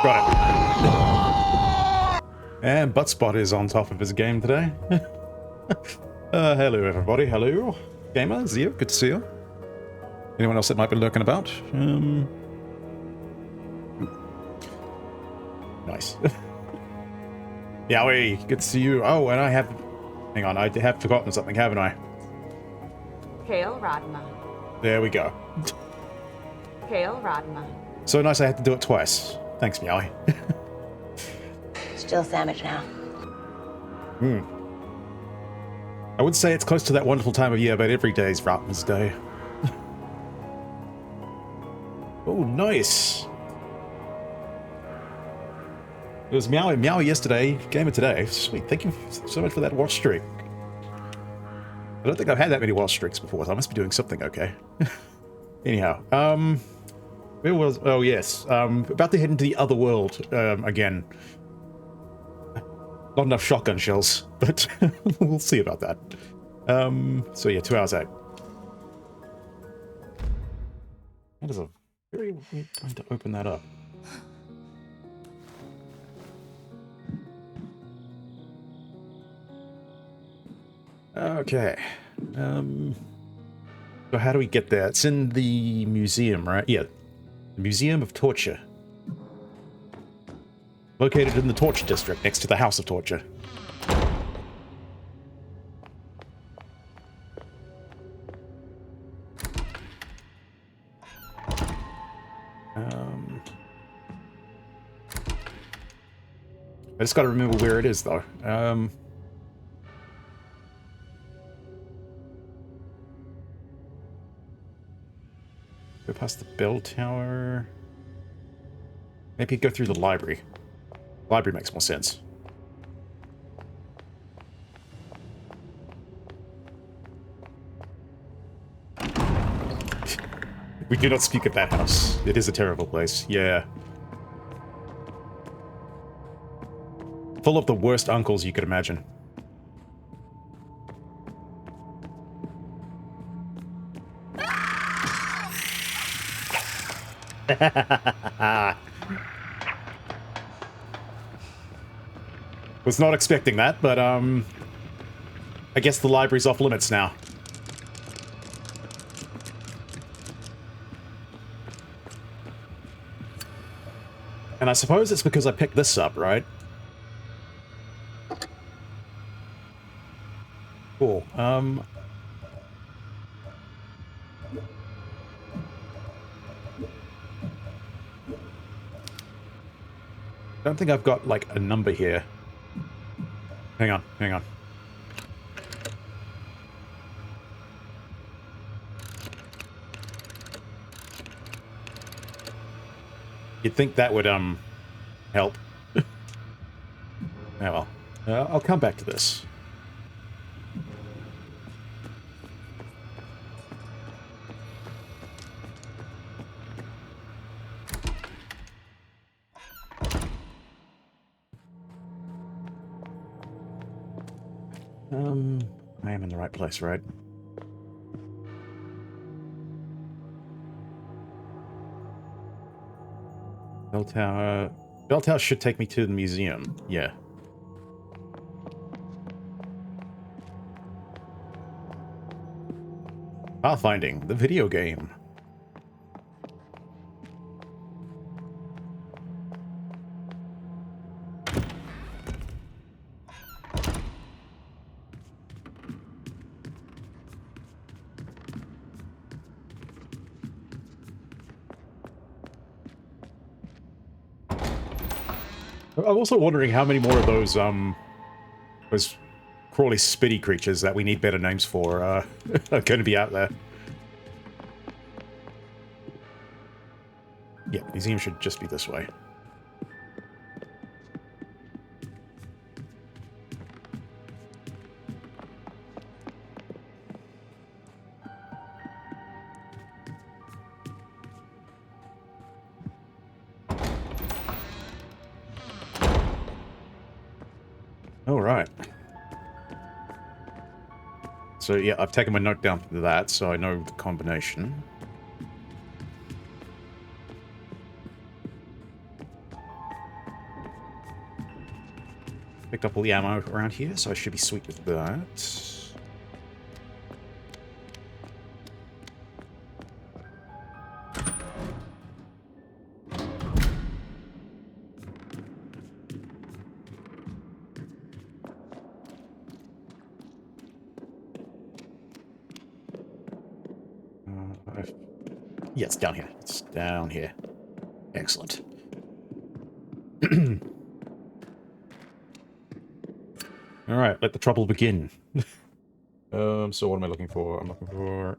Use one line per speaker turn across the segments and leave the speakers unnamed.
Got it. And Buttspot is on top of his game today. Hello everybody, hello. Gamer, Zio, good to see you. Anyone else that might be lurking about? Nice. Yowie, good to see you. Oh, and I have... Hang on, I have forgotten something, haven't I?
Hail Radma.
There we go.
Hail Radma.
So nice I had to do it twice. Thanks, Meowie.
Still sandwich now.
I would say it's close to that wonderful time of year, but every day is Ratman's Day. Oh, nice. It was Meowie yesterday, Gamer today. Sweet, thank you so much for that watch streak. I don't think I've had that many watch streaks before, so I must be doing something okay. Anyhow, where was... Oh, yes. About to head into the other world again. Not enough shotgun shells, but we'll see about that. So yeah, 2 hours out. That is a very weird time to open that up. Okay. So how do we get there? It's in the museum, right? Yeah. The Museum of Torture. Located in the Torture District, next to the House of Torture. I just gotta remember where it is, though. Go past the bell tower. Maybe go through the library. Library makes more sense. We do not speak at that house. It is a terrible place. Yeah. Full of the worst uncles you could imagine. Was not expecting that, but I guess the library's off limits now. And I suppose it's because I picked this up, right? Cool. Don't think I've got, like, a number here. Hang on, hang on. You'd think that would, help. Oh well. I'll come back to this. I am in the right place, right? Bell tower. Bell tower should take me to the museum. Yeah. Pathfinding, the video game. I'm also wondering how many more of those crawly spitty creatures that we need better names for are going to be out there. Yeah, museum should just be this way. All right. So yeah, I've taken my note down for that, so I know the combination. Picked up all the ammo around here, so I should be sweet with that. Yeah, it's down here. It's down here. Excellent. All right, let the trouble begin. So what am I looking for? I'm looking for...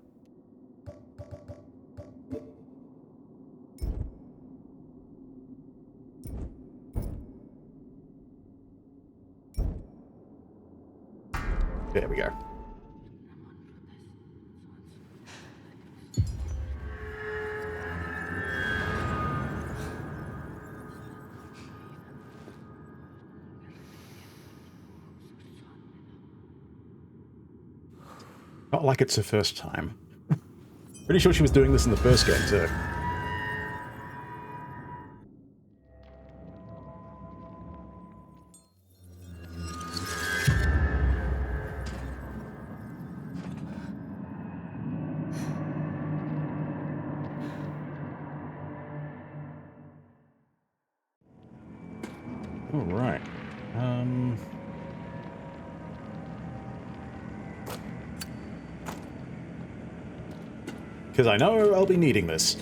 There we go. Not like it's her first time. Pretty sure she was doing this in the first game, too. All right. Because I know I'll be needing this.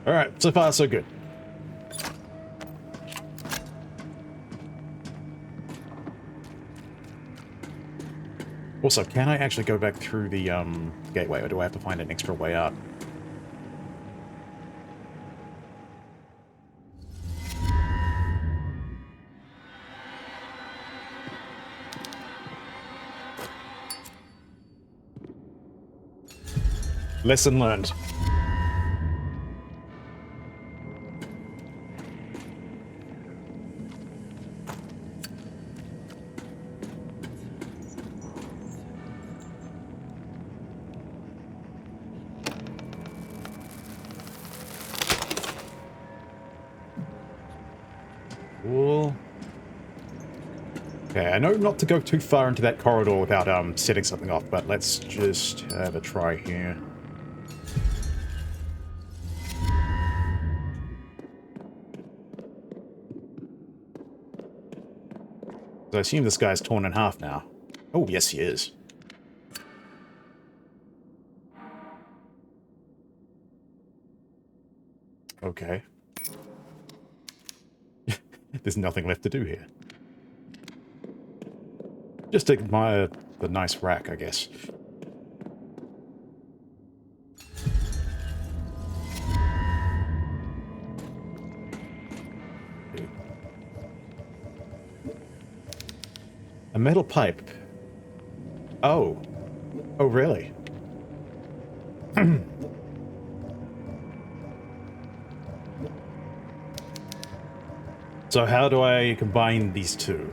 All right, so far so good. Also, can I actually go back through the gateway, or do I have to find an extra way out? Lesson learned. Cool. Okay, I know not to go too far into that corridor without setting something off, but let's just have a try here. So I assume this guy's torn in half now. Oh, yes, he is. Okay. There's nothing left to do here. Just admire the nice rack, I guess. A metal pipe. Oh. Oh, really? So how do I combine these two?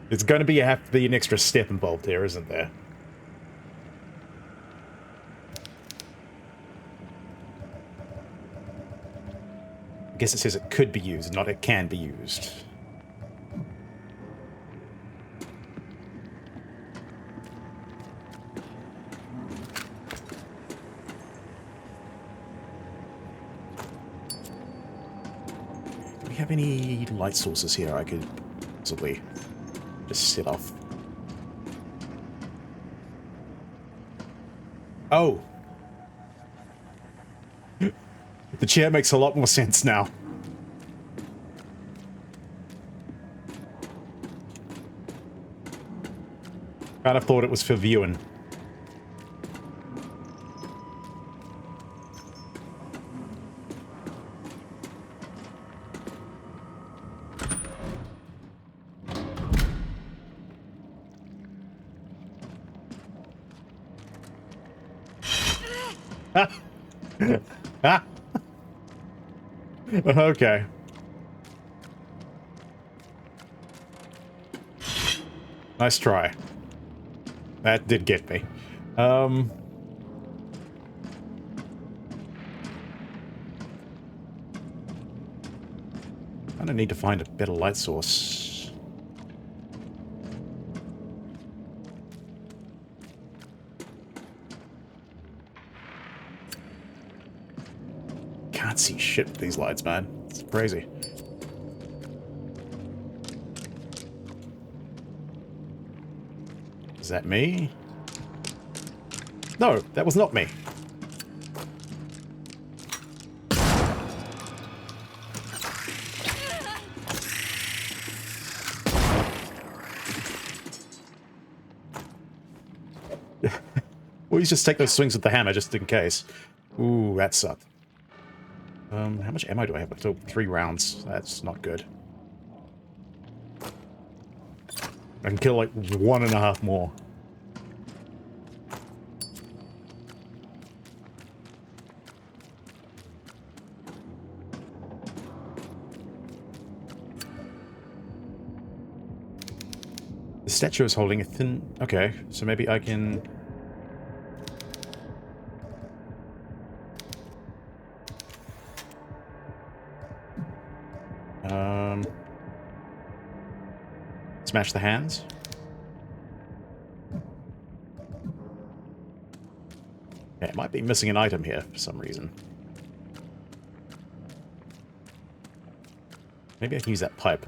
There's going to have to be an extra step involved here, isn't there? I guess it says it could be used, not it can be used. Do we have any light sources here I could possibly just set off? Oh! The chair makes a lot more sense now. Kind of thought it was for viewing. Ah. Okay. Nice try. That did get me. I'm gonna need to find a better light source. Can't see shit with these lights, man. It's crazy. Is that me? No, that was not me. Always just take those swings with the hammer just in case. Ooh, that sucked. How much ammo do I have? So 3 rounds. That's not good. I can kill like 1.5 more. The statue is holding a thin... Okay, so maybe I can... Smash the hands. Yeah, it might be missing an item here for some reason. Maybe I can use that pipe.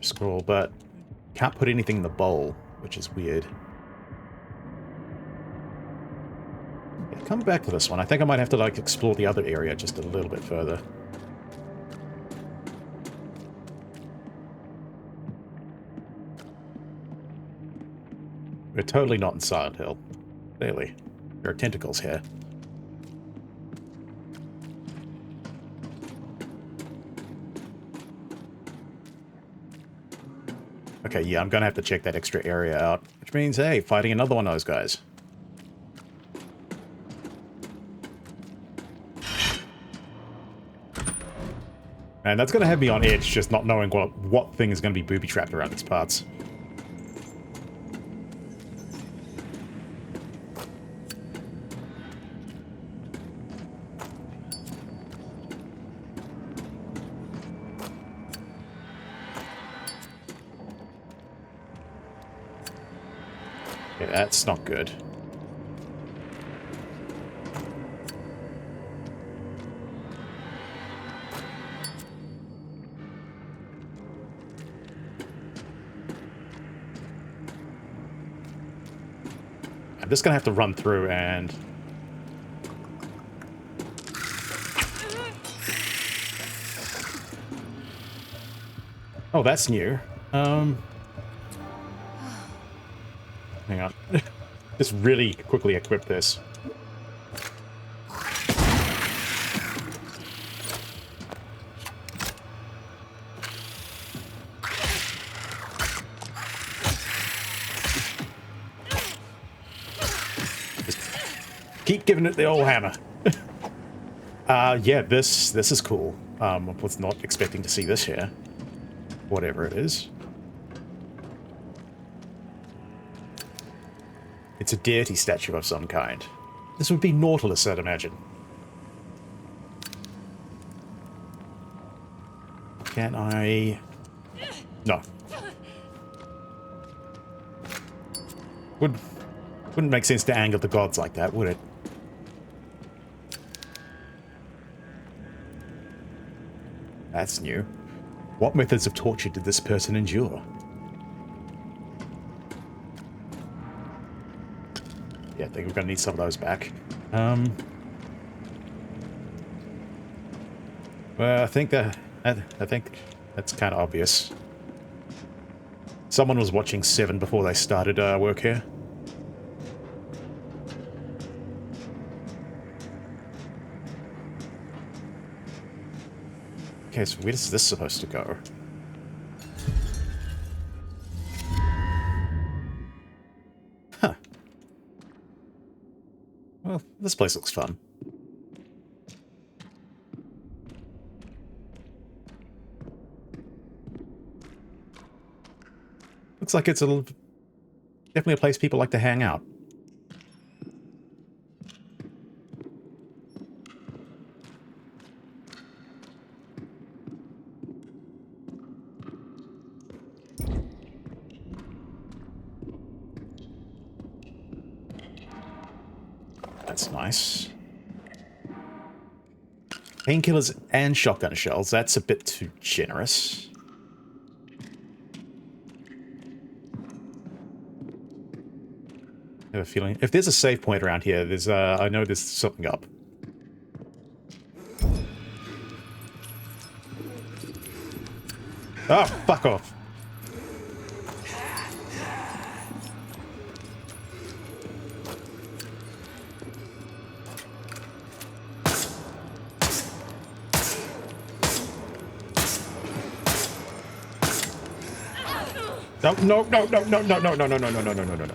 Scroll, but can't put anything in the bowl, which is weird. Yeah, come back to this one. I think I might have to like explore the other area just a little bit further. We're totally not in Silent Hill. Clearly. There are tentacles here. Okay, yeah, I'm gonna have to check that extra area out. Which means, hey, fighting another one of those guys. And that's gonna have me on edge, just not knowing what thing is gonna be booby-trapped around these parts. Yeah, that's not good. I'm just gonna have to run through and... Oh, that's new. Hang on. Just really quickly equip this. Just keep giving it the old hammer. Yeah, this is cool. I was not expecting to see this here. Whatever it is. It's a deity statue of some kind. This would be Nautilus, I'd imagine. Can I... No. Wouldn't make sense to anger the gods like that, would it? That's new. What methods of torture did this person endure? Yeah, I think we're gonna need some of those back. Well, I think that's kind of obvious. Someone was watching Seven before they started work here. Okay, so where is this supposed to go? Huh. Well, this place looks fun. Looks like it's definitely a place people like to hang out. That's nice. Painkillers and shotgun shells. That's a bit too generous. I have a feeling if there's a save point around here, there's I know there's something up. Oh, fuck off. No, no, no, no, no, no, no, no, no, no, no, no, no, no, no, no.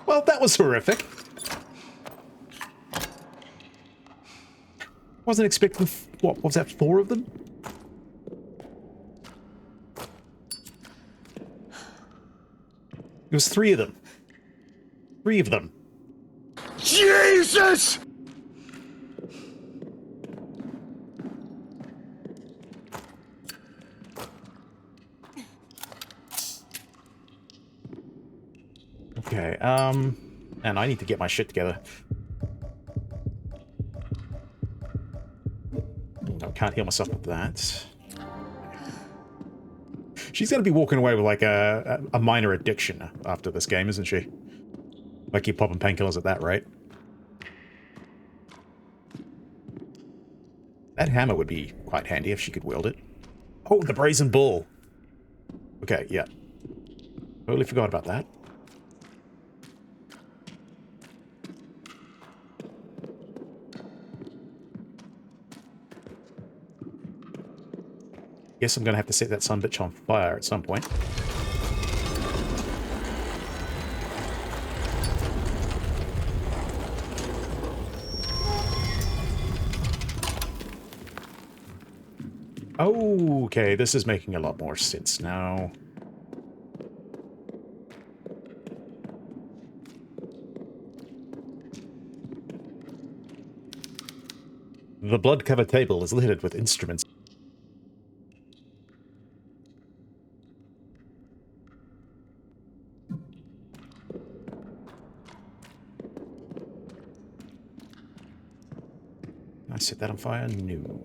Well, that was horrific. Wasn't expecting, what was that, 4 of them? It was 3 of them. 3 of them.
Jesus!
Okay, and I need to get my shit together. I can't heal myself with that. She's gonna be walking away with like a minor addiction after this game, isn't she? Like keep popping painkillers at that rate. That hammer would be quite handy if she could wield it. Oh, the brazen bull. Okay, yeah. Totally forgot about that. Guess I'm gonna have to set that sumbitch on fire at some point. Okay, this is making a lot more sense now. The blood-covered table is littered with instruments. I set that on fire? No.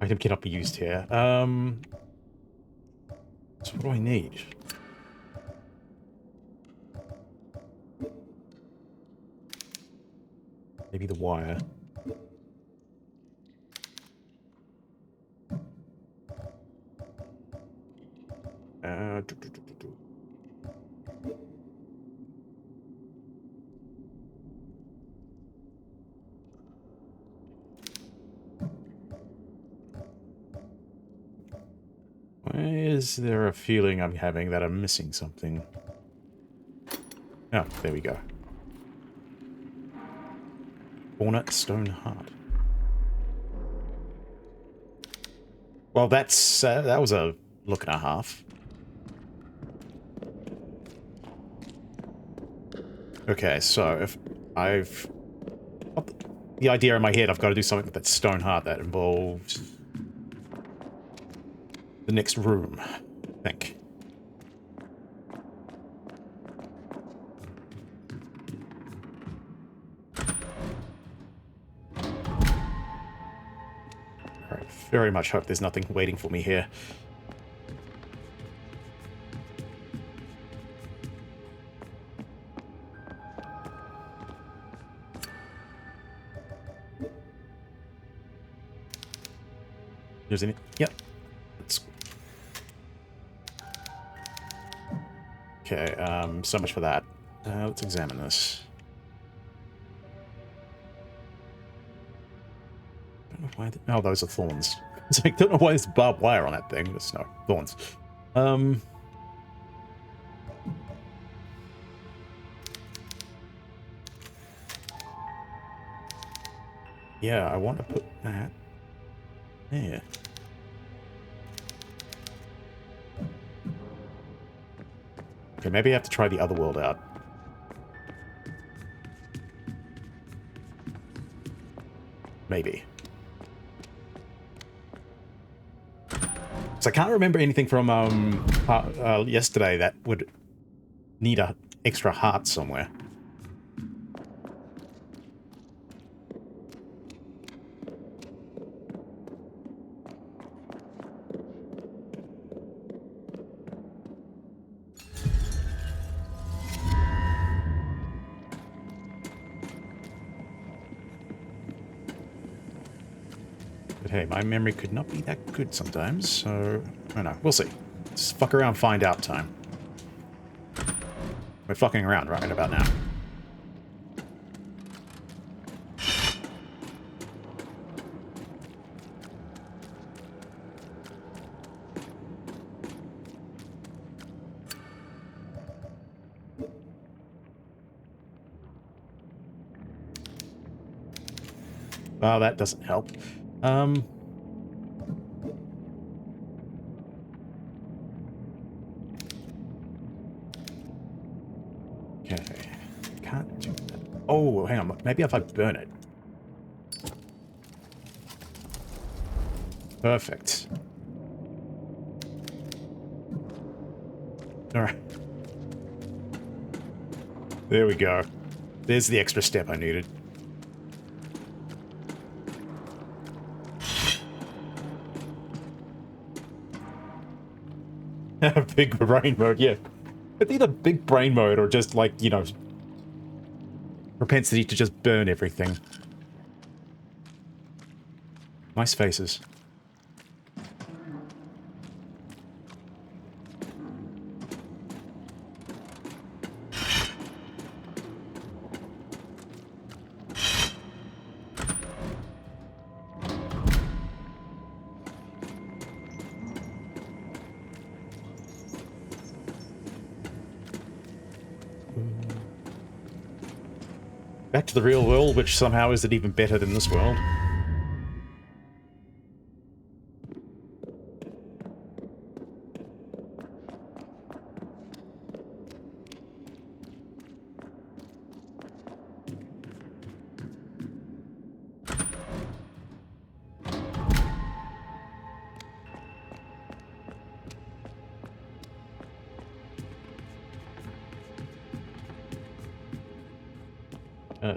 Item cannot be used here. So what do I need? Maybe the wire. Why is there a feeling I'm having that I'm missing something? Oh, there we go. Walnut stone heart. Well, that's that was a look and a half. Okay, so if I've the idea in my head, I've got to do something with that stone heart that involves the next room, I think. very much hope there's nothing waiting for me here. There's any... Yep. That's... Okay, so much for that. Let's examine this. Don't know why... Oh, those are thorns. It's like, don't know why there's barbed wire on that thing. There's no thorns. Yeah, I want to put that there. Okay, maybe I have to try the other world out. Maybe. So I can't remember anything from yesterday that would need a extra heart somewhere. But hey, my memory could not be that good sometimes, so I don't know. We'll see. It's fuck around, find out time. We're fucking around right about now. Well, that doesn't help. Okay. Can't do that. Oh, hang on. Maybe if I burn it. Perfect. Alright. There we go. There's the extra step I needed. Big brain mode, yeah. It's either big brain mode or just like, you know, propensity to just burn everything. Nice faces. Back to the real world, which somehow isn't even better than this world.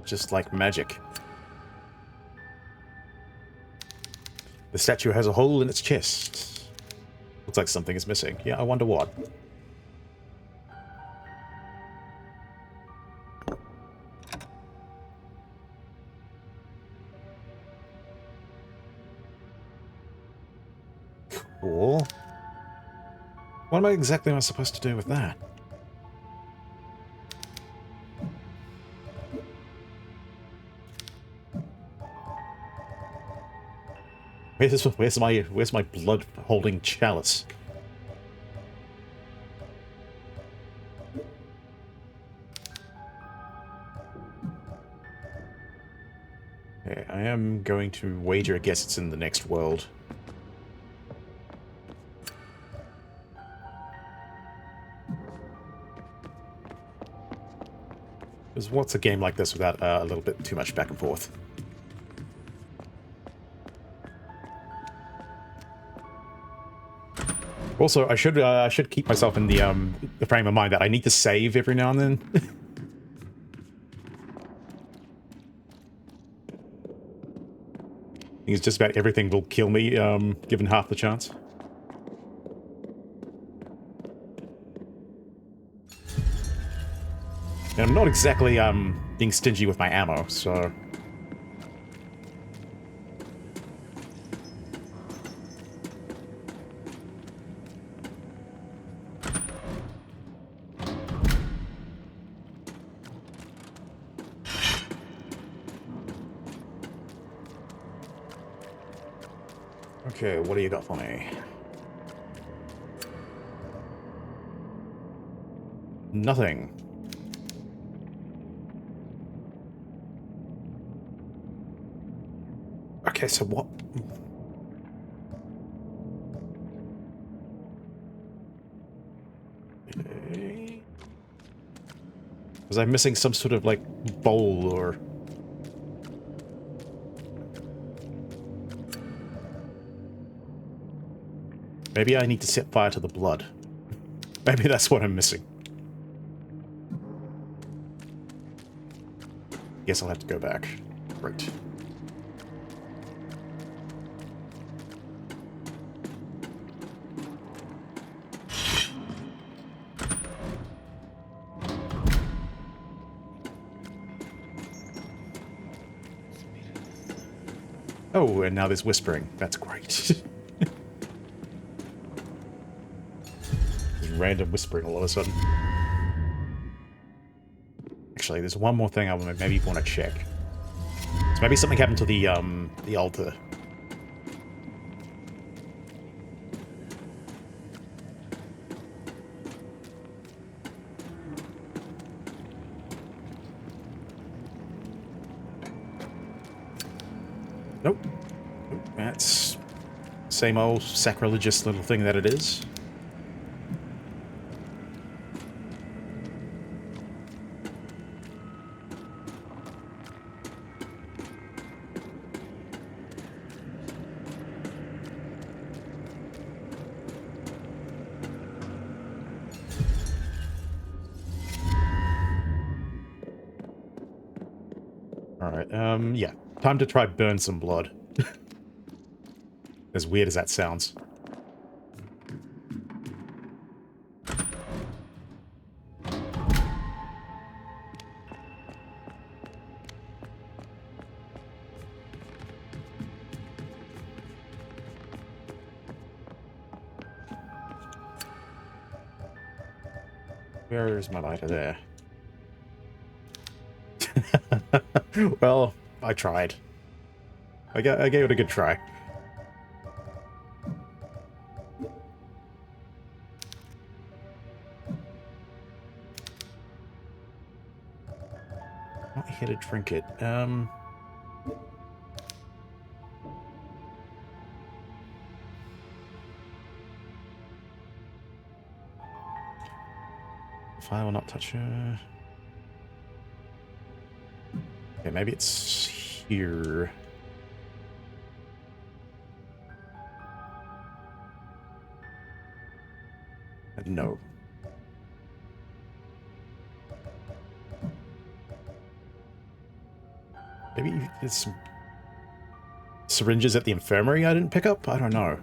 Just like magic. The statue has a hole in its chest. Looks like something is missing. Yeah, I wonder what. Cool. What am I exactly supposed to do with that? Where's my blood holding chalice? Okay, I am going to wager a guess it's in the next world. Because what's a game like this without a little bit too much back and forth? Also, I should keep myself in the frame of mind that I need to save every now and then. It's just about everything will kill me, given half the chance. And I'm not exactly, being stingy with my ammo, so... Okay, what do you got for me? Nothing. Okay, so what? Okay. Was I missing some sort of, like, bowl or... Maybe I need to set fire to the blood. Maybe that's what I'm missing. Guess I'll have to go back. Great. Oh, and now there's whispering. That's great. Random whispering all of a sudden. Actually, there's one more thing I maybe want to check. So maybe something happened to the altar. Nope. Nope. That's same old sacrilegious little thing that it is. Alright, yeah. Time to try burn some blood. As weird as that sounds. Where is my lighter? There. Well, I tried. I gave it a good try. Not here to drink it. Fire will not touch her. Okay, maybe it's here. No. Maybe there's some syringes at the infirmary I didn't pick up? I don't know.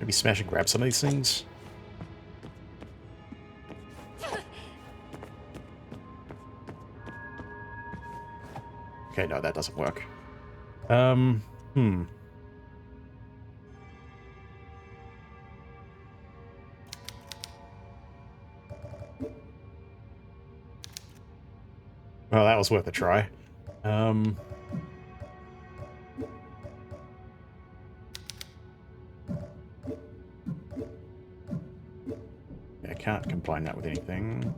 Maybe smash and grab some of these things? Okay, no, that doesn't work. Well, that was worth a try. I can't combine that with anything.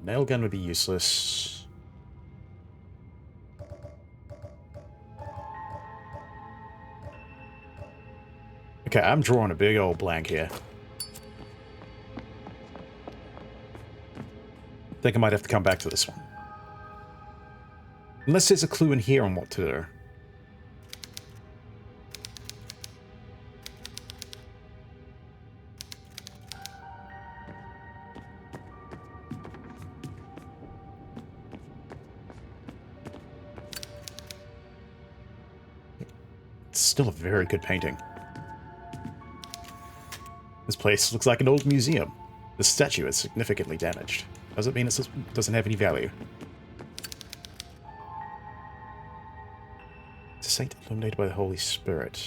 Nail gun would be useless. Okay, I'm drawing a big old blank here. I think I might have to come back to this one. Unless there's a clue in here on what to do. It's still a very good painting. This place looks like an old museum. The statue is significantly damaged. Doesn't mean it doesn't have any value. It's a saint illuminated by the Holy Spirit.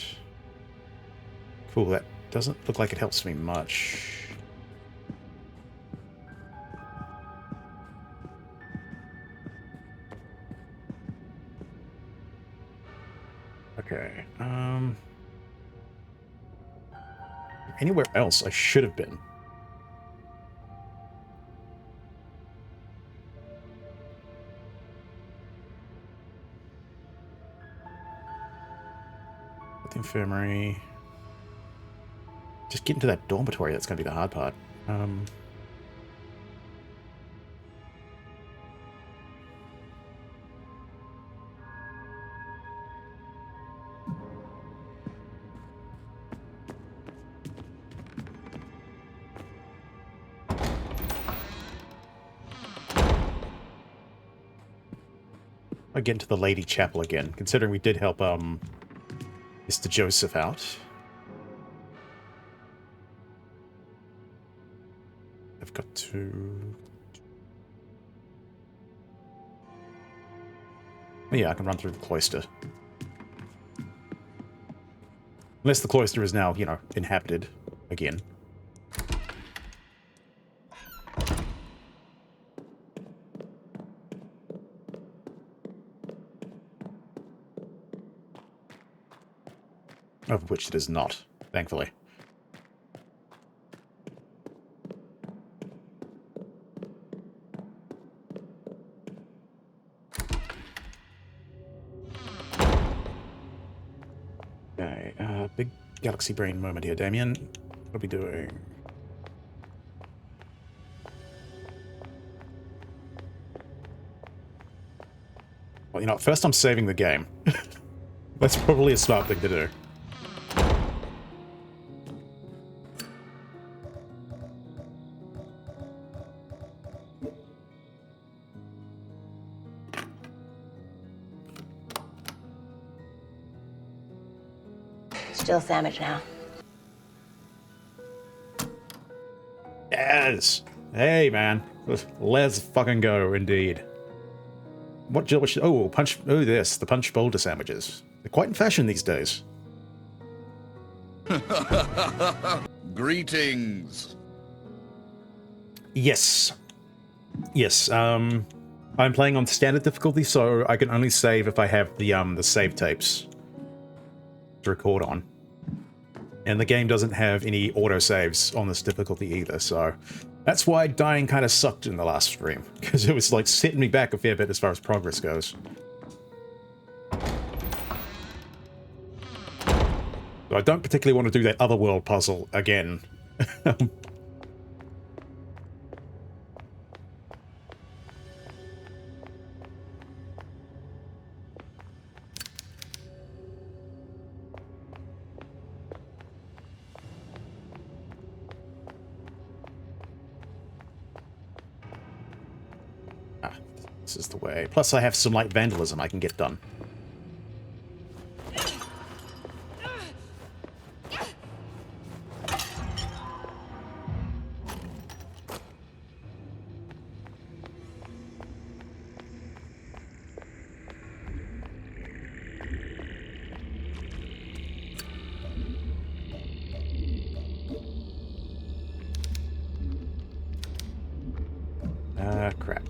Cool, that doesn't look like it helps me much. Okay, anywhere else I should have been. At the infirmary. Just get into that dormitory, that's going to be the hard part. I get into the Lady Chapel again, considering we did help Mr. Joseph out. I've got to... Oh, yeah, I can run through the cloister. Unless the cloister is now, you know, inhabited again. Of which it is not, thankfully. Okay, big galaxy brain moment here, Damien. What are we doing? Well, you know, first I'm saving the game. That's probably a smart thing to do.
Still sandwich now.
Yes! Hey, man. Let's fucking go, indeed. What should... Oh, punch... Oh, this. The punch boulder sandwiches. They're quite in fashion these days.
Greetings.
Yes. Yes, I'm playing on standard difficulty, so I can only save if I have the save tapes to record on. And the game doesn't have any autosaves on this difficulty either, so that's why dying kind of sucked in the last stream, because it was like setting me back a fair bit as far as progress goes. So I don't particularly want to do that otherworld puzzle again. This is the way. Plus I have some light vandalism I can get done. Crap.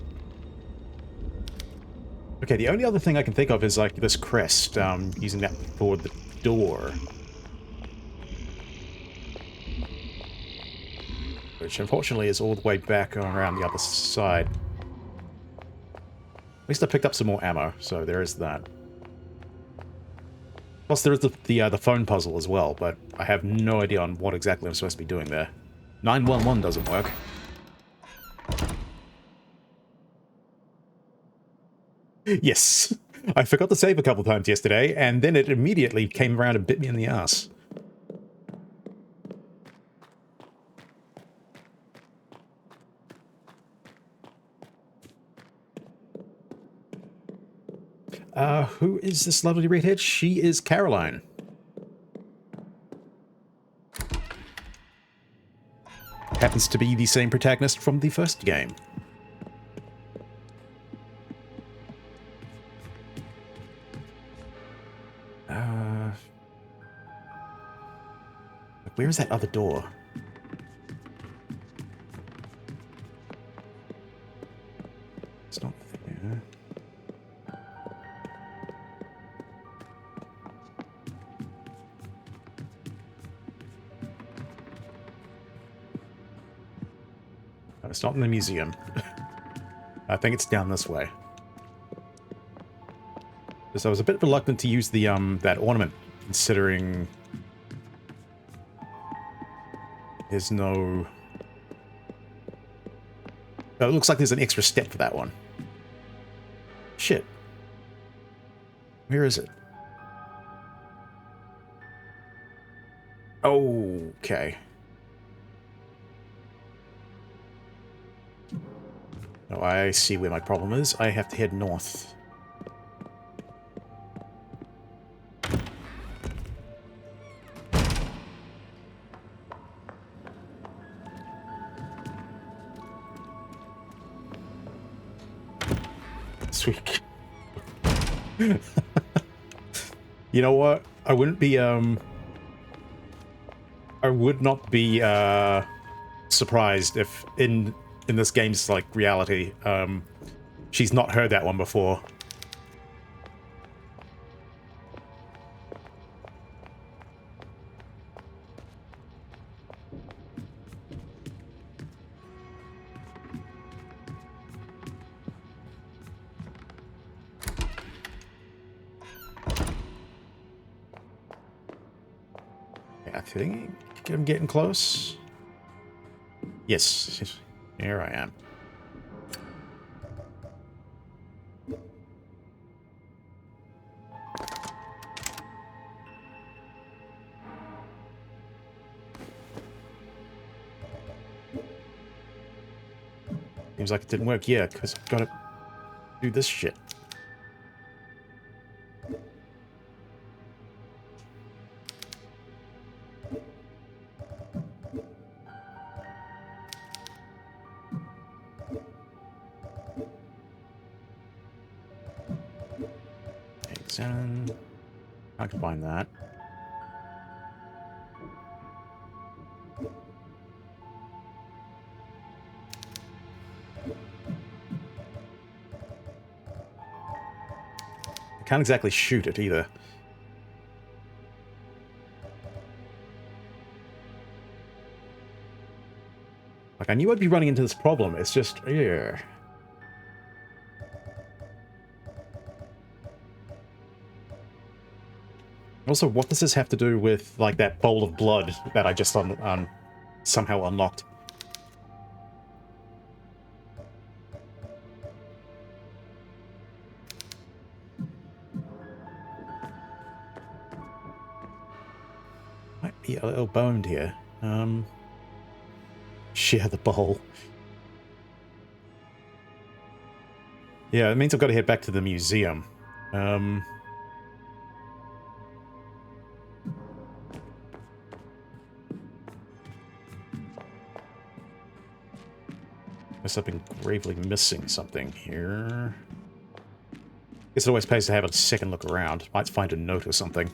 Okay, the only other thing I can think of is like this crest, using that for the door. Which unfortunately is all the way back around the other side. At least I picked up some more ammo, so there is that. Plus there is the phone puzzle as well, but I have no idea on what exactly I'm supposed to be doing there. 911 doesn't work. Yes. I forgot to save a couple times yesterday, and then it immediately came around and bit me in the ass. Who is this lovely redhead? She is Caroline. Happens to be the same protagonist from the first game. Where is that other door? It's not there. No, it's not in the museum. I think it's down this way. Because I was a bit reluctant to use the that ornament, considering there's no... Oh, it looks like there's an extra step for that one. Shit. Where is it? Okay. Oh, I see where my problem is. I have to head north. Sweet. You know what? I wouldn't be, I would not be, surprised if in this game's, like, reality, she's not heard that one before. I think I'm getting close. Yes, here I am. Seems like it didn't work yet, because I've got to do this shit. Examine. I can find that. I can't exactly shoot it either. Like, I knew I'd be running into this problem. It's just, yeah. Also, what does this have to do with, like, that bowl of blood that I just somehow unlocked? Might be a little boned here. Share the bowl. Yeah, it means I've got to head back to the museum. Guess I've been gravely missing something here. Guess it always pays to have a second look around. Might find a note or something.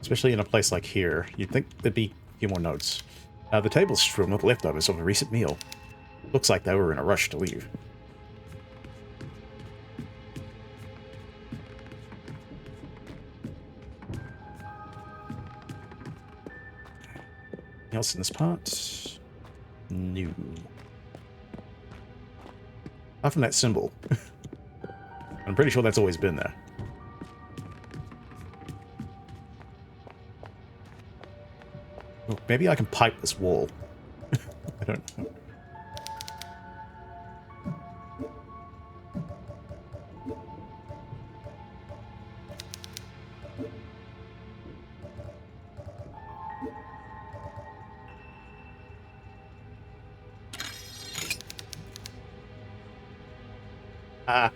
Especially in a place like here, you'd think there'd be a few more notes. The table's strewn with leftovers of a recent meal. Looks like they were in a rush to leave. Anything else in this part? No. Apart from that symbol. I'm pretty sure that's always been there. Oh, maybe I can pipe this wall. I don't know. Ah,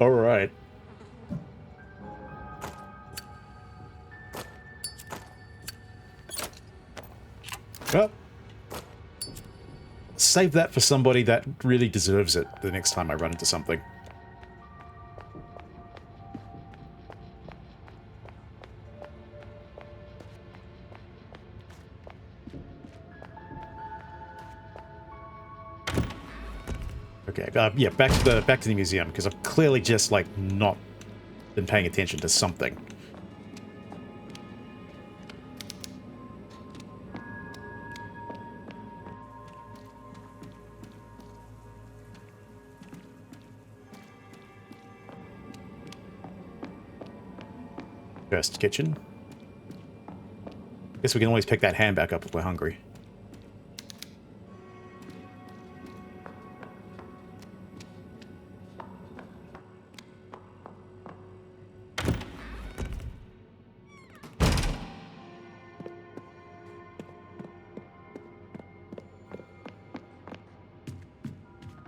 all right. Well, save that for somebody that really deserves it the next time I run into something. Okay, yeah, back to the museum, because I've clearly just like not been paying attention to something. First kitchen. Guess we can always pick that hand back up if we're hungry.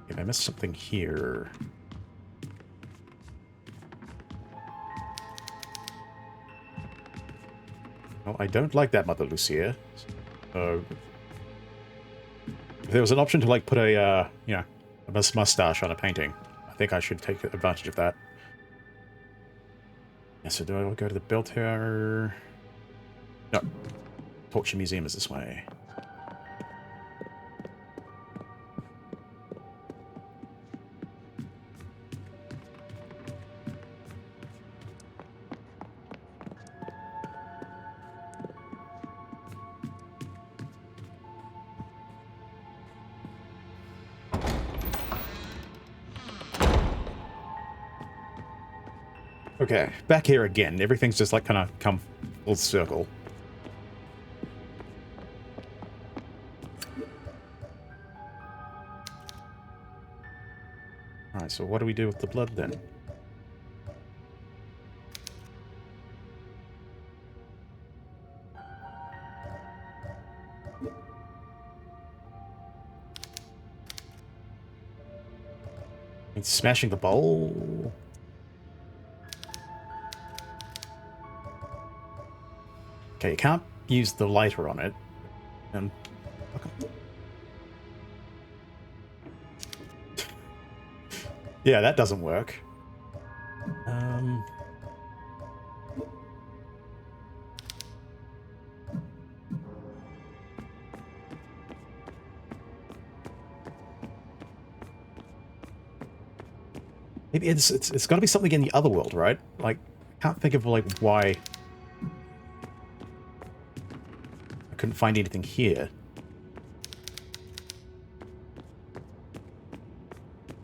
If I missed something here. Well, I don't like that, Mother Lucia. So, if there was an option to, like, put a, you know, a mustache on a painting, I think I should take advantage of that. Yeah, so do I go to the bell tower? No. Torture Museum is this way. Okay, back here again. Everything's just like kind of come full circle. Alright, so what do we do with the blood then? It's smashing the bowl. Okay, you can't use the lighter on it. Okay. Yeah, that doesn't work. Maybe it's got to be something in the other world, right? Like, I can't think of like why I couldn't find anything here.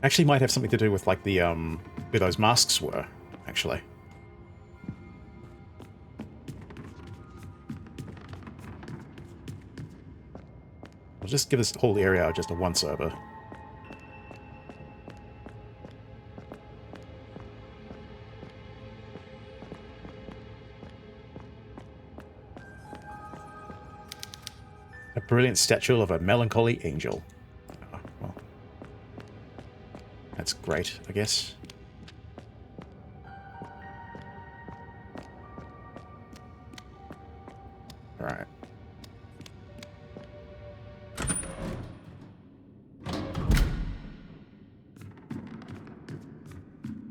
Actually, might have something to do with like the where those masks were. Actually. I'll just give this whole area just a once-over. A brilliant statue of a melancholy angel. Oh, well. That's great, I guess. Alright.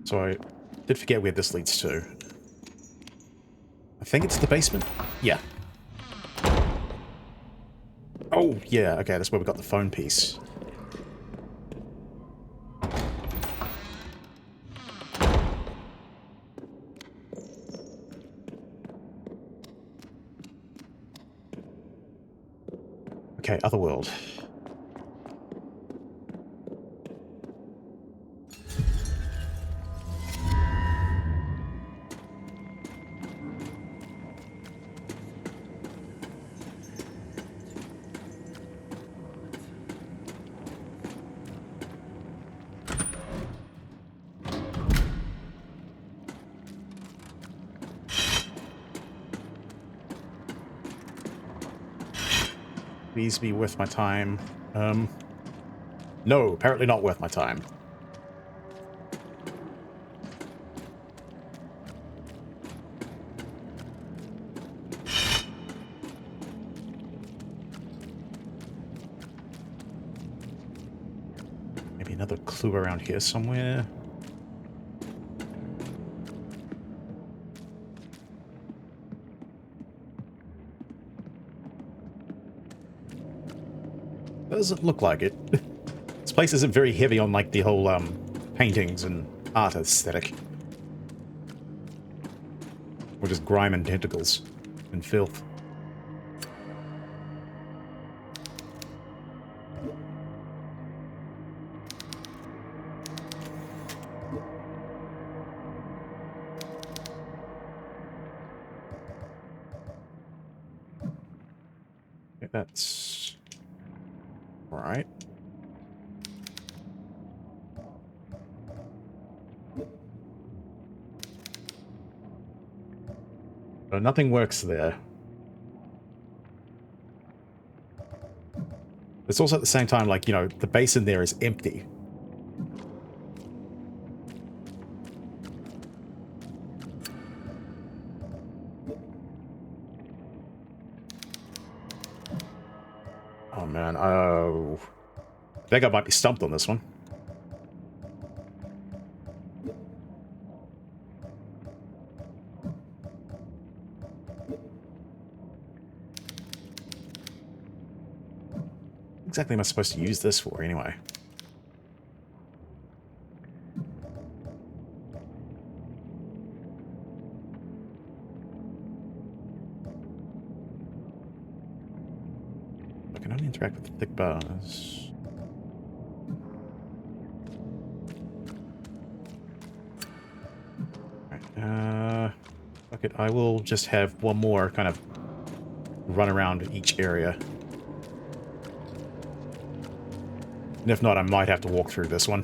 So I did forget where this leads to. I think it's the basement? Yeah. Oh, yeah, okay, that's where we got the phone piece. Okay, Otherworld. Please be worth my time. No, apparently not worth my time. Maybe another clue around here somewhere. Doesn't look like it. This place isn't very heavy on like the whole paintings and art aesthetic. Or just grime and tentacles and filth. Okay, that's all right. So nothing works there. It's also at the same time, like, you know, the basin there is empty. Oh, man. Oh. I think I might be stumped on this one. What exactly am I supposed to use this for, anyway? I can only interact with the thick bars. Alright, fuck it, I will just have one more kind of run around each area. And if not, I might have to walk through this one.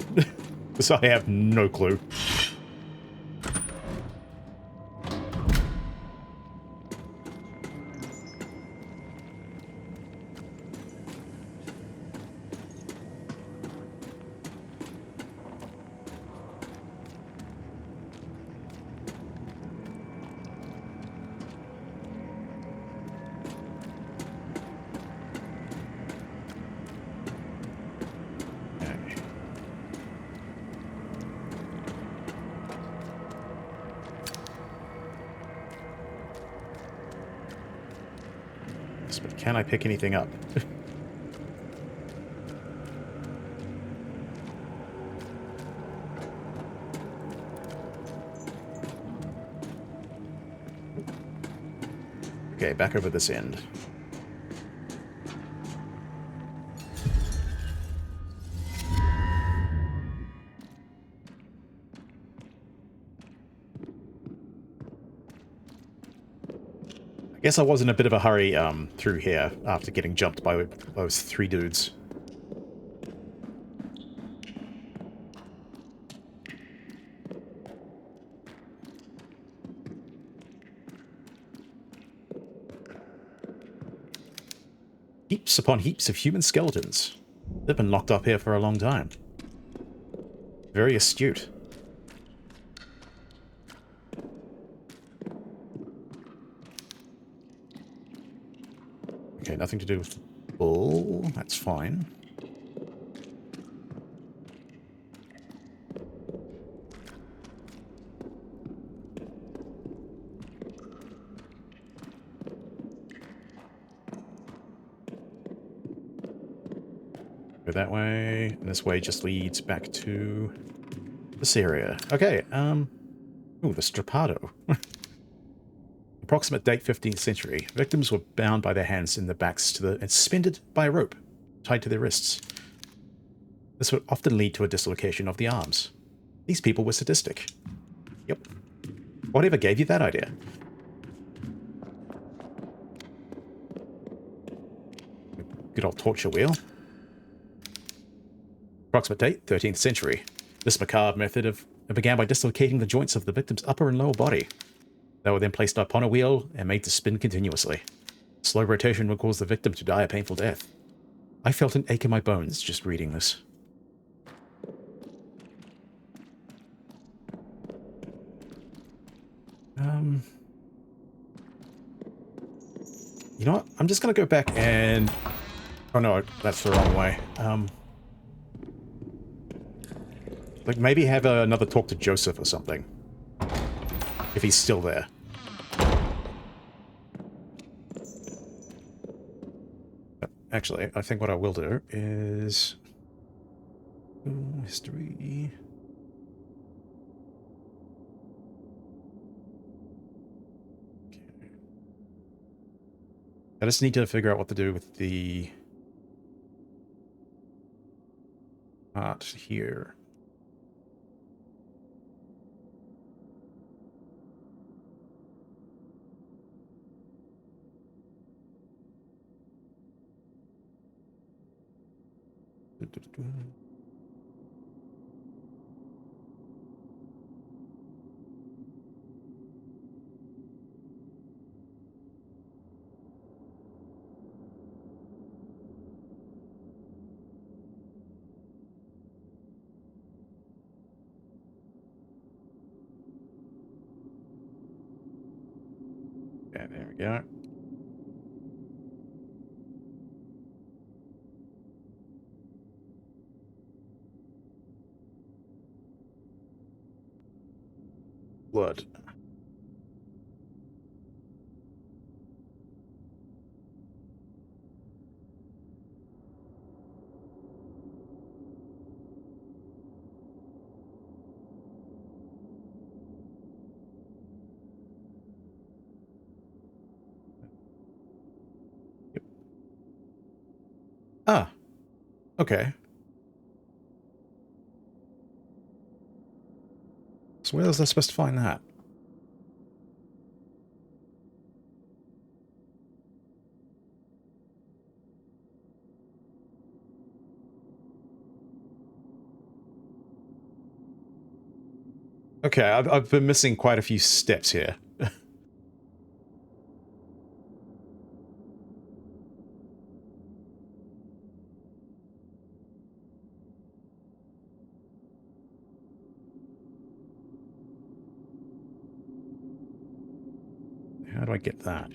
Because I have no clue. But can I pick anything up? Okay, back over this end. I guess I was in a bit of a hurry through here after getting jumped by those three dudes. Heaps upon heaps of human skeletons. They've been locked up here for a long time. Very astute. Okay, nothing to do with the bull. That's fine. Go that way, and this way just leads back to this area. Okay, ooh, the strappado. Approximate date 15th century. Victims were bound by their hands in their backs and suspended by a rope tied to their wrists. This would often lead to a dislocation of the arms. These people were sadistic. Yep. Whatever gave you that idea? Good old torture wheel. Approximate date 13th century. This macabre method began by dislocating the joints of the victim's upper and lower body. They were then placed upon a wheel and made to spin continuously. Slow rotation will cause the victim to die a painful death. I felt an ache in my bones just reading this. You know what? I'm just gonna go back and... Oh no, that's the wrong way. Like maybe have another talk to Joseph or something. If he's still there. Actually, I think what I will do is... history... I just need to figure out what to do with the art here. Yeah, there we go. Blood. Yep. Ah, okay. So where was I supposed to find that? Okay, I've been missing quite a few steps here. How do I get that?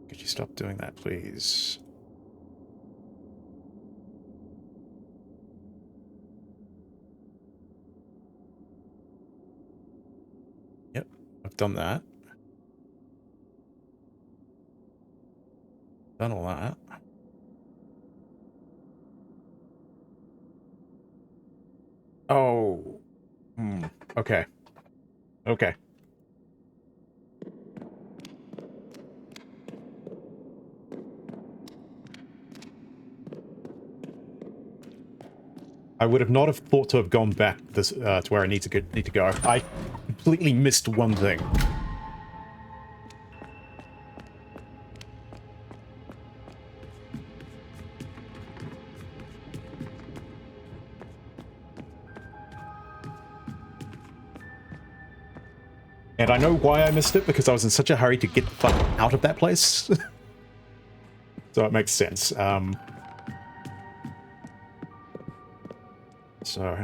Could you stop doing that, please? Yep, I've done that. Done all that. Oh. Okay. Okay. I would have not have thought to have gone back this to where I need to go. I completely missed one thing. And I know why I missed it, because I was in such a hurry to get the fuck out of that place. So it makes sense. So,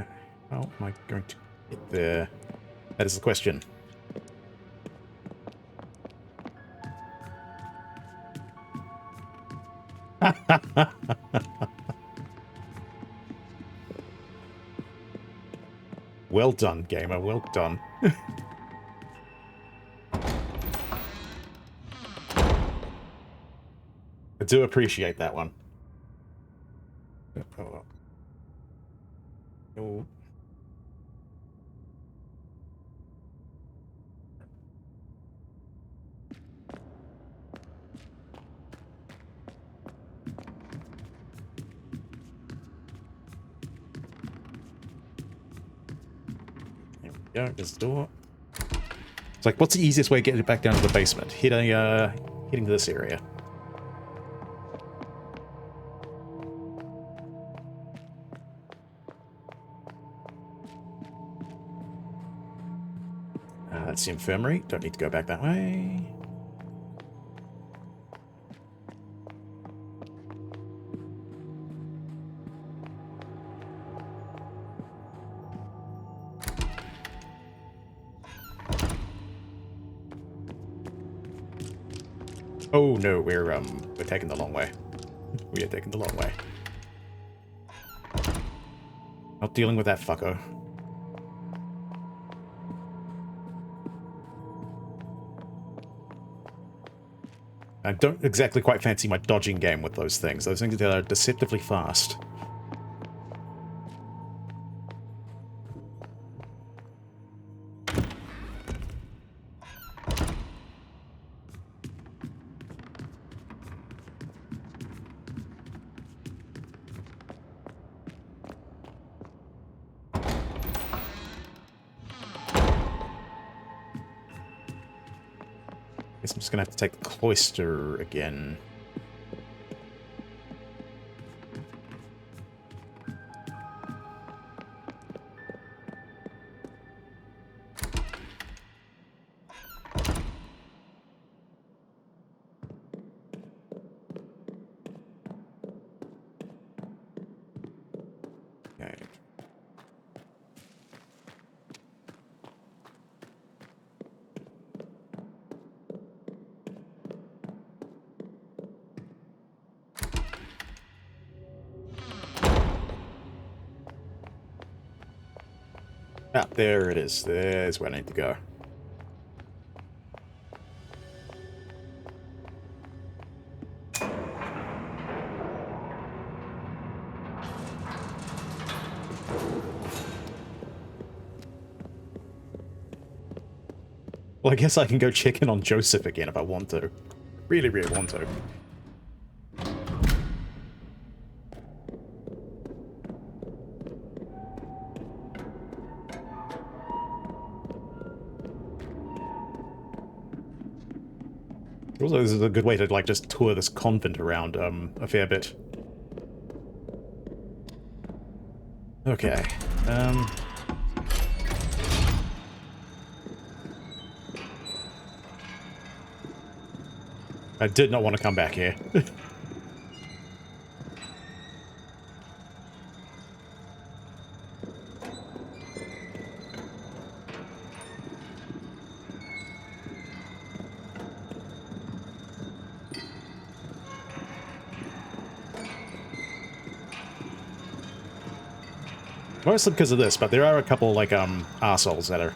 how am I going to get there? That is the question. Well done, gamer. Well done. I do appreciate that one. Oh. Oh. There we go, this door. It's like, what's the easiest way to get it back down to the basement? Hitting this area. That's the infirmary. Don't need to go back that way. Oh no, we're taking the long way. We are taking the long way. Not dealing with that fucker. I don't exactly quite fancy my dodging game with those things. Those things are deceptively fast. Guess I'm just gonna have to take the cloister again. Okay. Ah, there it is. There's where I need to go. Well, I guess I can go check in on Joseph again if I want to. Really, really want to. Also, this is a good way to, like, just tour this convent around, a fair bit. Okay, I did not want to come back here. Mostly because of this, but there are a couple, like, arseholes that are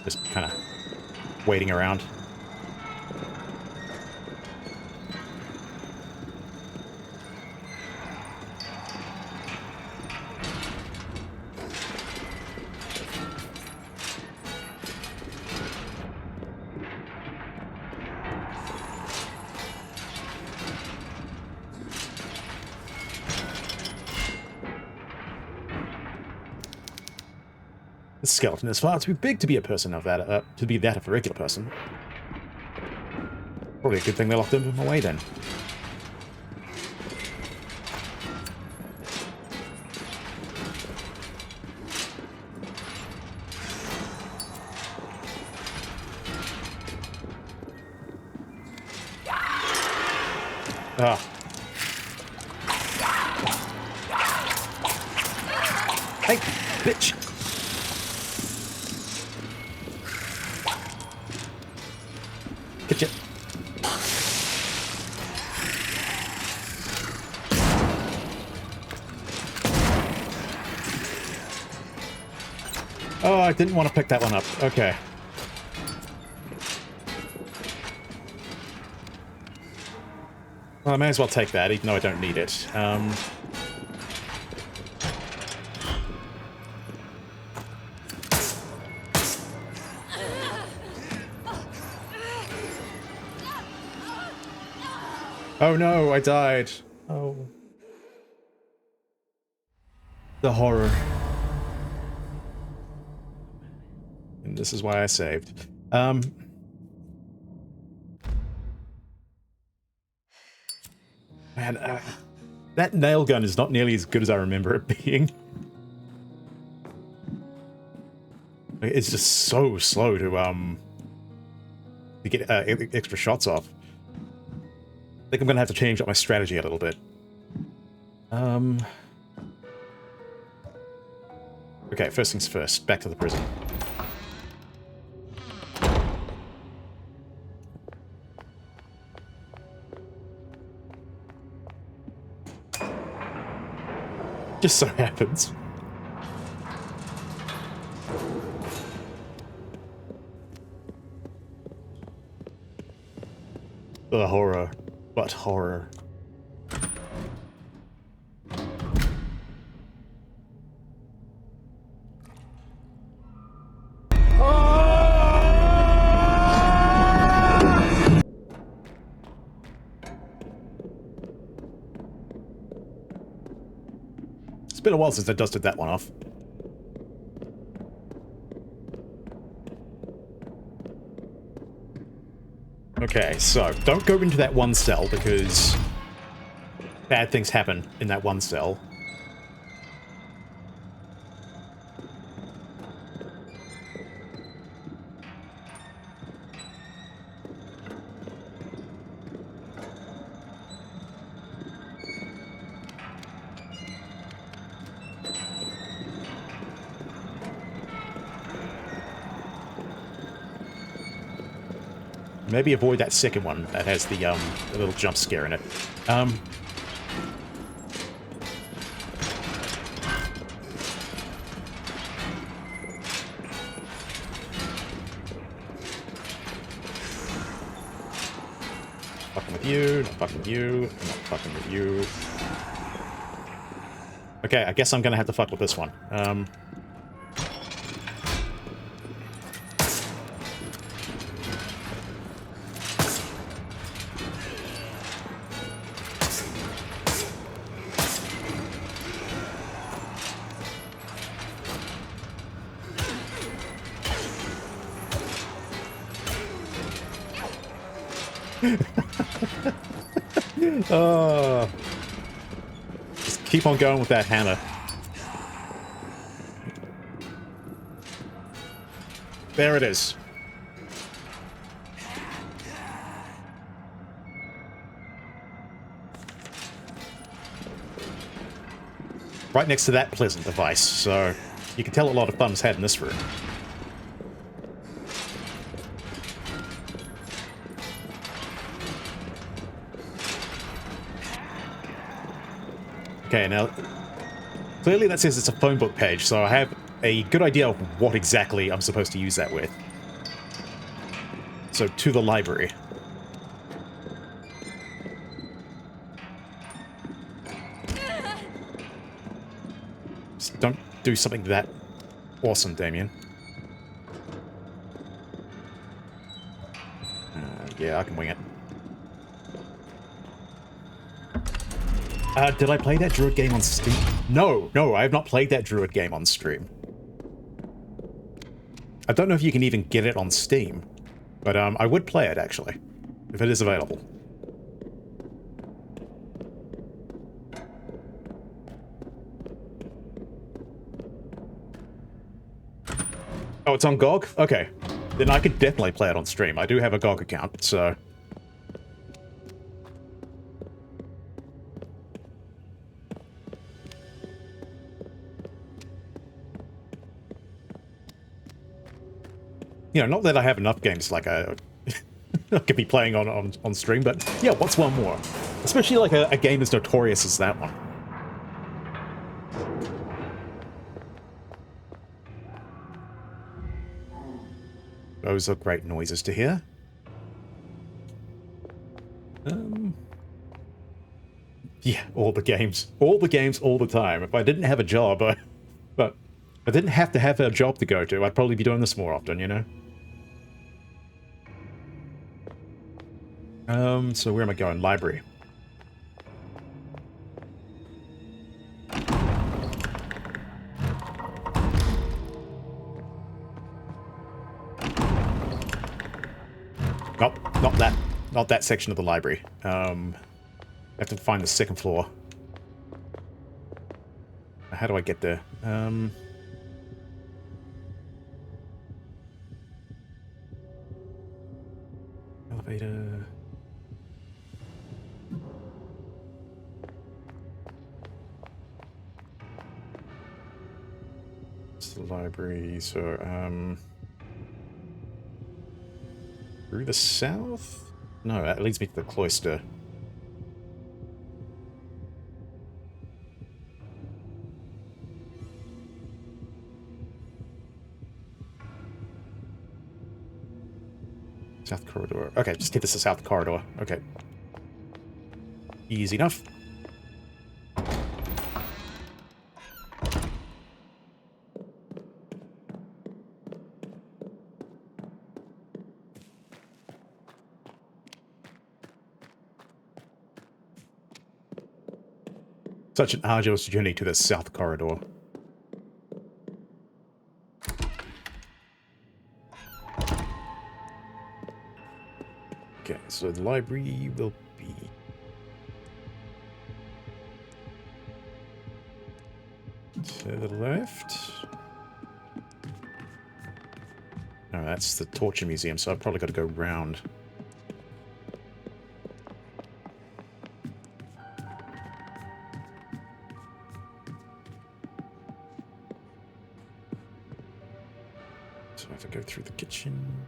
just kind of waiting around. The skeleton is far too big to be a person of that, to be that of a regular person. Probably a good thing they locked him away then. Ah. Hey, bitch! Get you. Oh, I didn't want to pick that one up. Okay. Well, I may as well take that, even though I don't need it. Oh no, I died. Oh. The horror. And this is why I saved. Um, man, that nail gun is not nearly as good as I remember it being. It's just so slow to get extra shots off. I think I'm gonna have to change up my strategy a little bit. Okay, first things first. Back to the prison. Just so happens. The horror. But horror. It's been a while since I dusted that one off. Okay, so don't go into that one cell because bad things happen in that one cell. Maybe avoid that second one that has the little jump scare in it. Fucking with you, not fucking with you, not fucking with you. Okay, I guess I'm gonna have to fuck with this one. Just keep on going with that hammer. There it is. Right next to that pleasant device, so you can tell a lot of fun's had in this room. Okay, now, clearly that says it's a phone book page, so I have a good idea of what exactly I'm supposed to use that with. So, to the library. Just don't do something that awesome, Damien. Yeah, I can wing it. Did I play that Druid game on Steam? No, I have not played that Druid game on stream. I don't know if you can even get it on Steam, but I would play it, actually, if it is available. Oh, it's on GOG? Okay. Then I could definitely play it on stream. I do have a GOG account, so... You know, not that I have enough games like I could be playing on stream, but yeah, what's one more? Especially like a game as notorious as that one. Those are great noises to hear. Yeah, all the games, all the time. If I didn't have a job, but I didn't have to have a job to go to, I'd probably be doing this more often, you know? So where am I going? Library. Nope, not that. Not that section of the library. I have to find the second floor. How do I get there? Elevator. It's the library, so, through the south? No, that leads me to the cloister. South corridor. Okay, just hit this the south corridor. Okay. Easy enough. Such an arduous journey to the south corridor. Okay, so the library will be... to the left. No, that's the Torture Museum, so I've probably got to go round. So I have to go through the kitchen.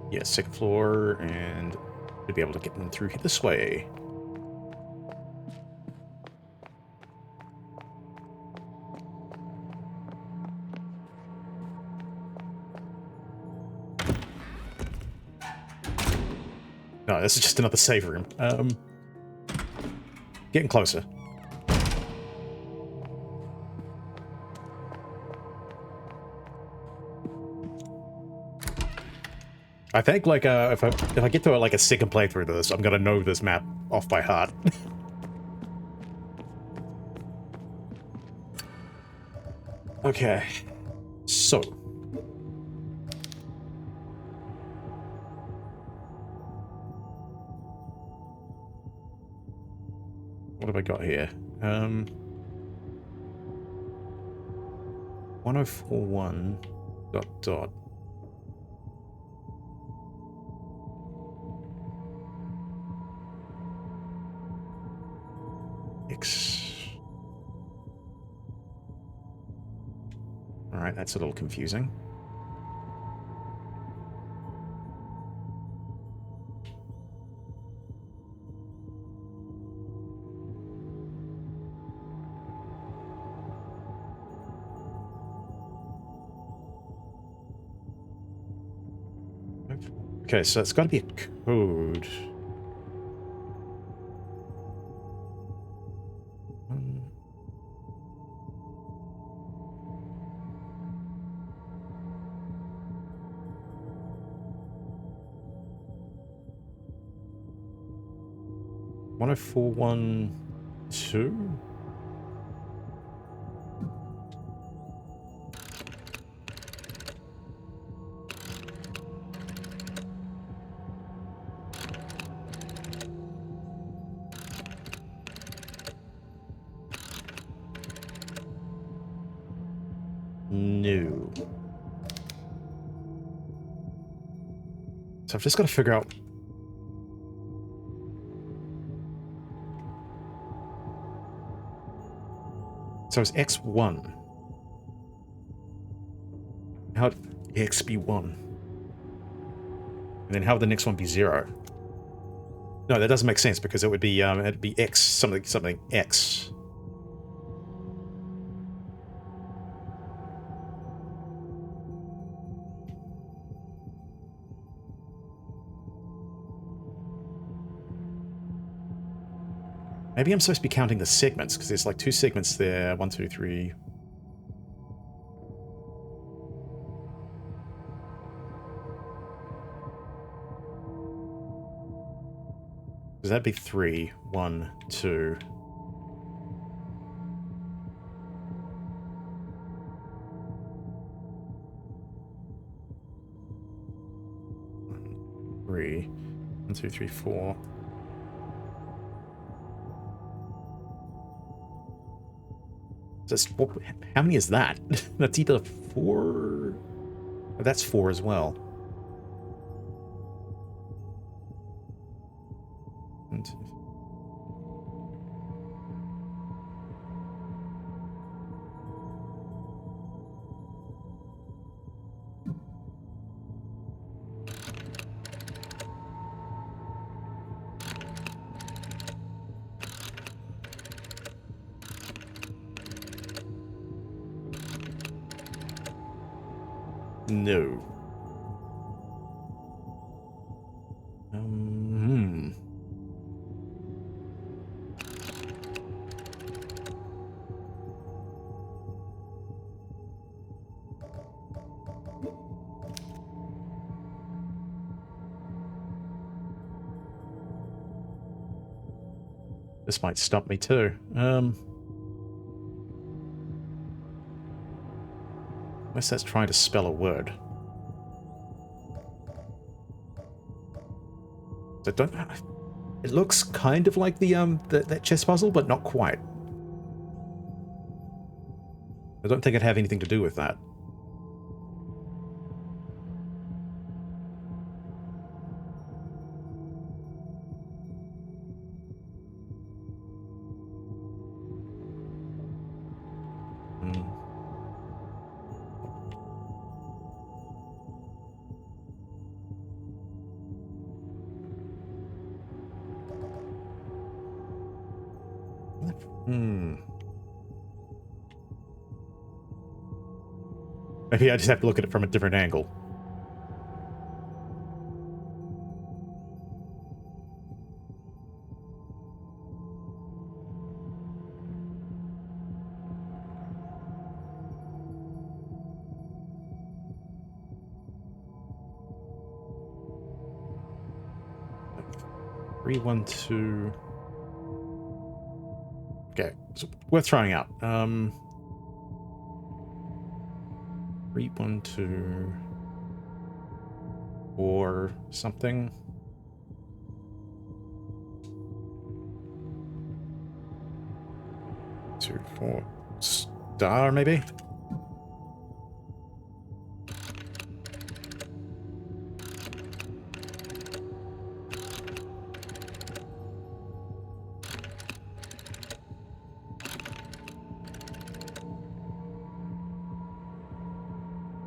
Yeah, second floor, and should be able to get in through this way. No, this is just another save room. Getting closer. I think, like, if I get to like a second playthrough of this, I'm gonna know this map off by heart. Okay, so what have I got here? 1041 ... X. All right, that's a little confusing. Okay, so it's got to be a code. One 1041-2? No. So I've just got to figure out... So it's X1. How'd X be 1? And then how would the next one be 0? No, that doesn't make sense because it would be it'd be X something X. Maybe I'm supposed to be counting the segments, because there's like 2 segments there. 1, 2, 3. Does that be 3? 1, 2. Three. 1, 2, 3, 4. How many is that? That's either 4. That's 4 as well. 1, 2. No. Hmm. This might stop me too. Unless that's trying to spell a word. So don't. It looks kind of like that chess puzzle, but not quite. I don't think it'd have anything to do with that. Maybe I just have to look at it from a different angle. Three, 1, 2. Okay, so worth trying out. 3, 1, 2, or something. 2, 4. Star, maybe?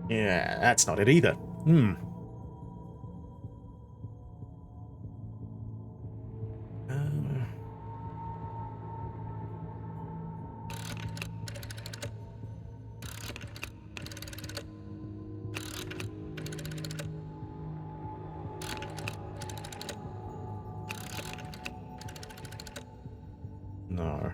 Yeah, that's not it either. Hmm. No.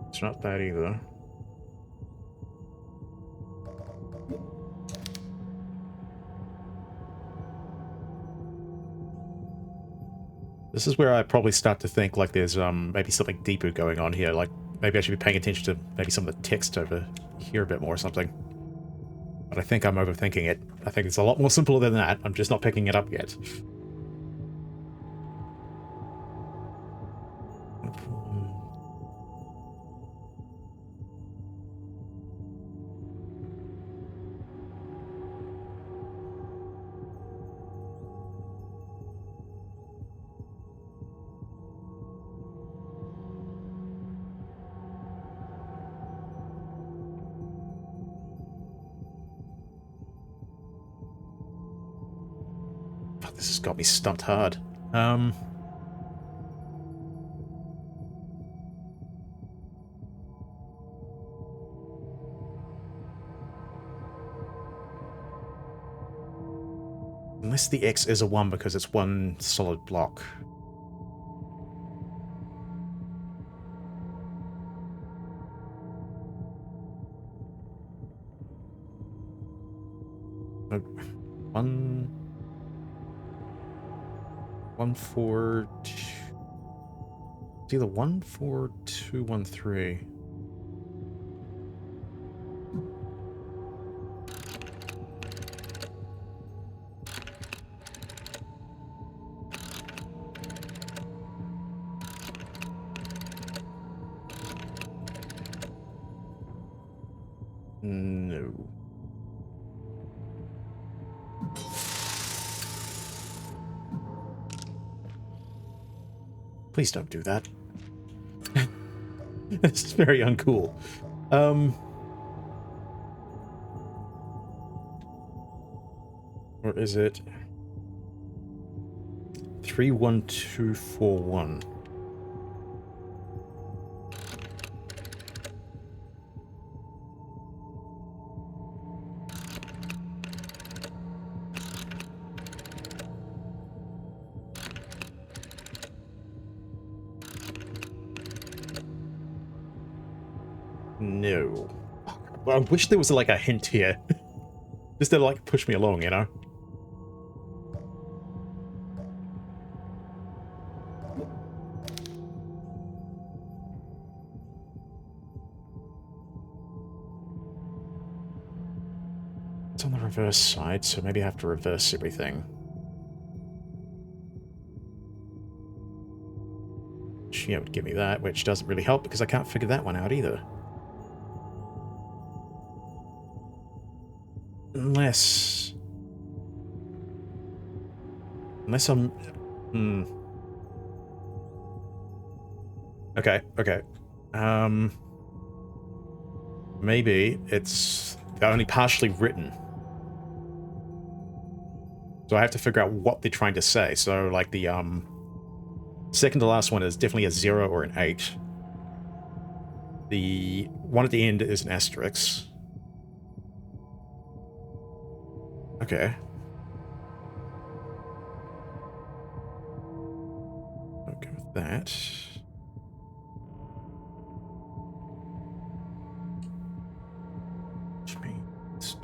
It's not that either. This is where I probably start to think like there's maybe something deeper going on here. Like maybe I should be paying attention to maybe some of the text over here a bit more or something. But I think I'm overthinking it. I think it's a lot more simpler than that. I'm just not picking it up yet. this has got me stumped hard. Unless the X is a 1 because it's one solid block. Oh, 1, 1, 4, 2. It's either 1, 4, 2, 1, 3. No. Please don't do that. This is very uncool. Or is it 31241? No. Well, I wish there was like a hint here. Just to like push me along, you know? It's on the reverse side, so maybe I have to reverse everything. Which, yeah, would give me that, which doesn't really help because I can't figure that one out either. Unless I'm... Okay, okay. Maybe it's only partially written. So I have to figure out what they're trying to say. So, like, the, second to last one is definitely a 0 or an 8. The one at the end is an asterisk. Okay. I'll go with that. Which means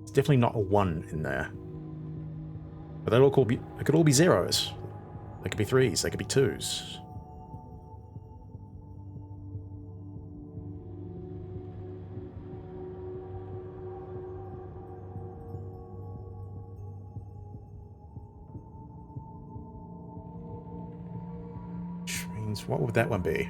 it's definitely not a 1 in there. But they all be, it could all be 0s. They could be 3s, they could be 2s. Which means, what would that one be?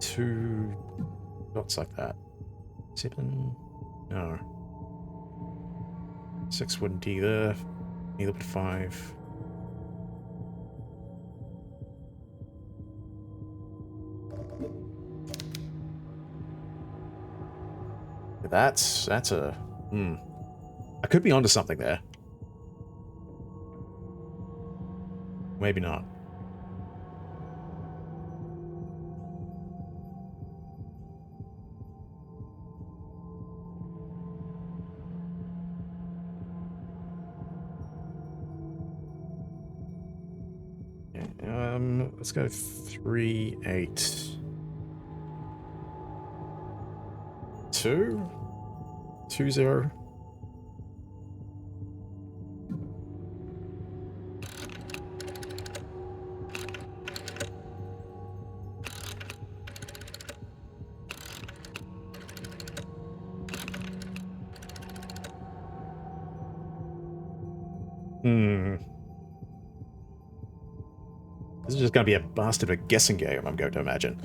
Two dots like that. 7. No. 6 wouldn't either. Neither would 5. That's a... I could be onto something there. Maybe not. Let's go 3, 8, 2, 2, 0. Hmm. This is just going to be a bastard of a guessing game, I'm going to imagine.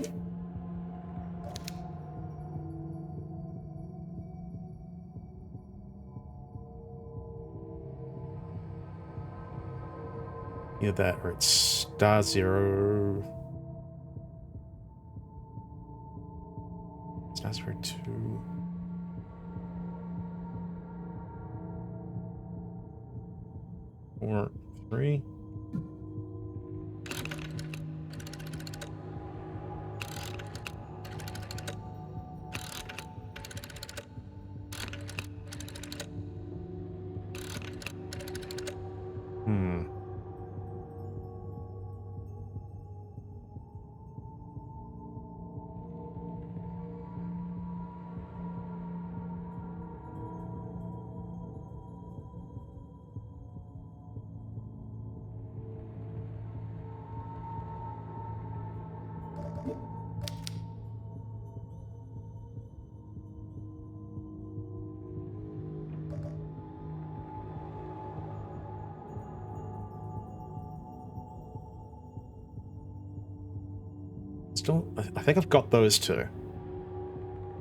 Either that or it's star 0. Star 0, 2. Or 3. Hmm. Still, I think I've got those two.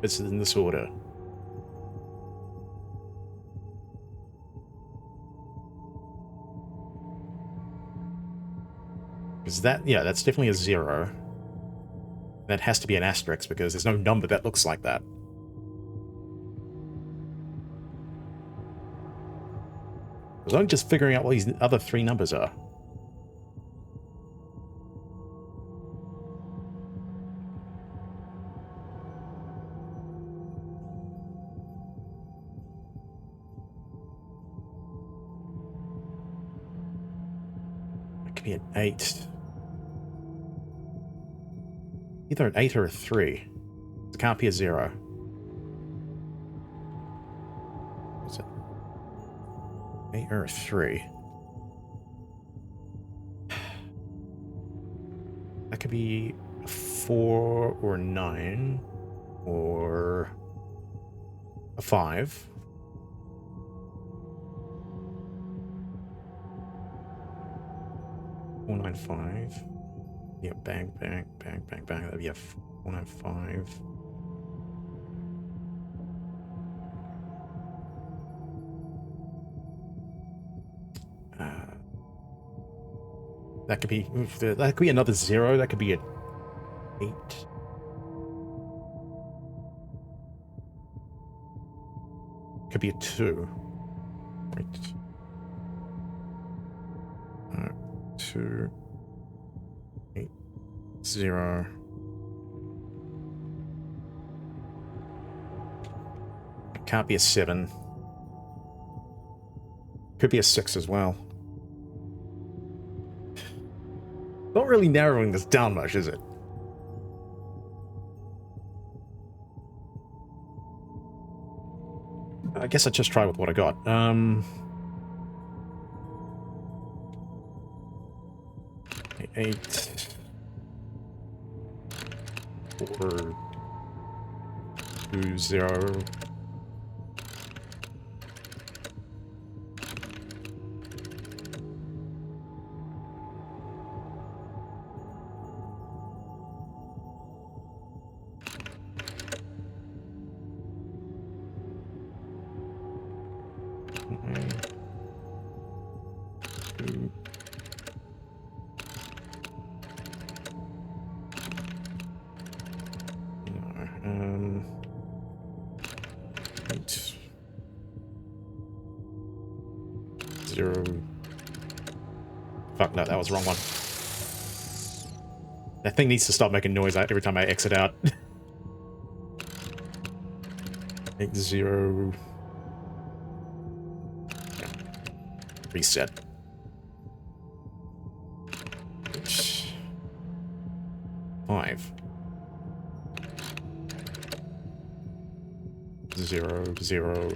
It's in this order. Is that, yeah, that's definitely a 0. That has to be an asterisk because there's no number that looks like that. I was only just figuring out what these other 3 numbers are. It could be an 8. Either an 8 or a 3. It can't be a 0. What's it? 8 or a 3. That could be a 4 or a 9 or a 5. Four, 9, 5. Yeah, bang, bang, bang, bang, bang. That'd be a 495. That could be another 0. That could be an 8. Could be a 2. Right. 2, 8, 0. It can't be a 7. Could be a 6 as well. Not really narrowing this down much, is it? I guess I'd just try with what I got. 8, 4, 2, 0. Fuck, no, that was the wrong one. That thing needs to stop making noise every time I exit out. 8, 0. Yeah. Reset. 5. 0, 0.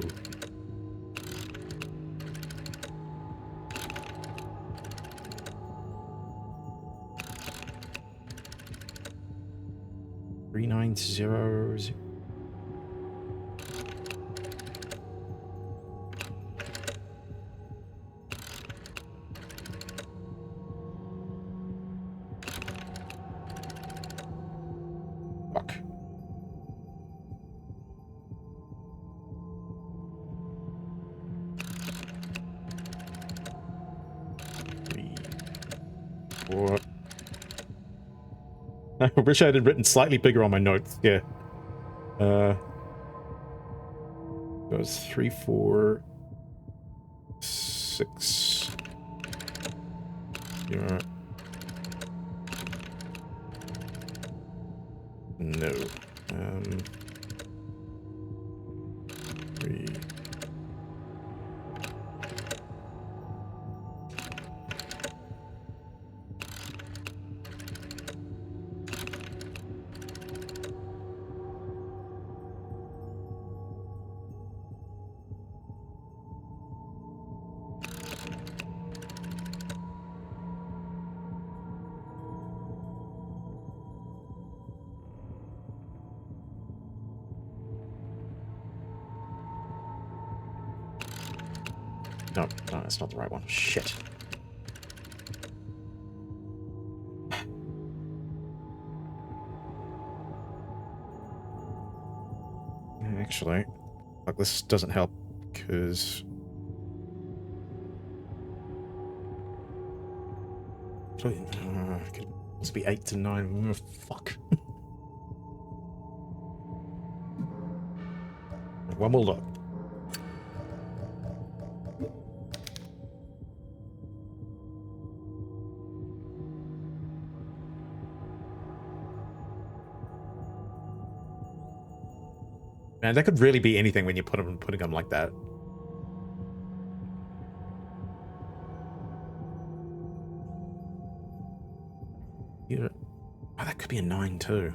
Three, 9, 0, 0. What? I wish I had written slightly bigger on my notes. Yeah. Goes 3, 4, 6. Yeah. No. 3. No, no, that's not the right one. Shit. Actually, like this doesn't help because could must be 8 to 9. Fuck. One more look. Man, that could really be anything when you putting them like that. Yeah. Oh, that could be a 9 too.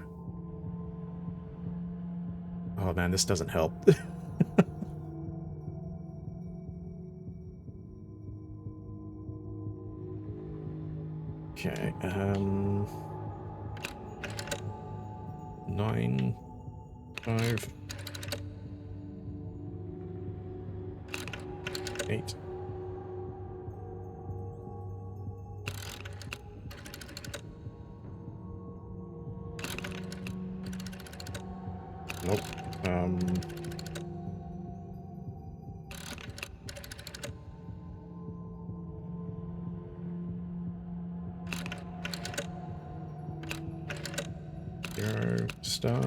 Oh man, this doesn't help. Okay, 9, 5, 8. Nope. 0 star.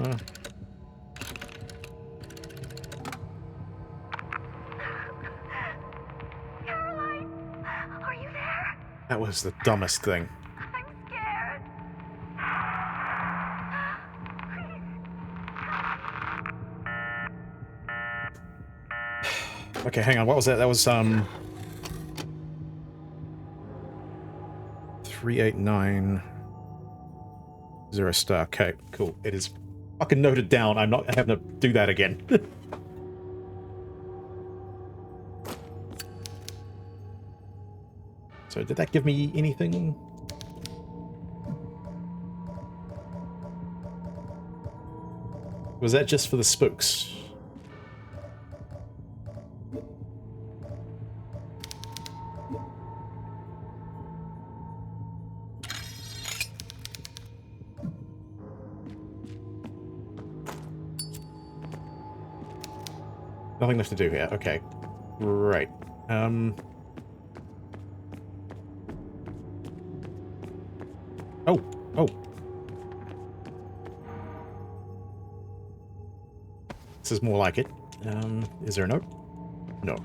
Caroline, are you there?
That was the dumbest thing.
I'm scared.
Okay, hang on. What was that? That was 389 0 star. Okay, cool. It is fucking noted down. I'm not having to do that again. So did that give me anything? Was that just for the spooks? Nothing left to do here. Okay. Right. Oh. Oh. This is more like it. Is there a note? No.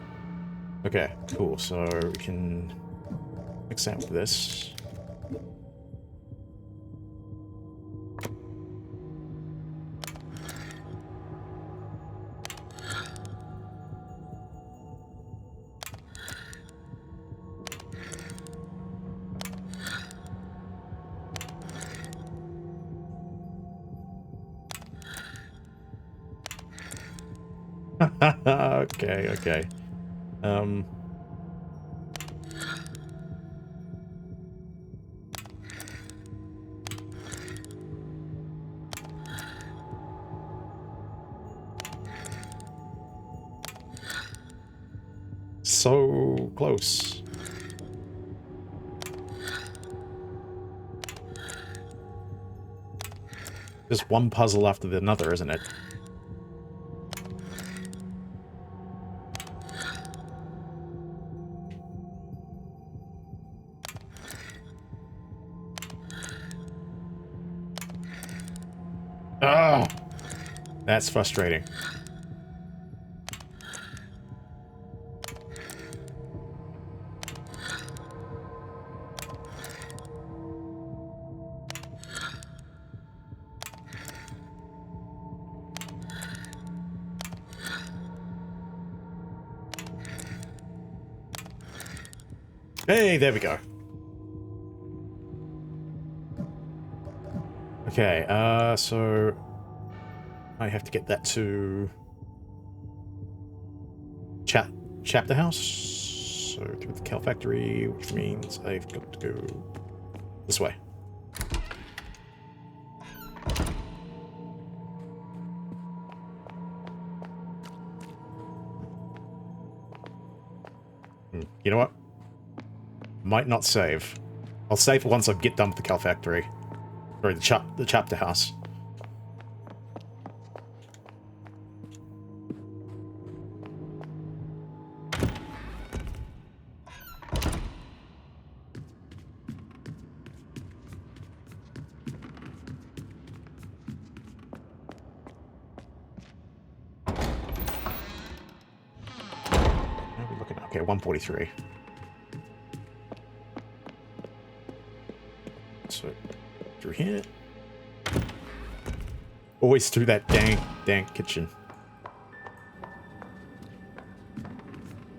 Okay, cool. So we can mix that with this. Okay, okay. So close. Just one puzzle after another, isn't it? Oh, that's frustrating. Hey, there we go. Okay, so I have to get that to chapter house. So through the Cal factory, which means I've got to go this way. You know what? Might not save. I'll save once I get done with the Cal factory. Or the chapter house. What are we looking at? Okay, 143. So, through here. Always through that dank kitchen.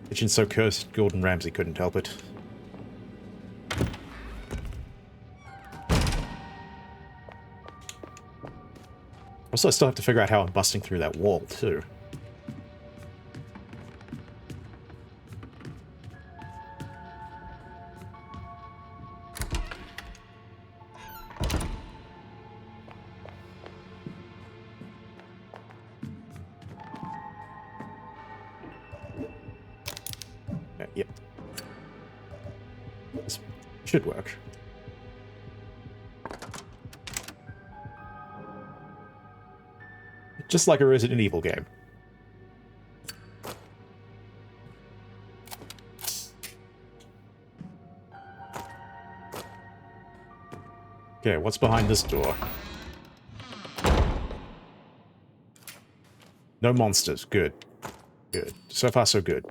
Kitchen's so cursed, Gordon Ramsay couldn't help it. Also, I still have to figure out how I'm busting through that wall, too. Yep. This should work. Just like a Resident Evil game. Okay, what's behind this door? No monsters. Good. Good. So far, so good.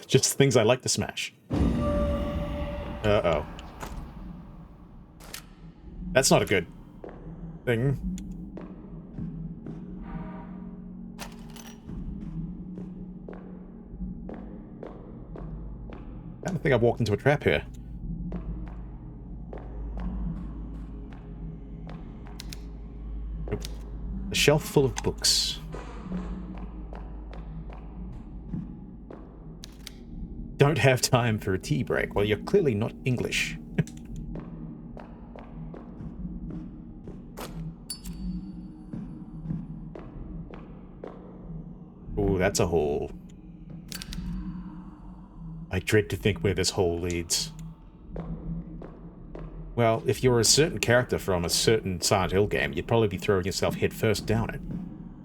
Just things I like to smash. Uh-oh. That's not a good thing. I don't think I've walked into a trap here. Nope. A shelf full of books. Don't have time for a tea break. Well, you're clearly not English. Oh, that's a hole. I dread to think where this hole leads. Well, if you're a certain character from a certain Silent Hill game, you'd probably be throwing yourself headfirst down it.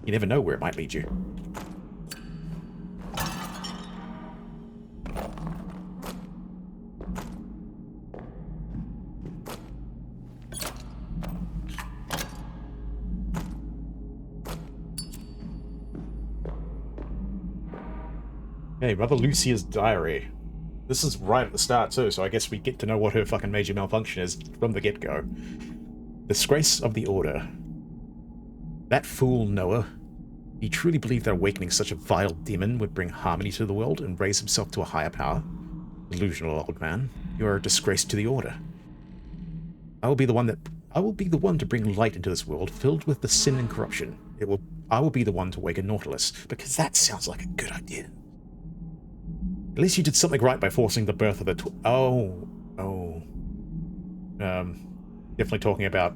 You never know where it might lead you. Hey, Mother Lucia's diary. This is right at the start, too, so I guess we get to know what her fucking major malfunction is from the get-go. Disgrace of the Order. That fool, Noah. He truly believed that awakening such a vile demon would bring harmony to the world and raise himself to a higher power? Delusional old man. You are a disgrace to the Order. I will be the one to bring light into this world filled with the sin and corruption. I will be the one to awaken Nautilus, because that sounds like a good idea. At least you did something right by forcing the birth of the definitely talking about,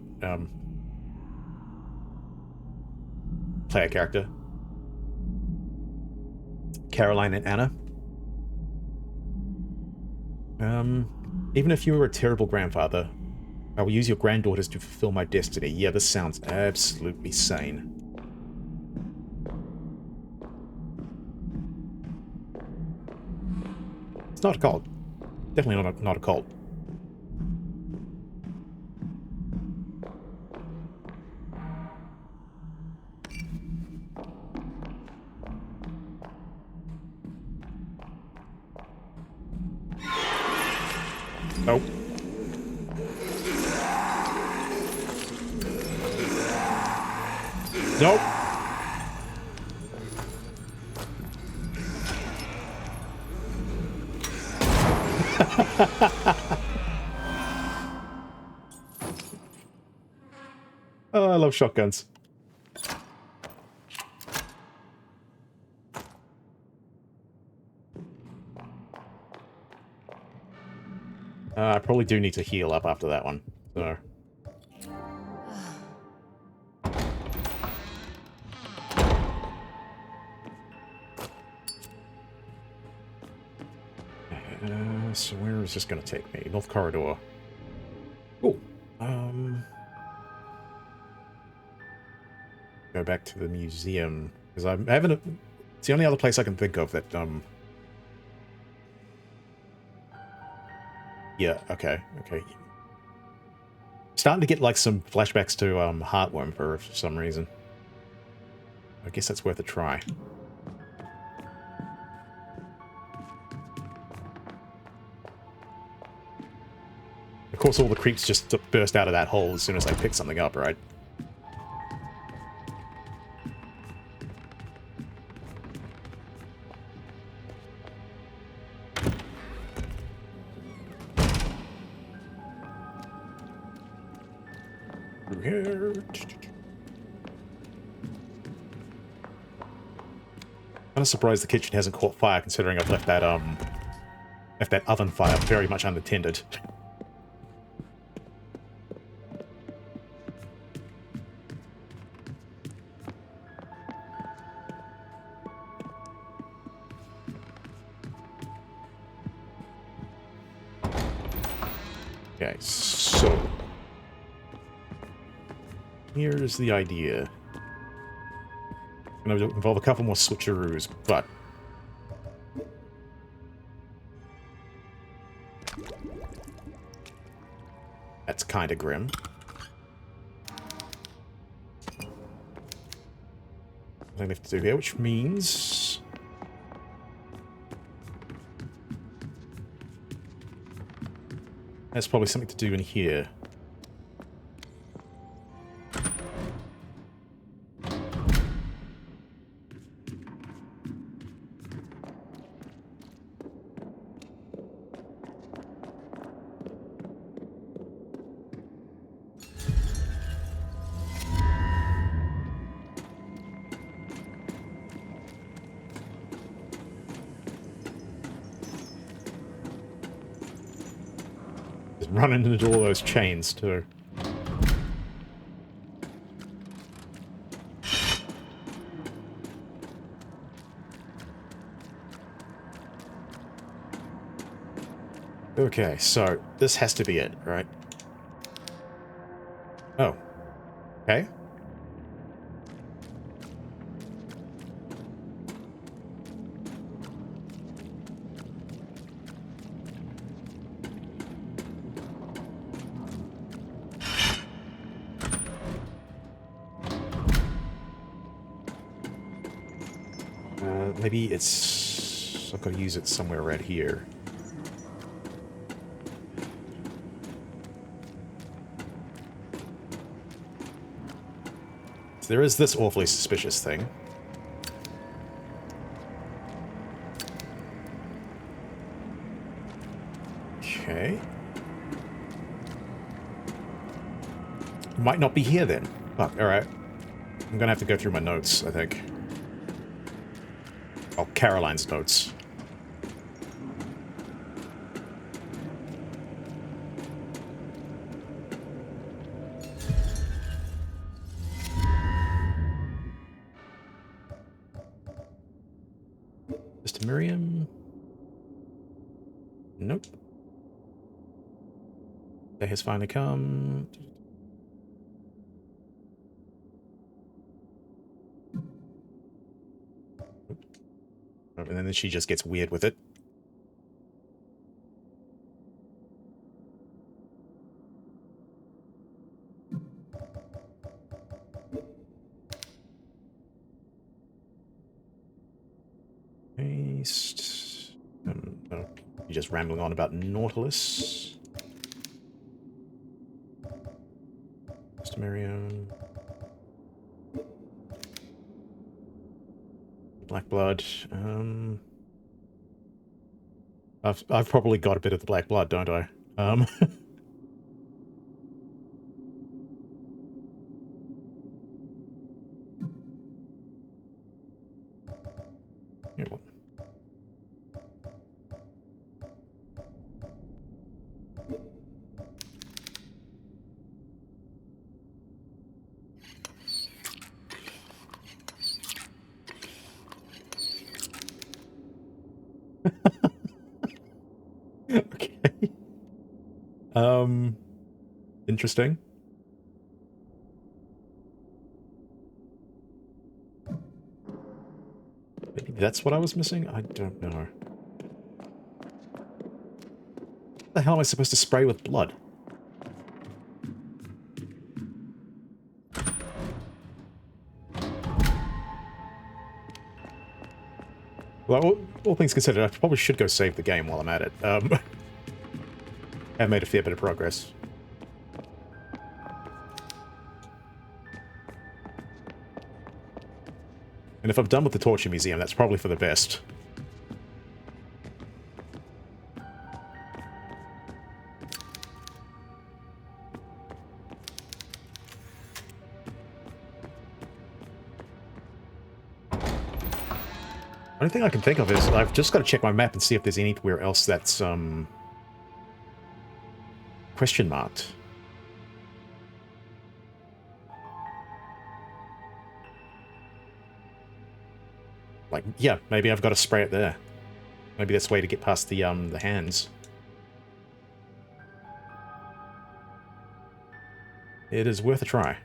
player character. Caroline and Anna. Even if you were a terrible grandfather, I will use your granddaughters to fulfill my destiny. Yeah, this sounds absolutely sane. It's not a cult. Definitely not a cult. Nope. Nope. Oh, I love shotguns. I probably do need to heal up after that one, so... so where is this going to take me? North Corridor. Oh, go back to the museum, because I haven't... It's the only other place I can think of that, yeah, okay. Starting to get, like, some flashbacks to, Heartworm for some reason. I guess that's worth a try. Of course, all the creeps just burst out of that hole as soon as I pick something up, right? Kind of surprised the kitchen hasn't caught fire, considering I've left that oven fire very much unattended. Okay, so here's the idea. It's going to involve a couple more switcheroos, but that's kind of grim. Nothing left to do here, which means there's probably something to do in here. Running into all those chains, too. Okay, so this has to be it, right? Oh. Okay. Maybe it's... I've got to use it somewhere right here. So there is this awfully suspicious thing. Okay. Might not be here then. Fuck, alright. I'm gonna have to go through my notes, I think. Oh, Caroline's notes. Mr. Miriam? Nope. Day has finally come. And then she just gets weird with it. Paste. Oh, you're just rambling on about Nautilus. Customary. Black blood. I've probably got a bit of the black blood, don't I? Yeah, what? Okay. Interesting. Maybe that's what I was missing? I don't know. What the hell am I supposed to spray with blood? Well, all things considered, I probably should go save the game while I'm at it. I've made a fair bit of progress. And if I'm done with the Torture Museum, that's probably for the best. Only thing I can think of is I've just got to check my map and see if there's anywhere else that's, question marked. Like, yeah, maybe I've got to spray it there. Maybe that's the way to get past the hands. It is worth a try.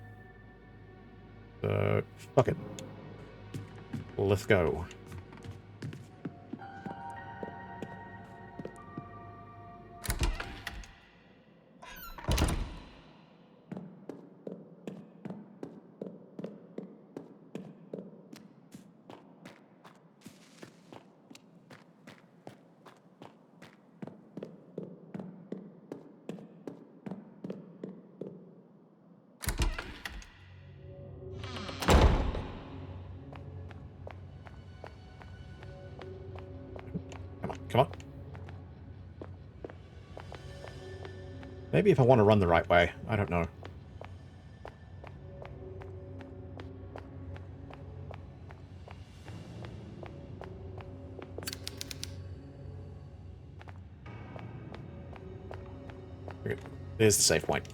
So, fuck it. Let's go. Come on. Maybe if I want to run the right way. I don't know. Okay. There's the safe point.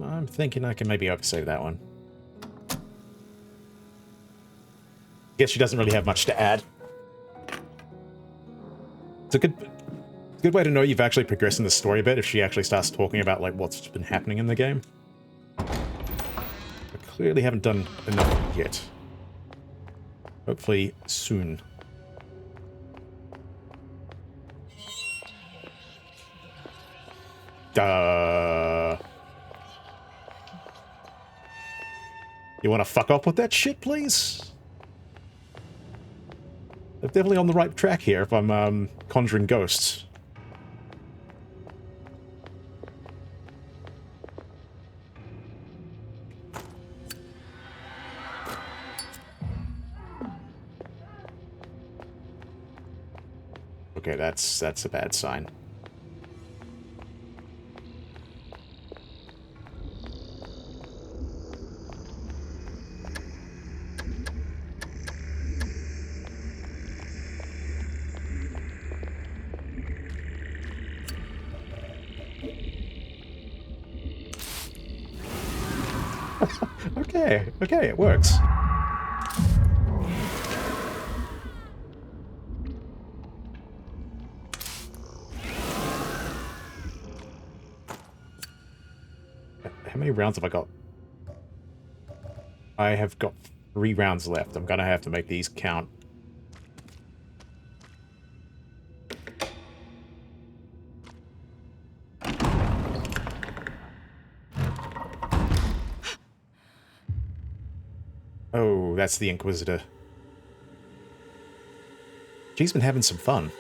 I'm thinking I can maybe oversave that one. Guess she doesn't really have much to add. It's a good way to know you've actually progressed in the story a bit if she actually starts talking about like what's been happening in the game. I clearly haven't done enough yet. Hopefully soon. You want to fuck off with that shit, please? I'm definitely on the right track here if I'm conjuring ghosts. Okay, that's a bad sign. Okay, it works. How many rounds have I got? I have got 3 rounds left. I'm gonna have to make these count. Oh, that's the Inquisitor. She's been having some fun.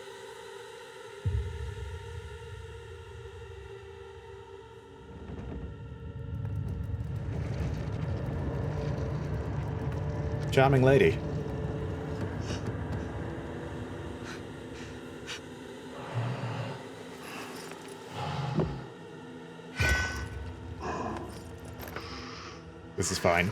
Charming lady. This is fine.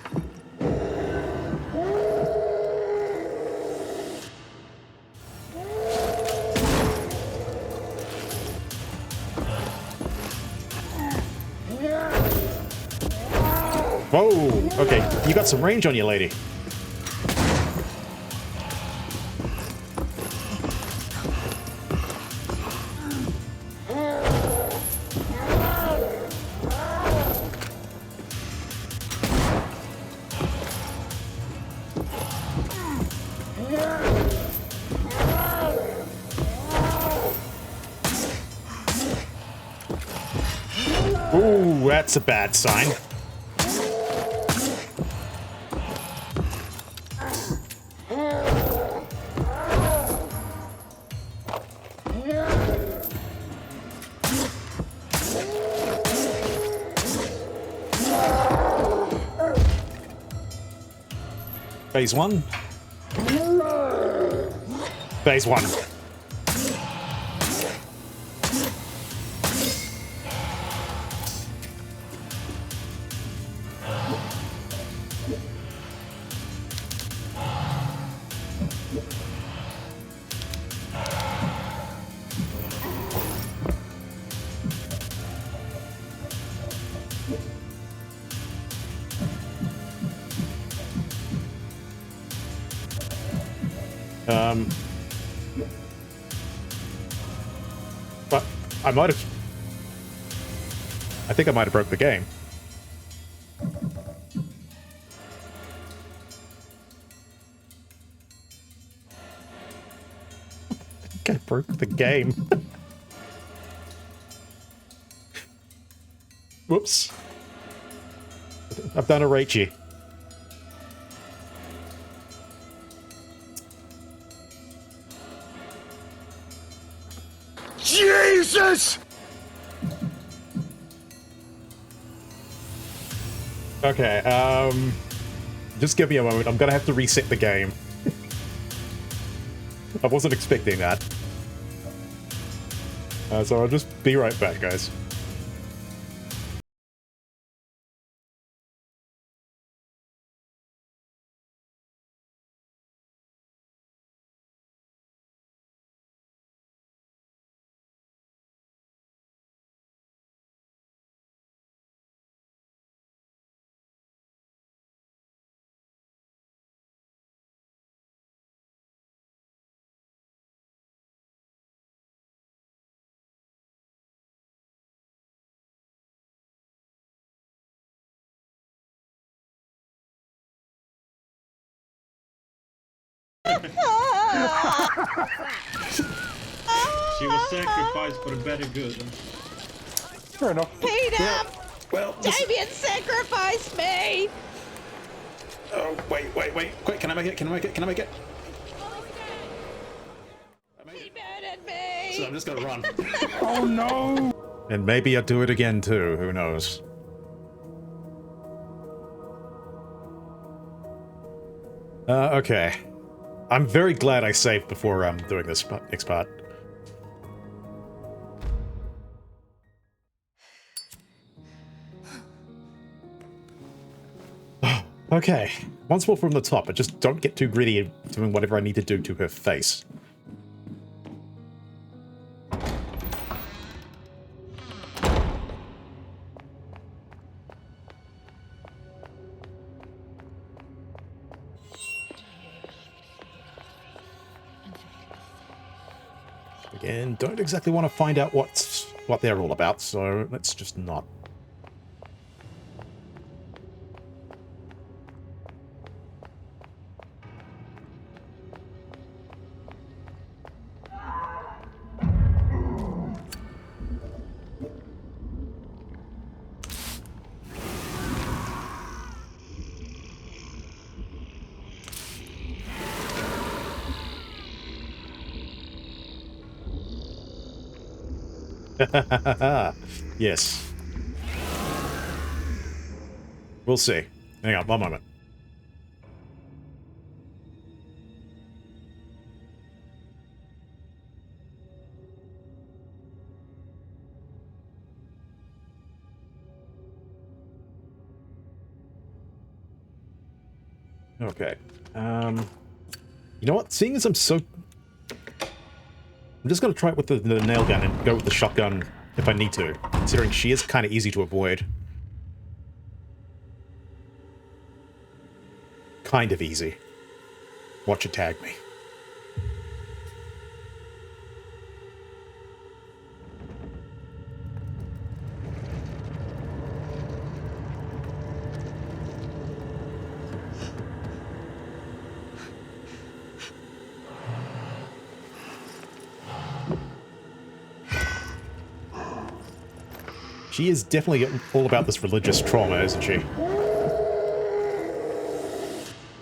Whoa! Okay, you got some range on you, lady. Ooh, that's a bad sign. Phase 1. Phase 1. But I might have... I think I might have broke the game. I think I broke the game. Whoops. I've done a Raichi.
Jesus!
Okay, just give me a moment. I'm gonna have to reset the game. I wasn't expecting that. So I'll just be right back, guys.
She was sacrificed for the better good.
Fair enough.
Peter!
Yeah, well,
Damien sacrificed me!
oh, wait. Quick, can I make it? Can I make it? Can I make it?
He murdered me!
So I'm just gonna run.
Oh no!
And maybe I'll do it again too, who knows. Okay. I'm very glad I saved before doing this next part. Okay, once more from the top, but just don't get too greedy in doing whatever I need to do to her face. Again, don't exactly want to find out what they're all about, so let's just not. Yes. We'll see. Hang on, one moment. Okay. You know what? Seeing as I'm just gonna try it with the nail gun and go with the shotgun if I need to, considering she is kind of easy to avoid. Kind of easy. Watch it tag me. She is definitely all about this religious trauma, isn't she?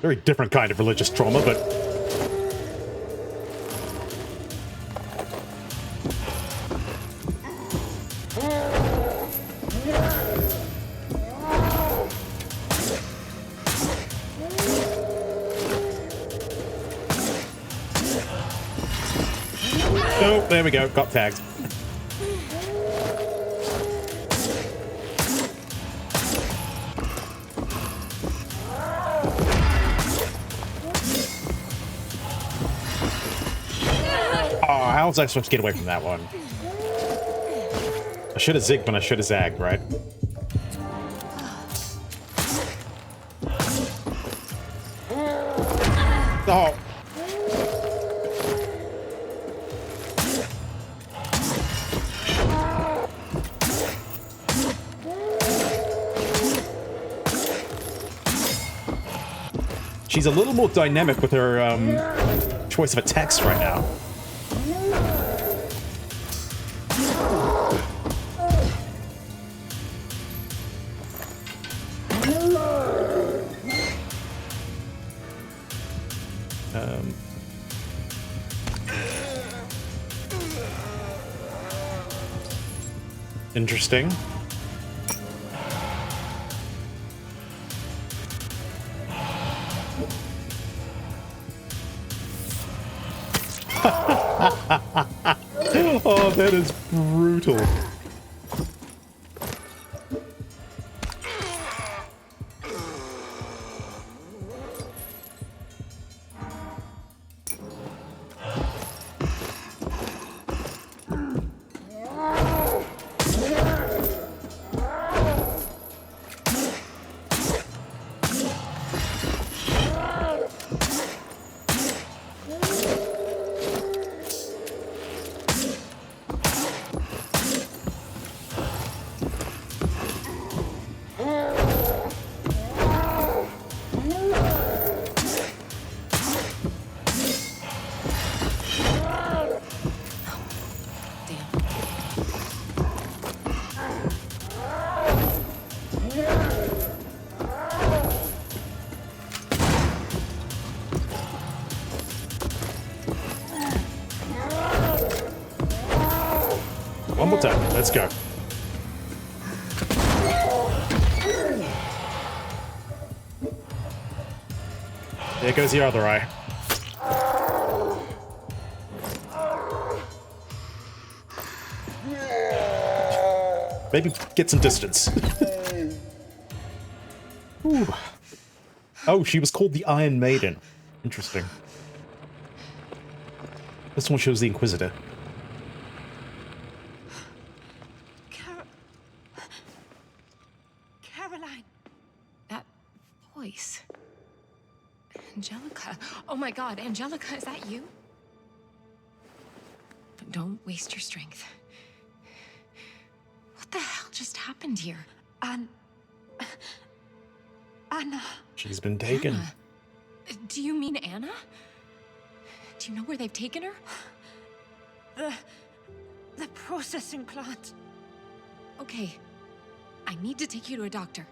Very different kind of religious trauma, but... Oh, there we go. Got tagged. How was I supposed to get away from that one? I should have zigged when I should have zagged, right? Oh! She's a little more dynamic with her choice of attacks right now. Interesting. Oh, that is brutal. One more time. Let's go. There goes your other eye. Maybe get some distance. Ooh. Oh, she was called the Iron Maiden. Interesting. This one shows the Inquisitor.
Caroline. That voice. Angelica. Oh my God, Angelica, is that you? But don't waste your strength. What the hell just happened here? Anna.
She's been taken.
Anna. Do you mean Anna? Do you know where they've taken her?
The processing plant.
Okay. I need to take you to a doctor.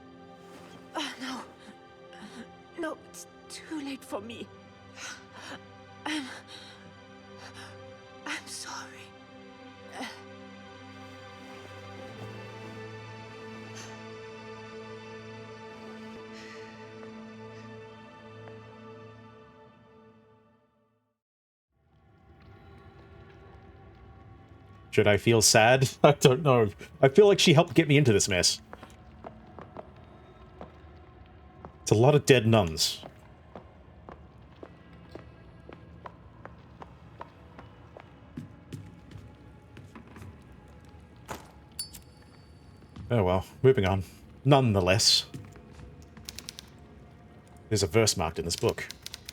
No. No, it's too late for me. I'm sorry.
Should I feel sad? I don't know. I feel like she helped get me into this mess. It's a lot of dead nuns. Oh well, moving on. Nonetheless, there's a verse marked in this book.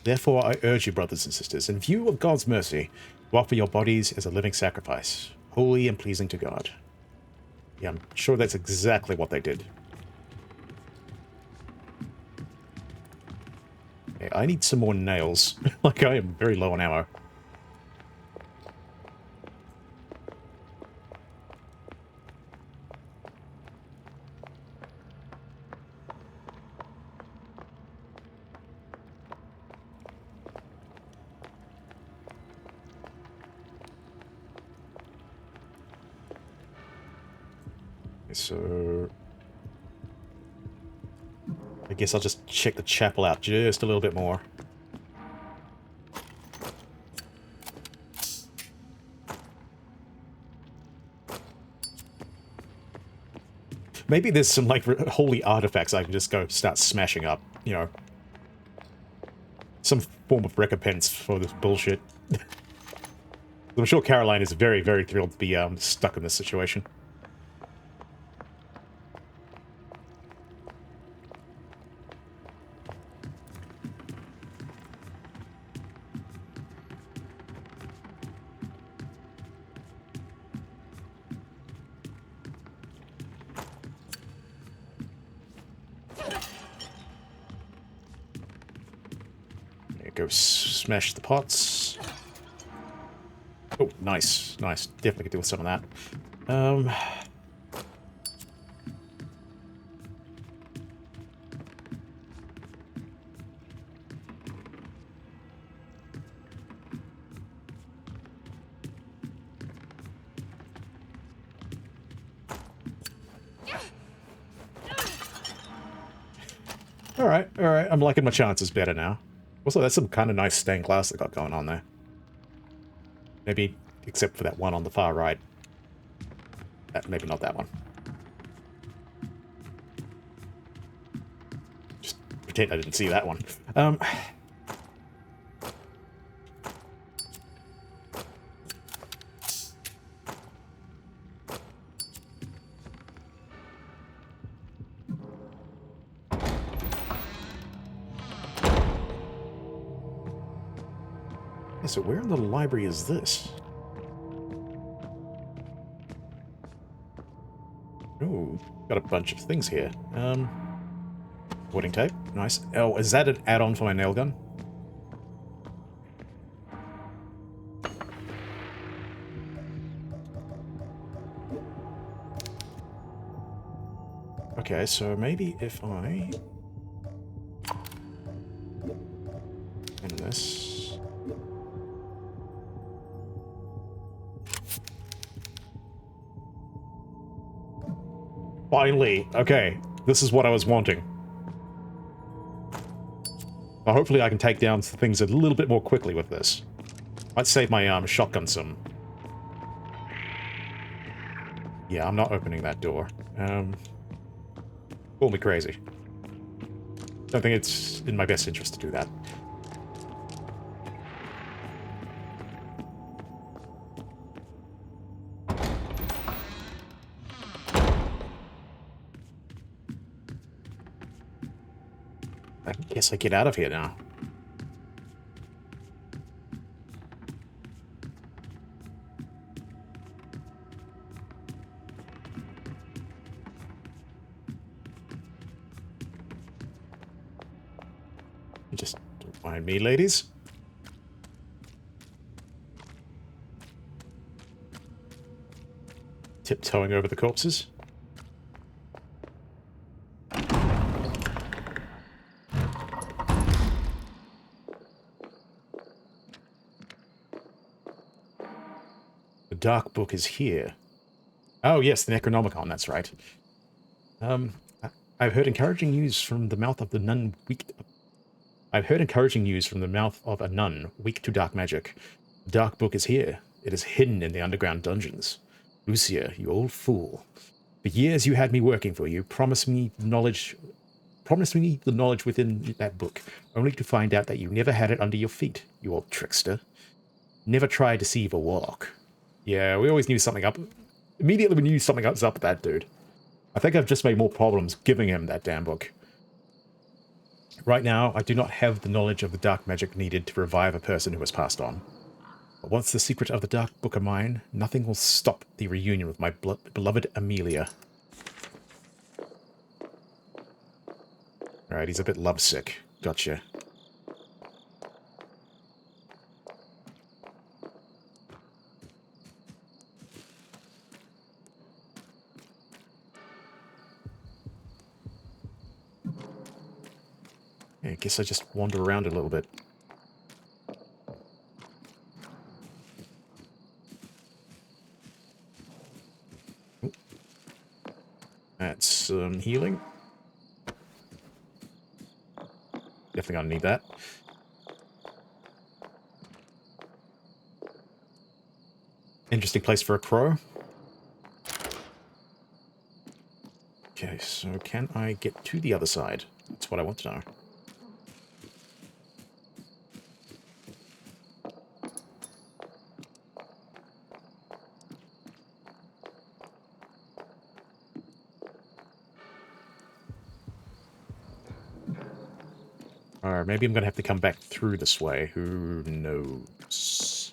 Therefore I urge you, brothers and sisters, in view of God's mercy, to offer your bodies as a living sacrifice, holy and pleasing to God. Yeah, I'm sure that's exactly what they did. Okay, I need some more nails. Like, I am very low on ammo. So I guess I'll just check the chapel out just a little bit more. Maybe there's some, like, holy artifacts I can just go start smashing up, you know. Some form of recompense for this bullshit. I'm sure Caroline is very, very thrilled to be stuck in this situation. Go smash the pots. Oh, nice, nice. Definitely could do with some of that. All right, all right. I'm liking my chances better now. Also, that's some kind of nice stained glass they got going on there. Maybe, except for that one on the far right. Maybe not that one. Just pretend I didn't see that one. So where in the library is this? Ooh, got a bunch of things here. Wooding tape, nice. Oh, is that an add-on for my nail gun? Okay, so maybe if I... and this... Finally! Okay, this is what I was wanting. Well, hopefully I can take down things a little bit more quickly with this. Might save my shotgun some. Yeah, I'm not opening that door. Call me crazy. Don't think it's in my best interest to do that. I guess I get out of here now. Just don't mind me, ladies. Tiptoeing over the corpses. The dark book is here. Oh yes, the Necronomicon, that's right. I've heard encouraging news from the mouth of the nun I've heard encouraging news from the mouth of a nun weak to dark magic. The dark book is here. It is hidden in the underground dungeons. Lucia, you old fool. For years you had me working for you, promised me the knowledge within that book, only to find out that you never had it under your feet, you old trickster. Never try to deceive a warlock. Yeah, we always knew something up. Immediately we knew something was up with that dude. I think I've just made more problems giving him that damn book. Right now, I do not have the knowledge of the dark magic needed to revive a person who has passed on. But once the secret of the dark book are mine, nothing will stop the reunion with my beloved Amelia. Alright, he's a bit lovesick. Gotcha. I guess I just wander around a little bit. Ooh. That's some healing. Definitely gonna need that. Interesting place for a crow. Okay, so can I get to the other side? That's what I want to know. Or maybe I'm going to have to come back through this way. Who knows?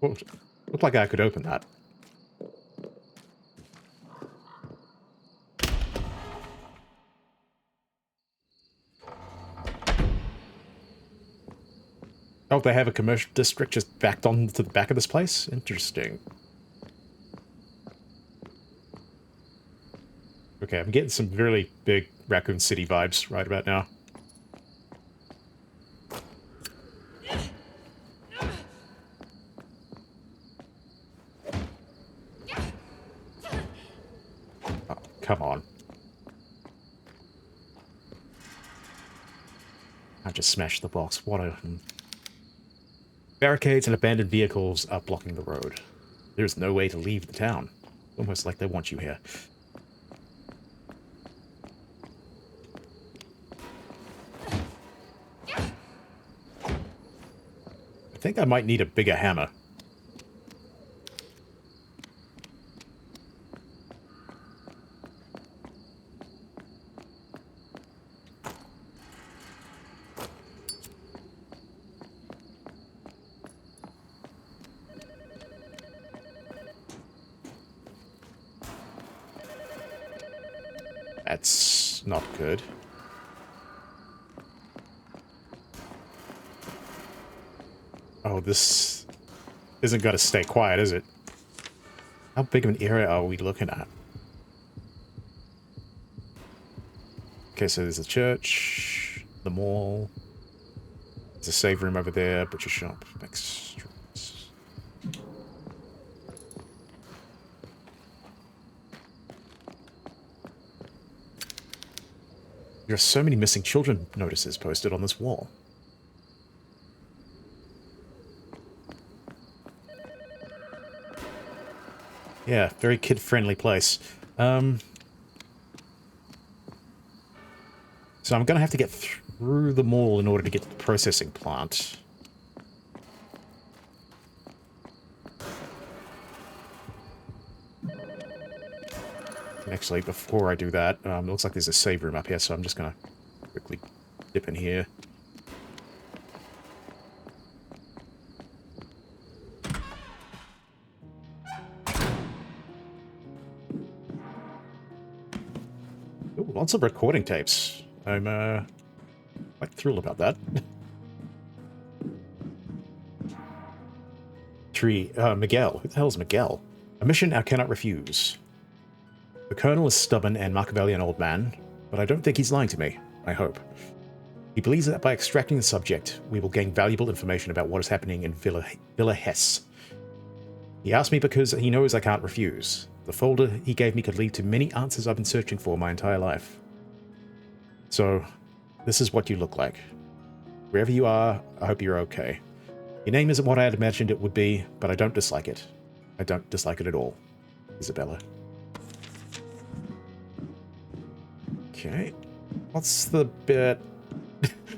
Well, looked like I could open that. Oh, they have a commercial district just backed on to the back of this place? Interesting. Okay, I'm getting some really big Raccoon City vibes right about now. Oh, come on. I just smashed the box. What a... Barricades and abandoned vehicles are blocking the road. There's no way to leave the town. Almost like they want you here. I think I might need a bigger hammer. That's not good. Oh, this isn't going to stay quiet, is it? How big of an area are we looking at? Okay, so there's a church, the mall, there's a save room over there, butcher shop, next. There are so many missing children notices posted on this wall. Yeah, very kid-friendly place. So I'm going to have to get through the mall in order to get to the processing plant. Actually, before I do that, it looks like there's a save room up here, so I'm just going to quickly dip in here. Ooh, lots of recording tapes. I'm quite thrilled about that. Miguel. Who the hell is Miguel? A mission I cannot refuse. The Colonel is stubborn and Machiavellian old man, but I don't think he's lying to me. I hope. He believes that by extracting the subject, we will gain valuable information about what is happening in Villa Hesse. He asked me because he knows I can't refuse. The folder he gave me could lead to many answers I've been searching for my entire life. So, this is what you look like. Wherever you are, I hope you're okay. Your name isn't what I had imagined it would be, but I don't dislike it. I don't dislike it at all. Isabella. Okay. What's the bit...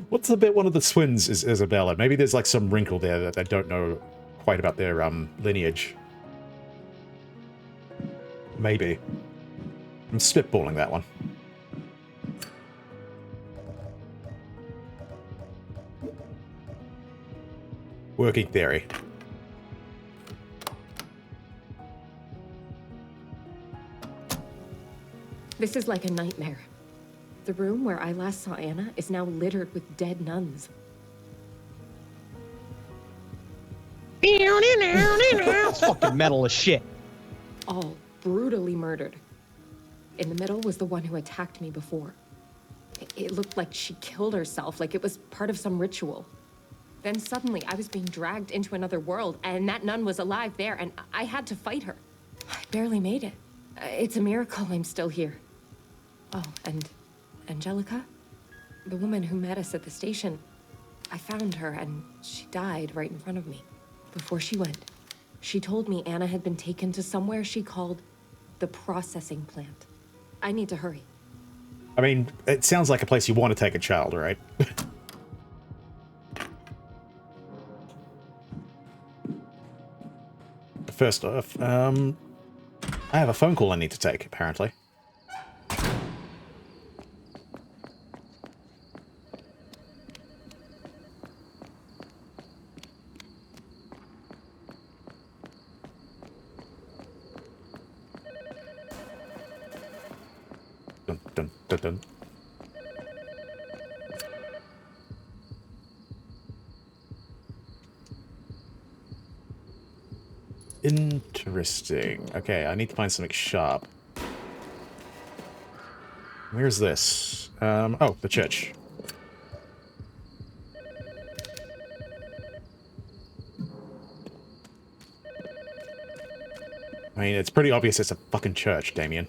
What's the bit one of the twins is Isabella? Maybe there's like some wrinkle there that I don't know quite about their lineage. Maybe. I'm spitballing that one. Working theory.
This is like a nightmare. The room where I last saw Anna is now littered with dead nuns.
It's fucking metal as shit.
All brutally murdered. In the middle was the one who attacked me before. It looked like she killed herself, like it was part of some ritual. Then suddenly I was being dragged into another world, and that nun was alive there, and I had to fight her. I barely made it. It's a miracle I'm still here. Oh, and Angelica? The woman who met us at the station. I found her, and she died right in front of me. Before she went, she told me Anna had been taken to somewhere she called the processing plant. I need to hurry.
I mean, it sounds like a place you want to take a child, right? First off, I have a phone call I need to take, apparently. Dun, dun, dun, dun. Interesting. Okay, I need to find something sharp. Where's this? Oh, the church. I mean, it's pretty obvious it's a fucking church, Damien.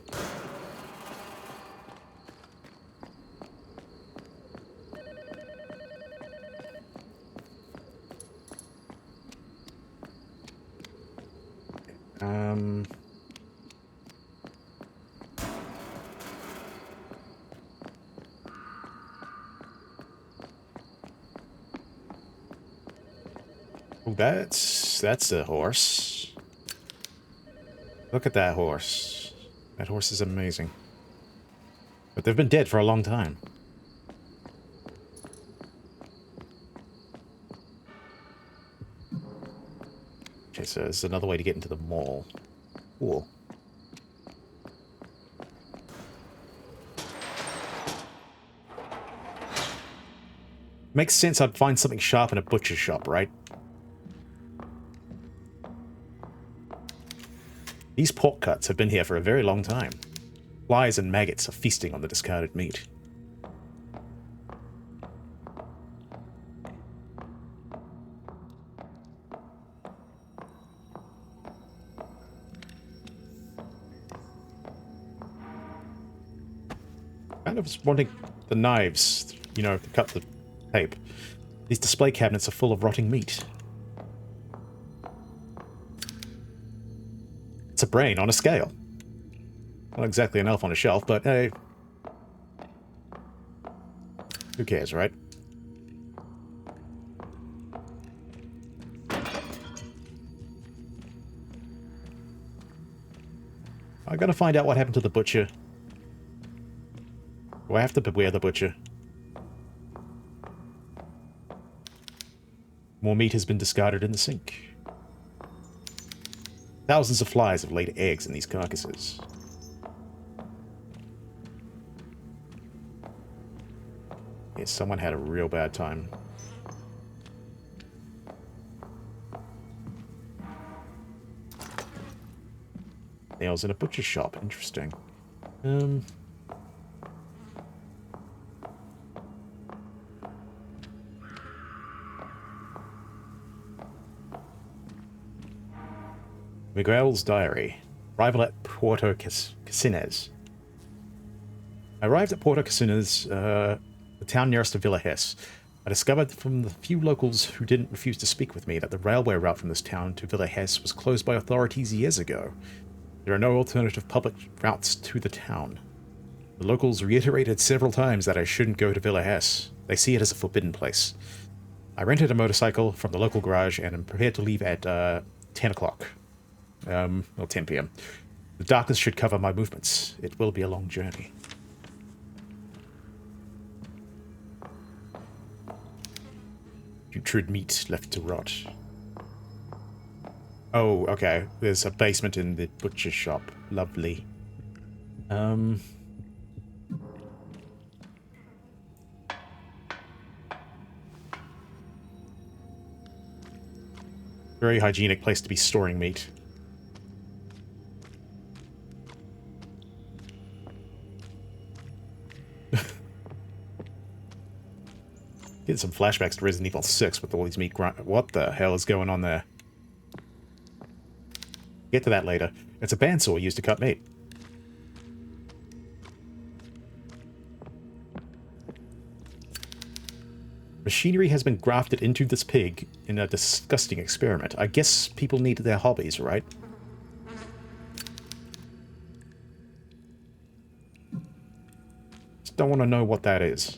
Oh, that's a horse. Look at that horse. That horse is amazing. But they've been dead for a long time. Okay, so there's another way to get into the mall. Cool. Makes sense I'd find something sharp in a butcher's shop, right? These pork cuts have been here for a very long time. Flies and maggots are feasting on the discarded meat. Kind of wanting the knives, you know, to cut the tape. These display cabinets are full of rotting meat. It's a brain on a scale. Not exactly an elf on a shelf, but hey. Who cares, right? I gotta find out what happened to the butcher. Do I have to beware the butcher? More meat has been discarded in the sink. Thousands of flies have laid eggs in these carcasses. Yes, someone had a real bad time. Nails in a butcher shop. Interesting. Miguel's diary. Arrival at Puerto Casinas. I arrived at Puerto Casinas, the town nearest to Villa Hesse. I discovered from the few locals who didn't refuse to speak with me that the railway route from this town to Villa Hesse was closed by authorities years ago. There are no alternative public routes to the town. The locals reiterated several times that I shouldn't go to Villa Hesse. They see it as a forbidden place. I rented a motorcycle from the local garage and am prepared to leave at 10 o'clock. Or 10 p.m. The darkness should cover my movements. It will be a long journey. Putrid meat left to rot. Oh, okay. There's a basement in the butcher shop. Lovely. Very hygienic place to be storing meat. Get some flashbacks to Resident Evil 6 with all these meat grind. What the hell is going on there? Get to that later. It's a bandsaw used to cut meat. Machinery has been grafted into this pig in a disgusting experiment. I guess people need their hobbies, right? Just don't want to know what that is.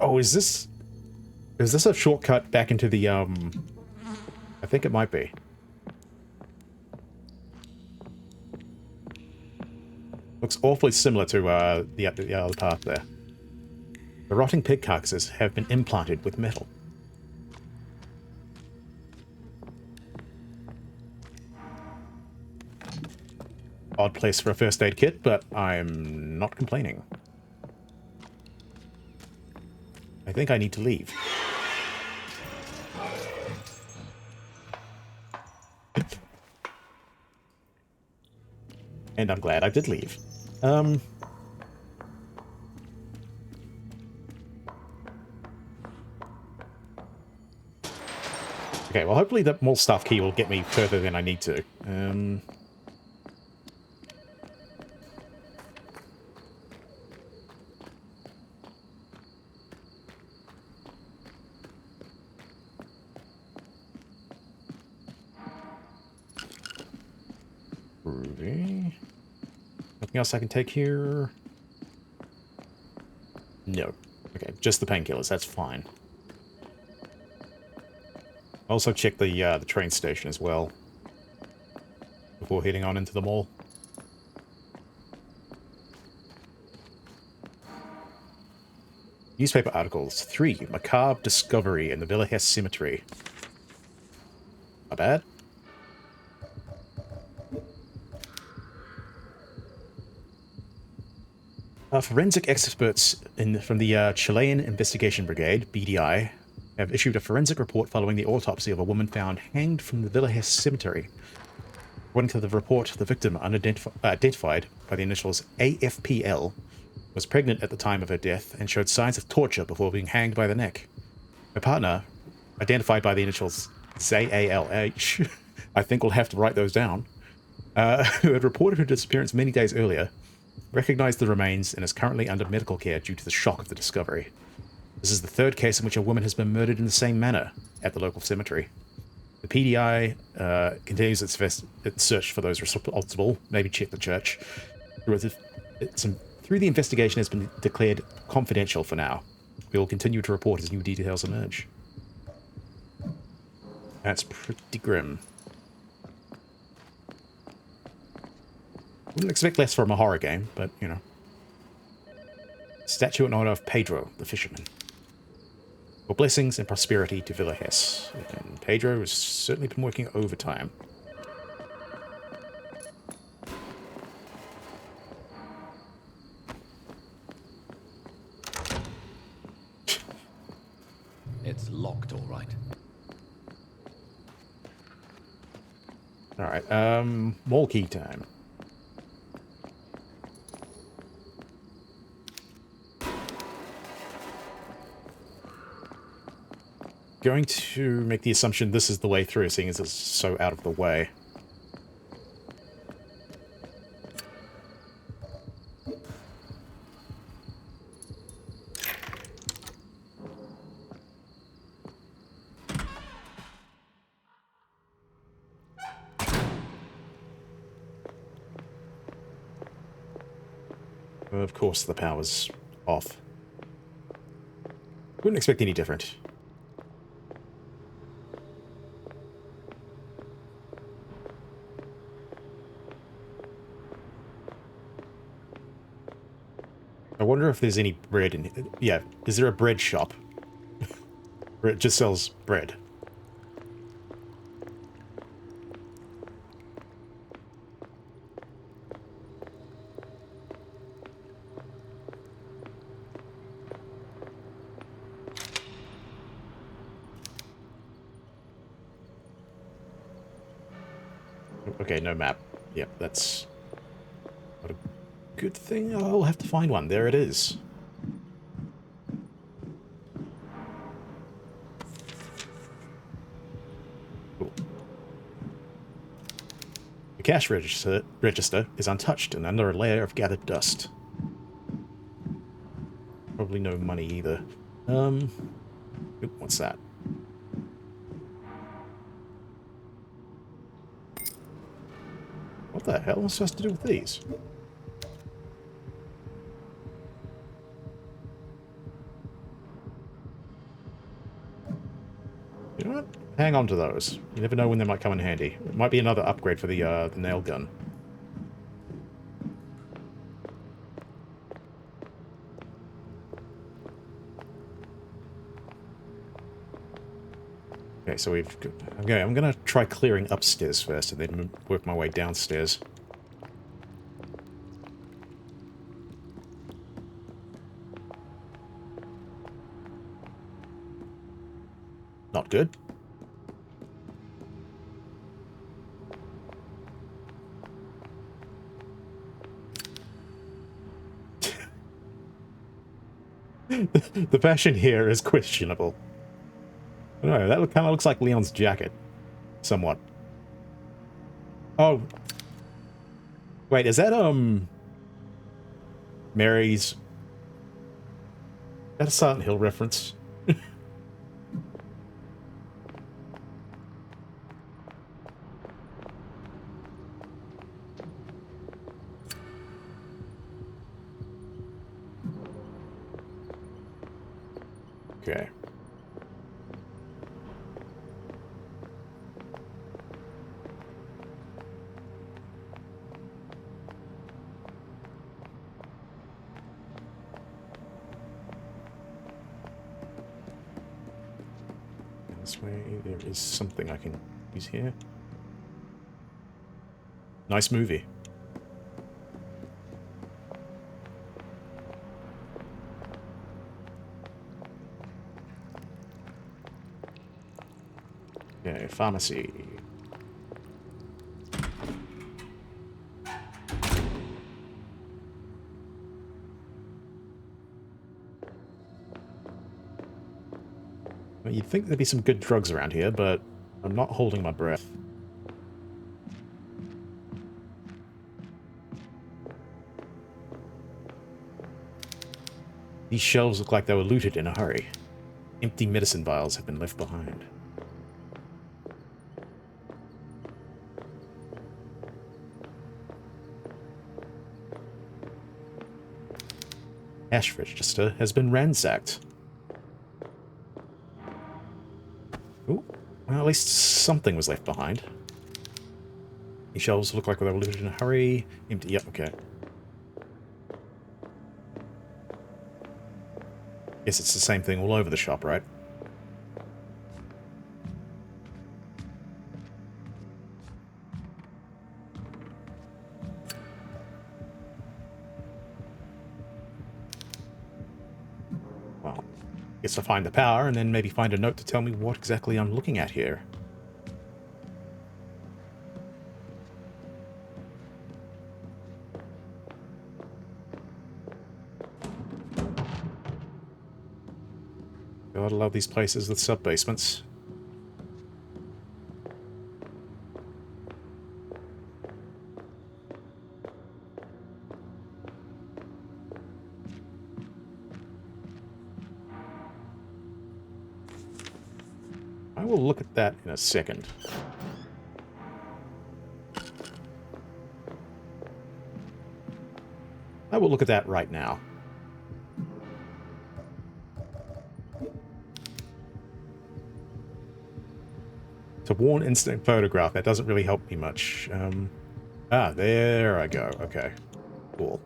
Oh, is this a shortcut back into the, I think it might be. Looks awfully similar to, the other path there. The rotting pig carcasses have been implanted with metal. Odd place for a first aid kit, but I'm not complaining. I think I need to leave. And I'm glad I did leave. Okay, well hopefully the more stuff key will get me further than I need to. Nothing else I can take here? No. Okay, just the painkillers, that's fine. Also check the train station as well before heading on into the mall. Newspaper articles. 3. Macabre discovery in the Villa Hesse Cemetery. Not bad. Forensic experts from the Chilean Investigation Brigade, BDI, have issued a forensic report following the autopsy of a woman found hanged from the Villa Hesse Cemetery. According to the report, the victim, identified by the initials AFPL, was pregnant at the time of her death and showed signs of torture before being hanged by the neck. Her partner, identified by the initials ZALH, I think we'll have to write those down, who had reported her disappearance many days earlier, recognized the remains and is currently under medical care due to the shock of the discovery. This is the third case in which a woman has been murdered in the same manner at the local cemetery. The PDI continues its search for those responsible, maybe check the church. Through the investigation has been declared confidential for now. We will continue to report as new details emerge. That's pretty grim. Wouldn't expect less from a horror game, but, you know. Statue in honor of Pedro, the fisherman. For blessings and prosperity to Villa Hesse. And Pedro has certainly been working overtime.
It's locked, all right.
Alright, mall key time. going to make the assumption this is the way through, seeing as it's so out of the way. Of course, the power's off. Wouldn't expect any different. I wonder if there's any bread in here. Yeah, is there a bread shop? Where it just sells bread? Okay, no map. Yep, that's not a good thing. I'll have to find one. There it is. Cool. The cash register is untouched and under a layer of gathered dust. Probably no money either. Oop, what's that? What the hell am I supposed to do with these? You know what? Hang on to those. You never know when they might come in handy. It might be another upgrade for the nail gun. Okay, so we've... Okay, I'm gonna try clearing upstairs first and then work my way downstairs. Not good. The fashion here is questionable. I don't know, that kind of looks like Leon's jacket. Somewhat. Oh. Wait, is that, Mary's... Is that a Silent Hill reference? Okay. This way, there is something I can use here. Nice movie. Okay, pharmacy. Well, you'd think there'd be some good drugs around here, but I'm not holding my breath. These shelves look like they were looted in a hurry. Empty medicine vials have been left behind. Cash register has been ransacked. Ooh, well, at least something was left behind. These shelves look like they were looted in a hurry. Empty, yep, okay. Guess it's the same thing all over the shop, right? Well, guess I'll find the power and then maybe find a note to tell me what exactly I'm looking at here. Gotta love these places with sub-basements. I will look at that in a second. I will look at that right now. It's a worn instant photograph. That doesn't really help me much. There I go. Okay. Cool.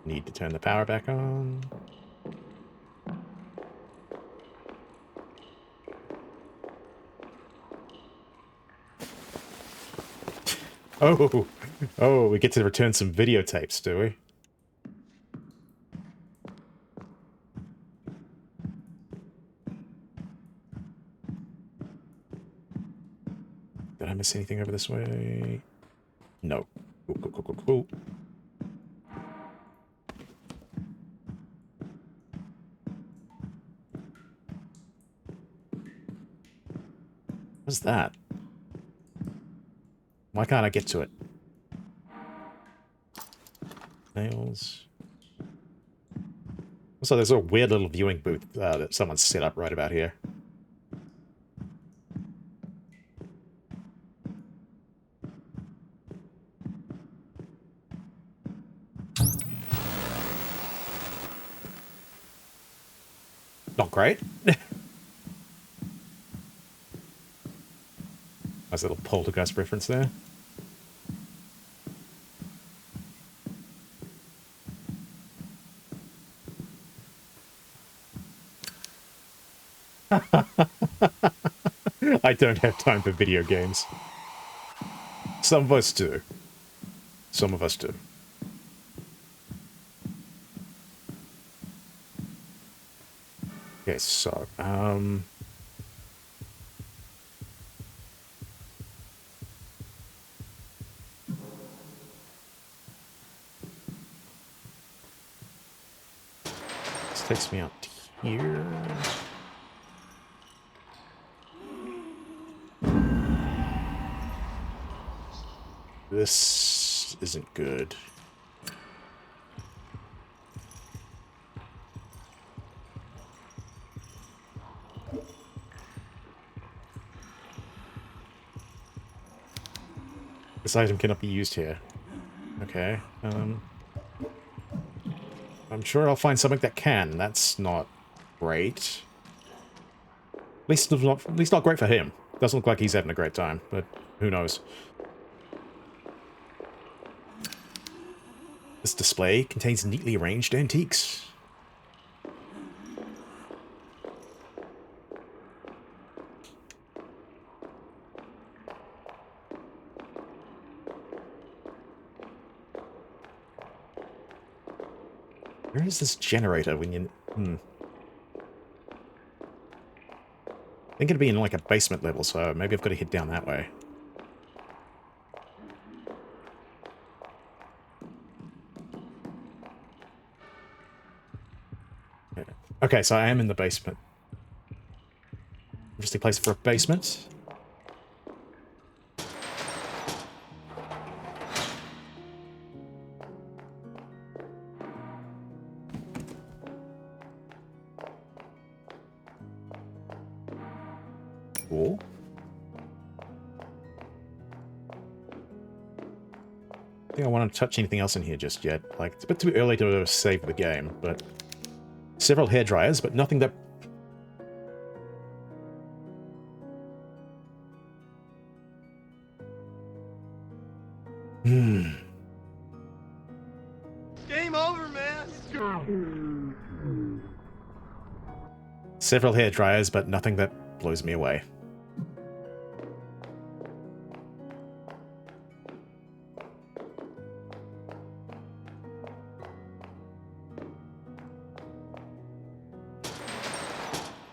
Need to turn the power back on. Oh, we get to return some videotapes, do we? Did I miss anything over this way? No. Cool. What's that? Why can't I get to it? Nails. Also, there's a weird little viewing booth that someone's set up right about here. Not great. Nice little poltergeist reference there. I don't have time for video games. Some of us do. Some of us do. Okay, so, this takes me out here. This isn't good. This item cannot be used here. Okay. I'm sure I'll find something that can. That's not great. At least not great for him. Doesn't look like he's having a great time, but who knows. This display contains neatly arranged antiques. Where is this generator when you... I think it'd be in like a basement level, so maybe I've got to head down that way. Okay, so I am in the basement. Interesting place for a basement. Cool. I think I want to touch anything else in here just yet. Like, it's a bit too early to save the game, but... Several hairdryers, but nothing that...
Game over, man.
Several hairdryers, but nothing that blows me away.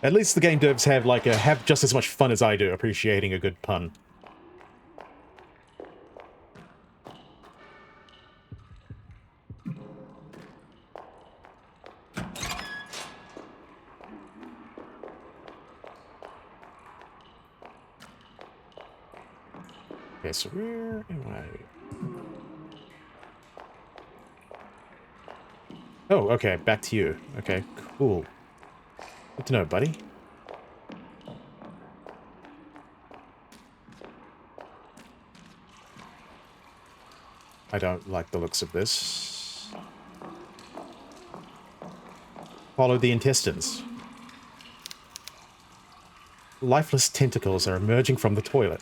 At least the game devs have like have just as much fun as I do appreciating a good pun. Okay, so where am I? Oh, okay, back to you. Okay, cool. Good to know, buddy. I don't like the looks of this. Follow the intestines. Lifeless tentacles are emerging from the toilet.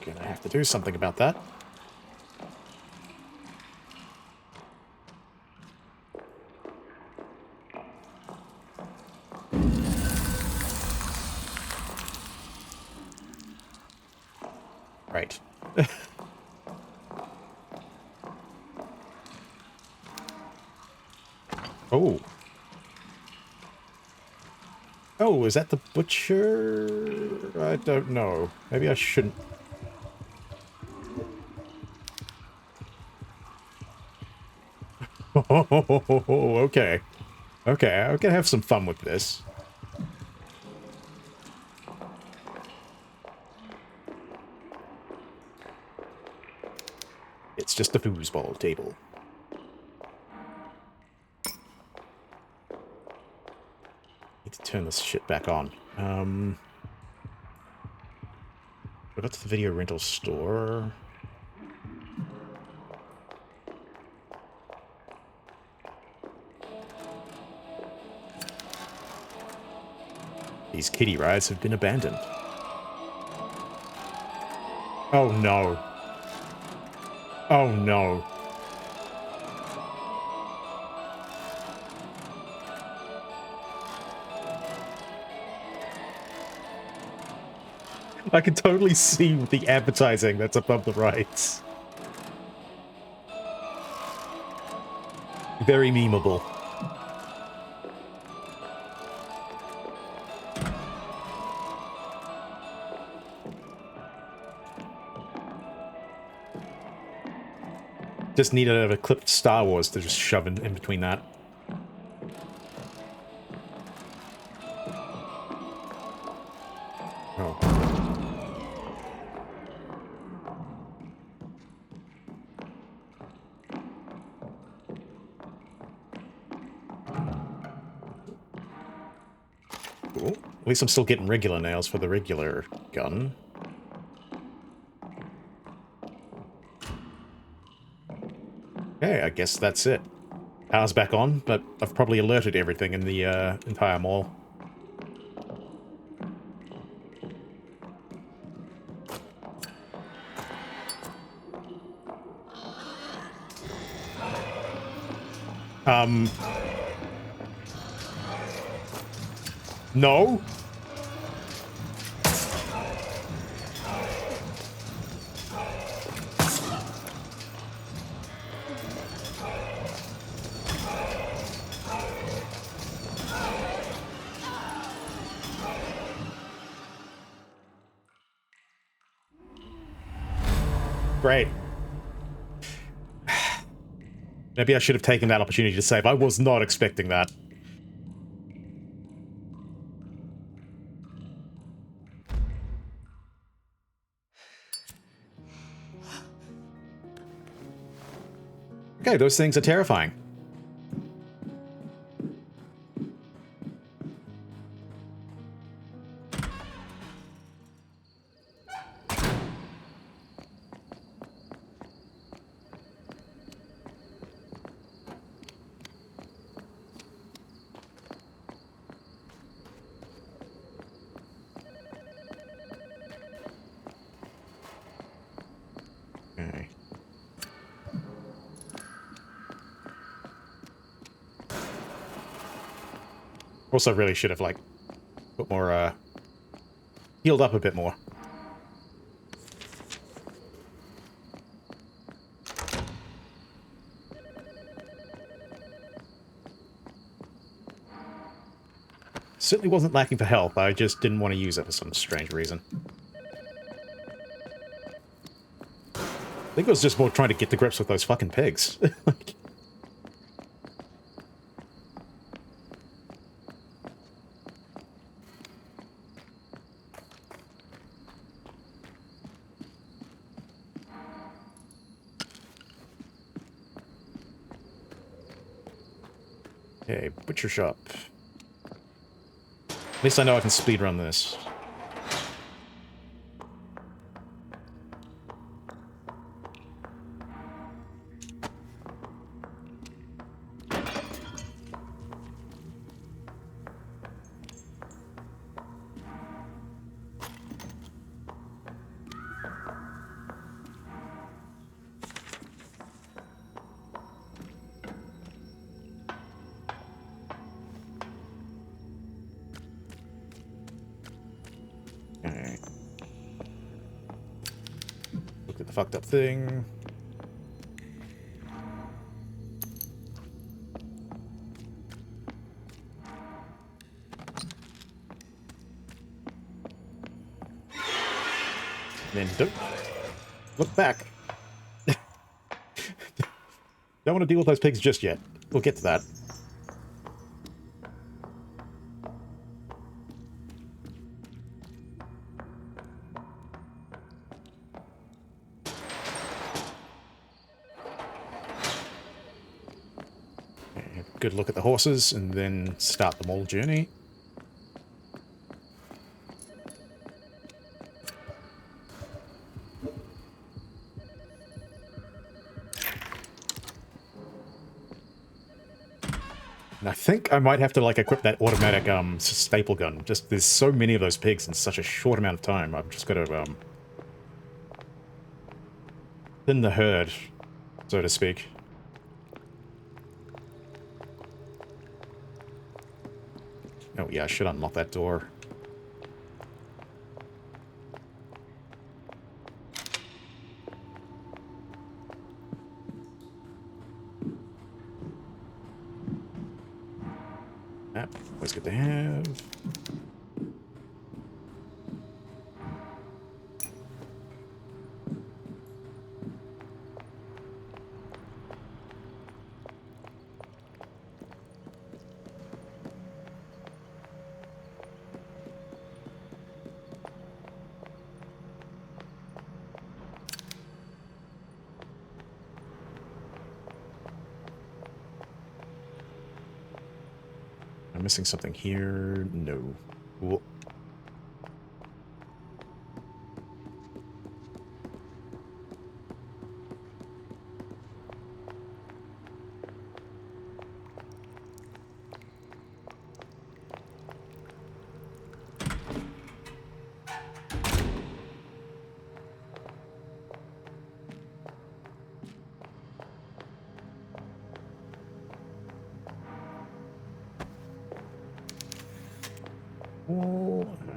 Gonna have to do something about that. Right. Oh. Oh, is that the butcher? I don't know. Maybe I shouldn't. Oh, okay. Okay, I'm gonna have some fun with this. It's just a foosball table. Need to turn this shit back on. Go to the video rental store. These kiddie rides have been abandoned. Oh no. Oh no. I can totally see the advertising that's above the rides. Very memeable. Just needed a clipped Star Wars to just shove in between that. Oh. Cool. At least I'm still getting regular nails for the regular gun. Okay, I guess that's it. Power's back on, but I've probably alerted everything in the entire mall. No? Great. Maybe I should have taken that opportunity to save. I was not expecting that. Okay, those things are terrifying. Okay. Also really should have, like, put more, healed up a bit more. certainly wasn't lacking for health. I just didn't want to use it for some strange reason. I think it was just more trying to get to grips with those fucking pigs. Like, okay, butcher shop. At least I know I can speedrun this. Okay. Look at the fucked up thing. Then don't look back. Don't want to deal with those pigs just yet. We'll get to that. Okay, good look at the horses and then start the mall journey. And I think I might have to, like, equip that automatic, staple gun. Just, there's so many of those pigs in such a short amount of time. I've just got to, thin the herd, so to speak. Oh, yeah, I should unlock that door. Always good to have. I'm missing something here. No. Cool.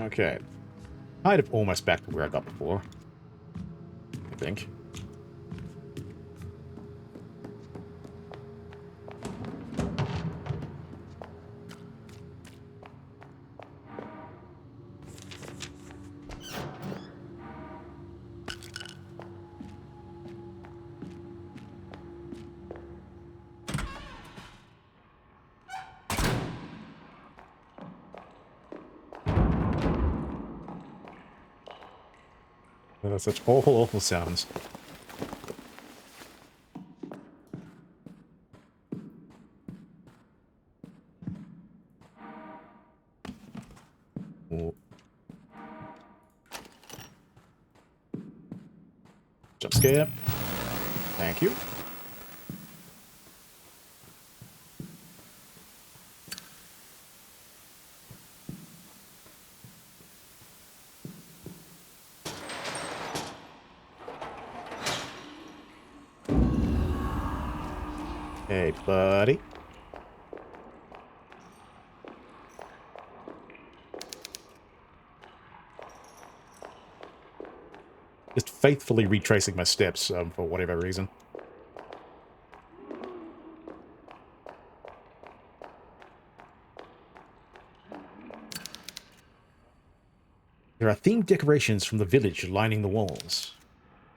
Okay. Kind of almost back to where I got before. I think. That's such awful, awful sounds. Ooh. Jump scare. Thank you. Hey, buddy. Just faithfully retracing my steps for whatever reason. There are themed decorations from the village lining the walls.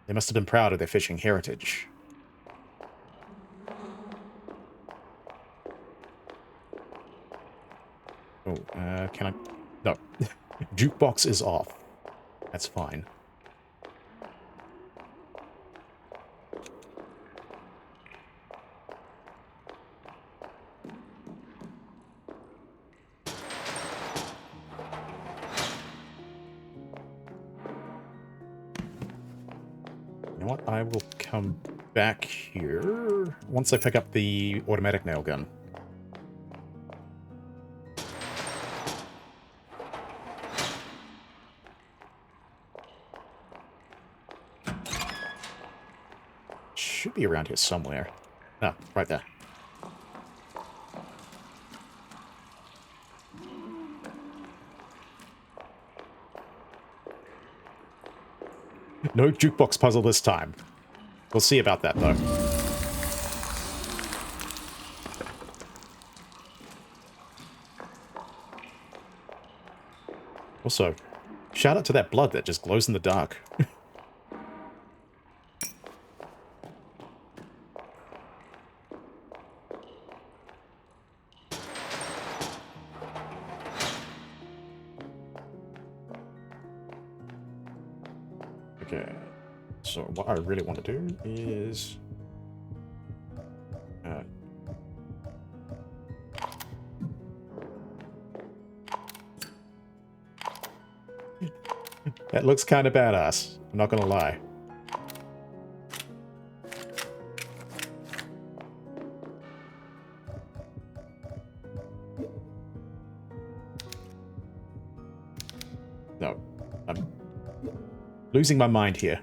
They must have been proud of their fishing heritage. Oh, can I... No. Jukebox is off. That's fine. You know what? I will come back here once I pick up the automatic nail gun. Should be around here somewhere. Oh, right there. No jukebox puzzle this time. We'll see about that, though. Also, shout out to that blood that just glows in the dark. Okay, so what I really want to do is... that looks kind of badass, I'm not gonna lie. No, I'm losing my mind here.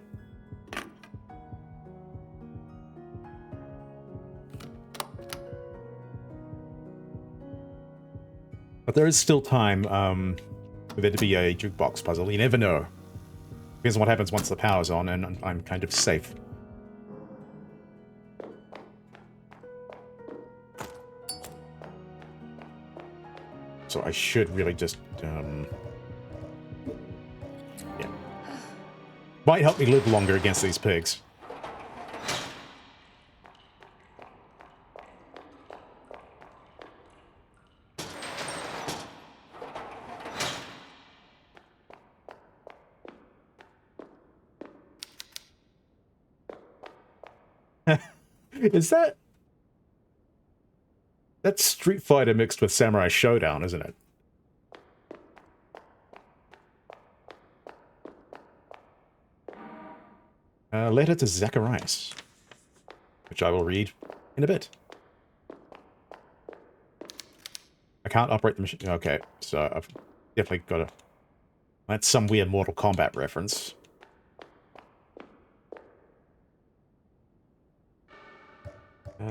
But there is still time for there to be a jukebox puzzle. You never know. Depends on what happens once the power's on, and I'm kind of safe. So I should really just... yeah. Might help me live longer against these pigs. Is that... That's Street Fighter mixed with Samurai Showdown, isn't it? Letter to Zacharias, which I will read in a bit. I can't operate the machine. Okay, so I've definitely got to... That's some weird Mortal Kombat reference.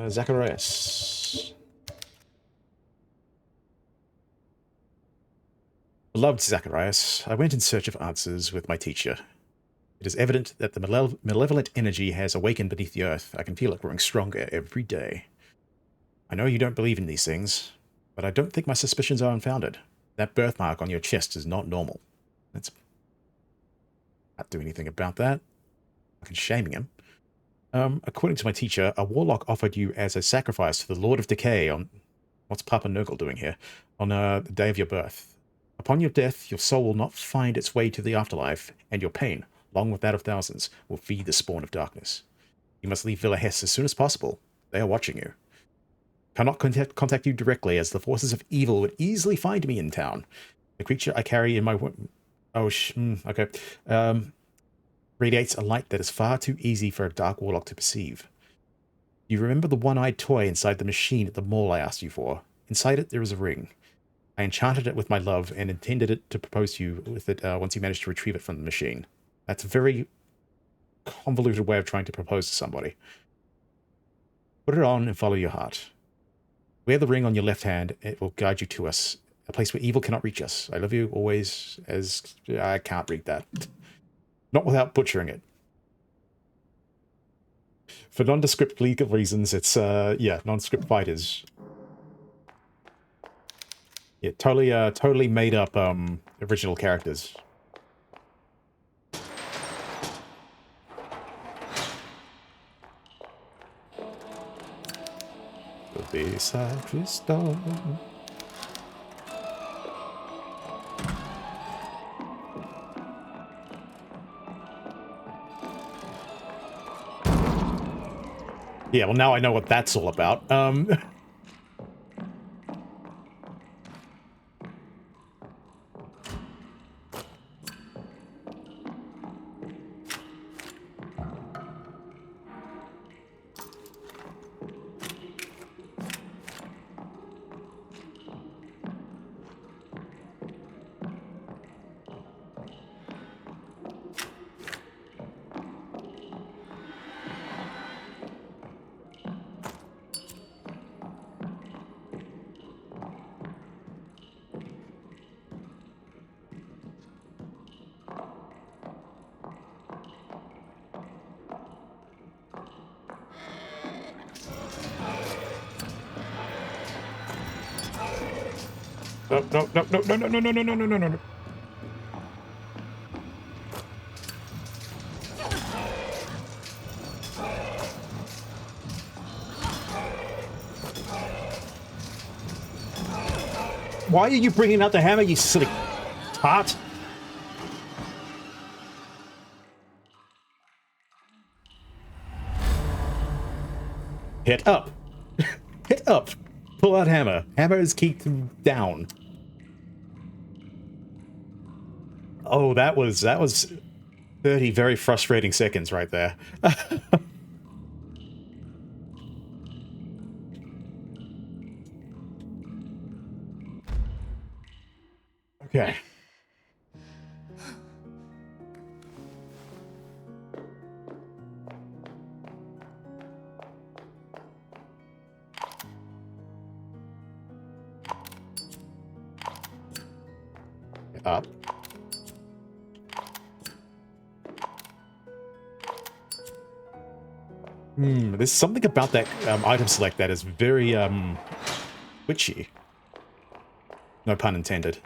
Zacharias. Beloved Zacharias, I went in search of answers with my teacher. It is evident that the malevolent energy has awakened beneath the earth. I can feel it growing stronger every day. I know you don't believe in these things, but I don't think my suspicions are unfounded. That birthmark on your chest is not normal. That's... Can't do anything about that. I'm fucking shaming him. According to my teacher, a warlock offered you as a sacrifice to the Lord of Decay on... What's Papa Nurgle doing here? On the day of your birth. Upon your death, your soul will not find its way to the afterlife, and your pain, along with that of thousands, will feed the spawn of darkness. You must leave Villa Hess as soon as possible. They are watching you. Cannot contact you directly, as the forces of evil would easily find me in town. The creature I carry in my... okay. Radiates a light that is far too easy for a dark warlock to perceive. You remember the one-eyed toy inside the machine at the mall I asked you for? Inside it, there is a ring. I enchanted it with my love and intended it to propose to you with it once you managed to retrieve it from the machine. That's a very convoluted way of trying to propose to somebody. Put it on and follow your heart. Wear the ring on your left hand. It will guide you to us, a place where evil cannot reach us. I love you always as... I can't read that. Not without butchering it. For nondescript legal reasons, it's, yeah, nondescript fighters. Yeah, totally made up, original characters. beside crystal. Yeah, well, now I know what that's all about. No, no, no, no, no, no, no, no, no, no, no, no, no. Why are you bringing out the hammer, you silly tart? Hit up. Hit up. Pull out hammer. Hammer is keep down. Oh, that was 30 very frustrating seconds right there. Okay. Up. There's something about that item select that is very witchy. No pun intended.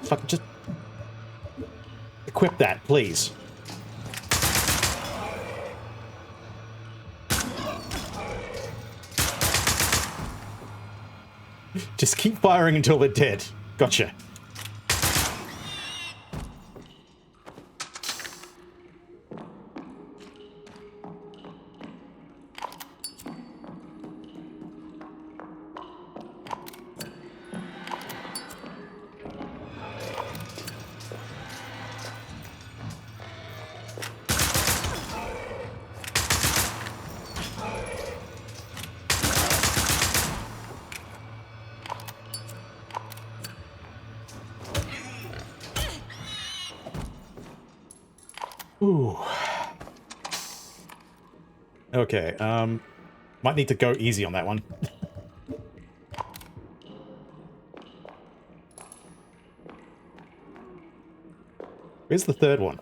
Fucking just equip that, please. Just keep firing until they're dead. Gotcha. Ooh. Okay, might need to go easy on that one. Where's the third one?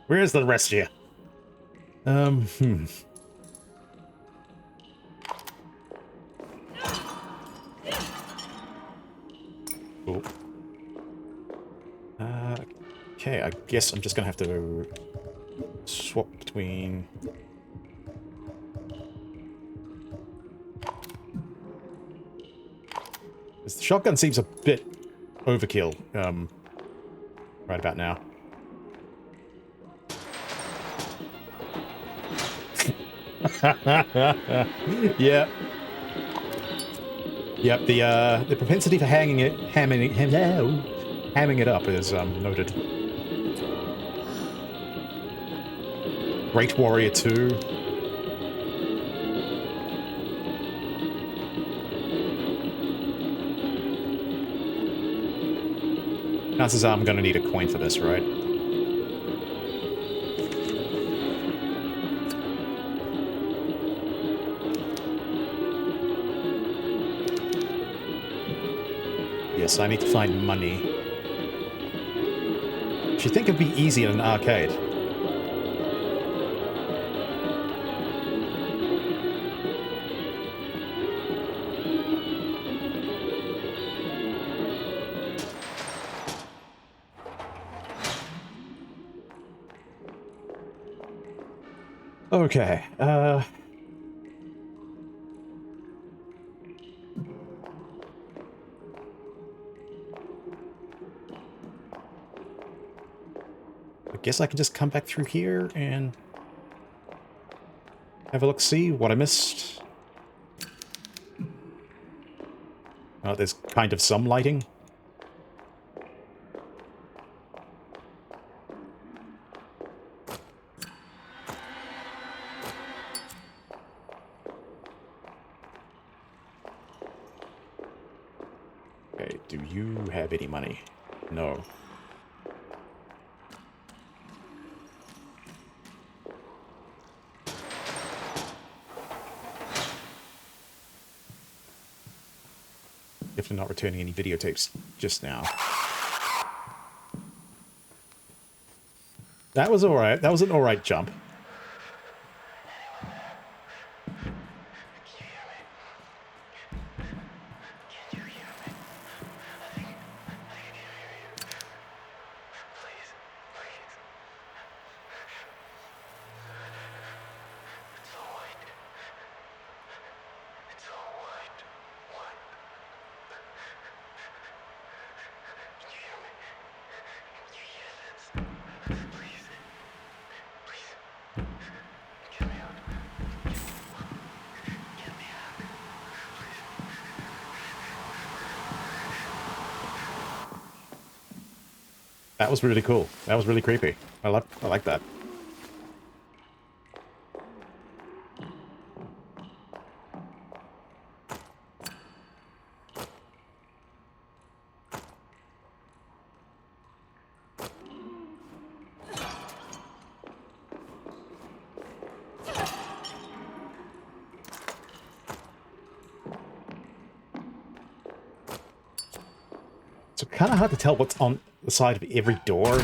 Where's the rest of you? Cool. Okay, I guess I'm just gonna have to swap between... The shotgun seems a bit overkill, right about now. Yeah. Yep, the propensity for hamming it up is noted. Great Warrior 2. Chances are I'm gonna need a coin for this, right? Yes, I need to find money. You'd think it'd be easy in an arcade. Okay, I guess I can just come back through here and have a look, see what I missed. Oh, there's kind of some lighting. Okay, do you have any money? No. Definitely not returning any videotapes just now. That was alright. That was an alright jump. That was really cool. That was really creepy. I like that. So kind of hard to tell what's on the side of every door.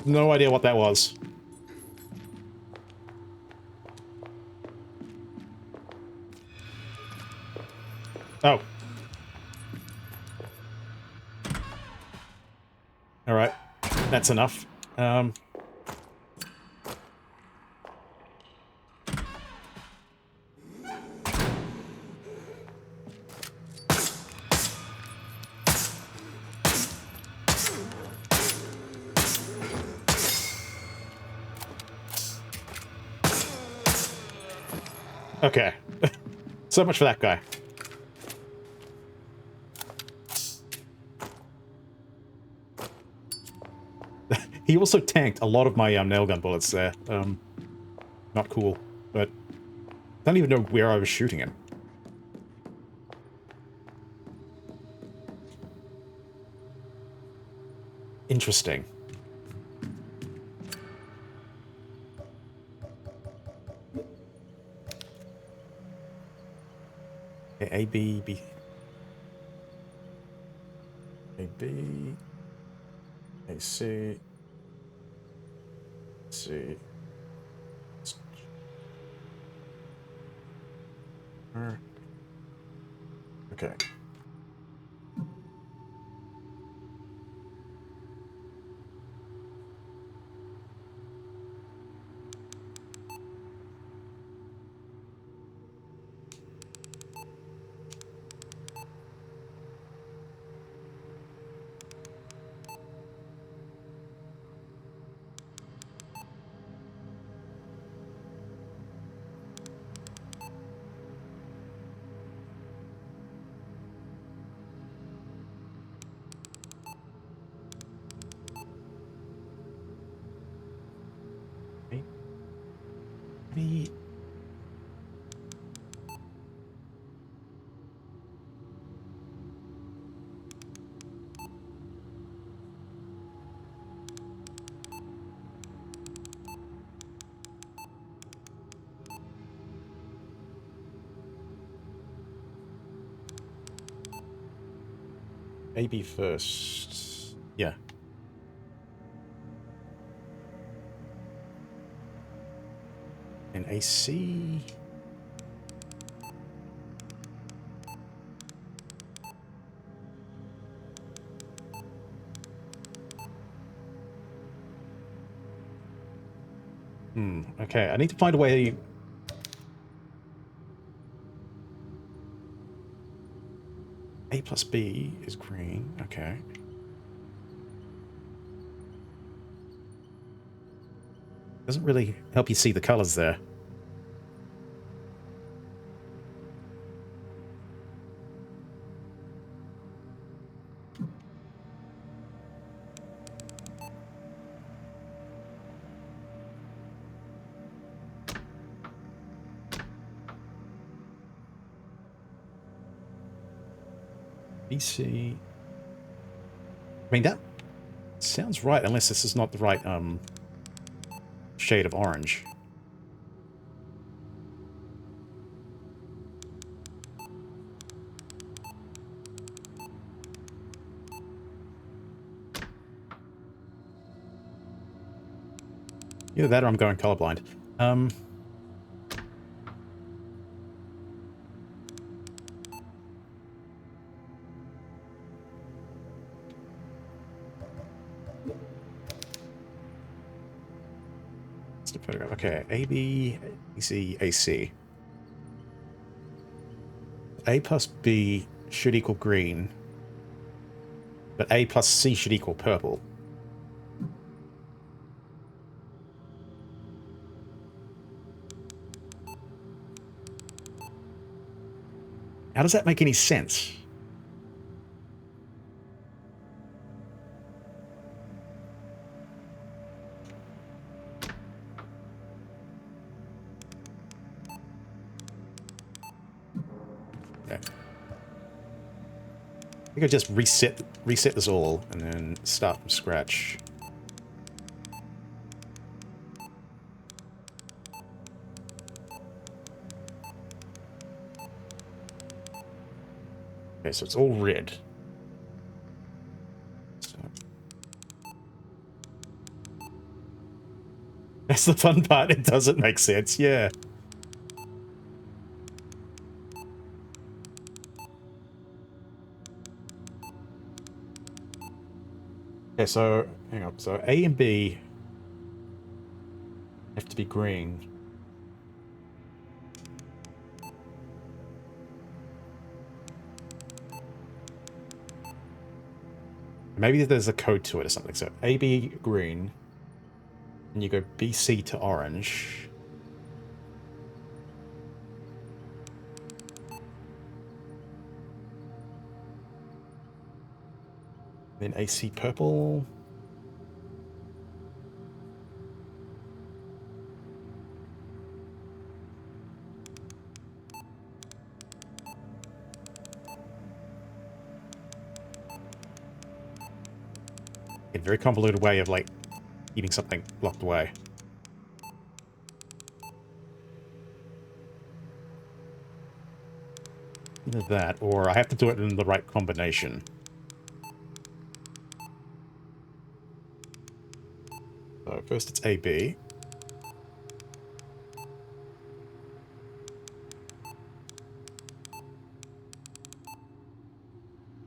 No idea what that was. Oh. Alright. That's enough. Okay. So much for that guy. He also tanked a lot of my nail gun bullets there. Not cool, but I don't even know where I was shooting him. Interesting. Okay, A, B, B. A, B. A, C. C. Okay. Me. AB first. Yeah. And AC. Okay, I need to find a way. A plus B is green. Okay. Doesn't really help you see the colors there. BC. I mean, that sounds right, unless this is not the right shade of orange. Either that or I'm going colorblind. It's the photograph. Okay, AB, AC, AC. A plus B should equal green, but A plus C should equal purple. How does that make any sense? Okay. I think I just reset this all and then start from scratch. Okay, so it's all red. So. That's the fun part. It doesn't make sense. Yeah. Okay, so hang on. So A and B have to be green. Maybe there's a code to it or something. So AB green, and you go BC to orange. Then AC purple. A very convoluted way of like keeping something locked away. Either that, or I have to do it in the right combination. So first it's AB.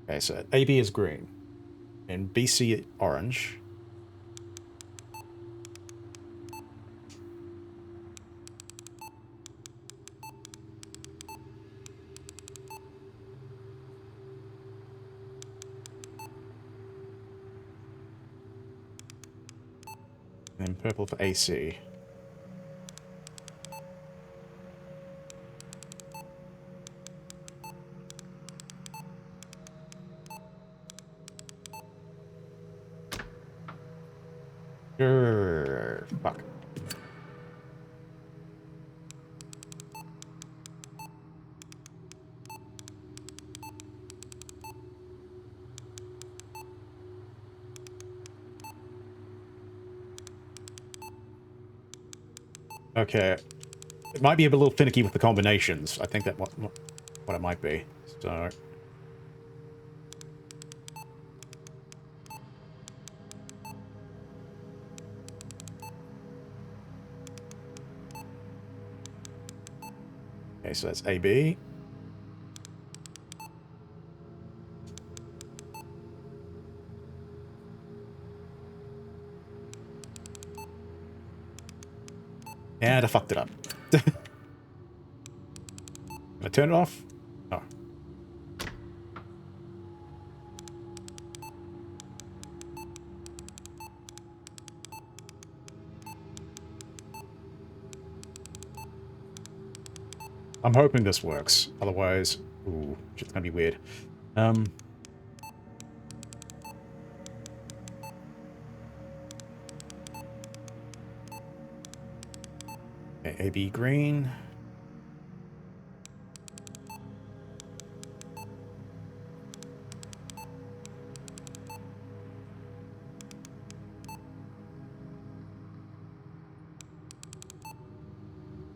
Okay, so AB is green. And BC orange. And then purple for AC. Fuck. Okay. It might be a little finicky with the combinations. I think that what it might be. So... Okay, so that's AB. And I fucked it up. Can I turn it off? Oh. I'm hoping this works. Otherwise, ooh, it's gonna be weird. Okay, AB green.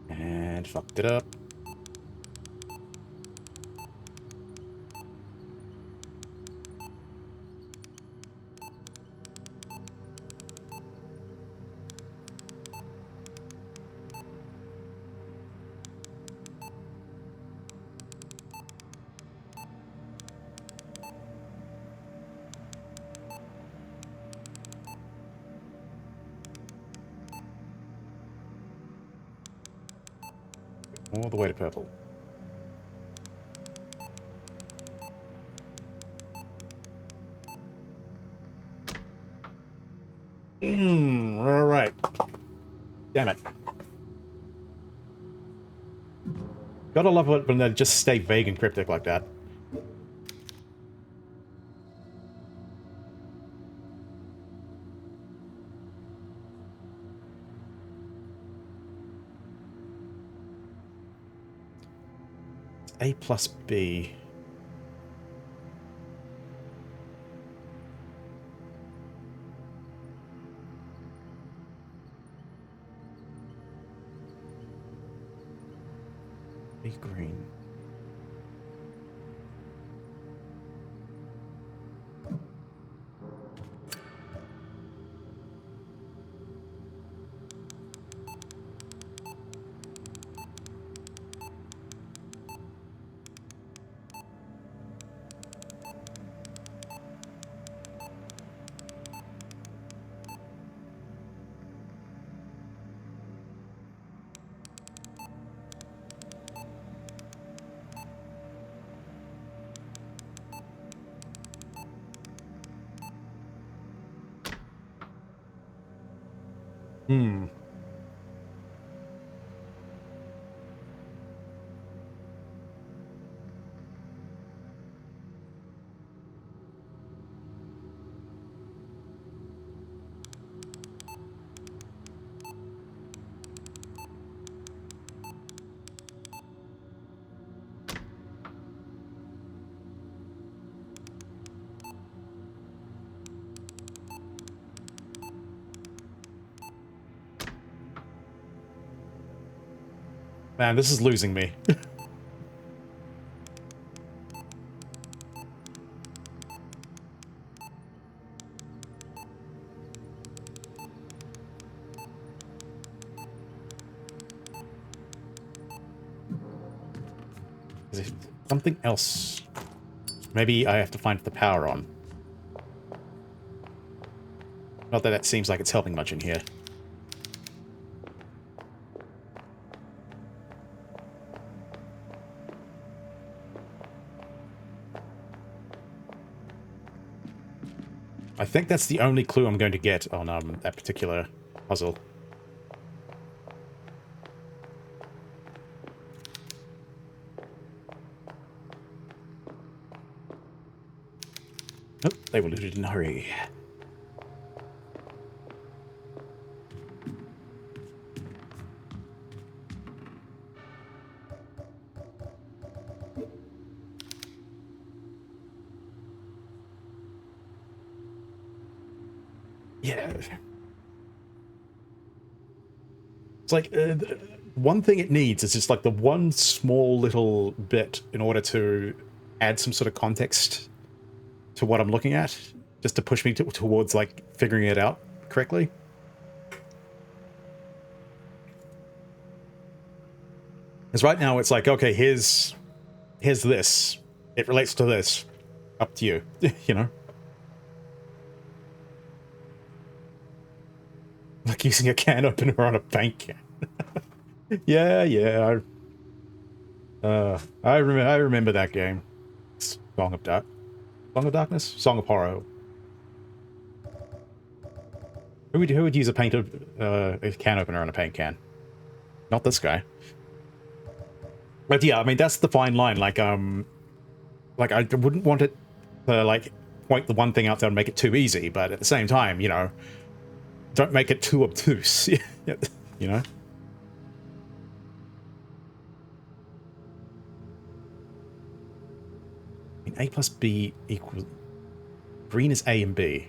And fucked it up. All the way to purple. Alright. Damn it. Gotta love it when they just stay vague and cryptic like that. A plus B. A green. Hmm. Man, this is losing me. Is it something else? Maybe I have to find the power on. Not that that seems like it's helping much in here. I think that's the only clue I'm going to get on that particular puzzle. Oh, they were looted in a hurry. Yeah. It's like one thing it needs is just like the one small little bit in order to add some sort of context to what I'm looking at, just to push me towards like figuring it out correctly. Because right now it's like, okay, here's this. It relates to this. Up to you, you know? Like using a can opener on a paint can. yeah. I remember that game. Song of Darkness? Song of Horror. Who would use a can opener on a paint can? Not this guy. But yeah, I mean that's the fine line. Like I wouldn't want it to like point the one thing out there and make it too easy, but at the same time, you know, don't make it too obtuse. You know. A plus B equals... Green is A and B.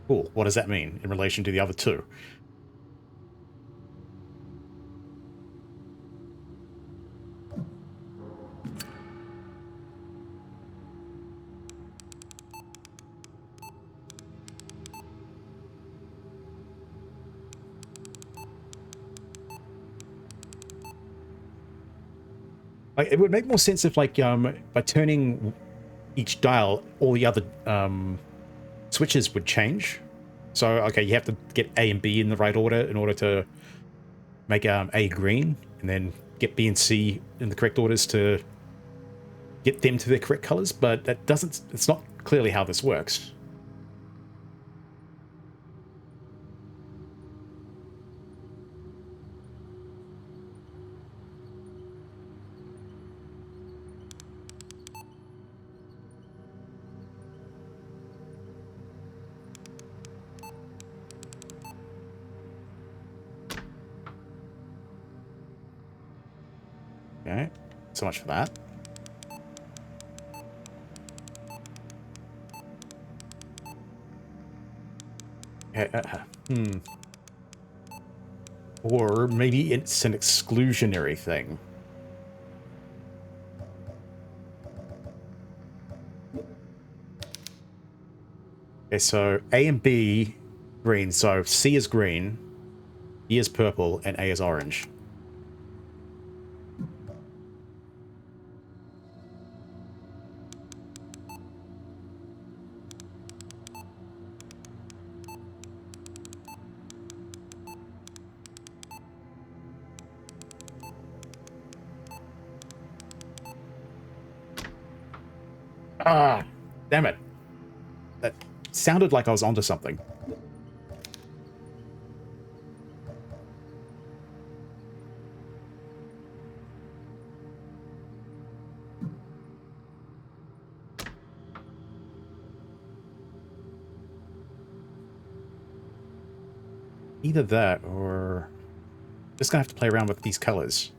Cool. What does that mean in relation to the other two? Like, it would make more sense if, like, by turning each dial, all the other switches would change. So, okay, you have to get A and B in the right order in order to make A green, and then get B and C in the correct orders to get them to their correct colors. But that doesn't... It's not clearly how this works. Okay, so much for that. Or maybe it's an exclusionary thing. Okay, so A and B, green. So C is green, B is purple, and A is orange. Ah, damn it. That sounded like I was onto something. Either that, or just gonna have to play around with these colors.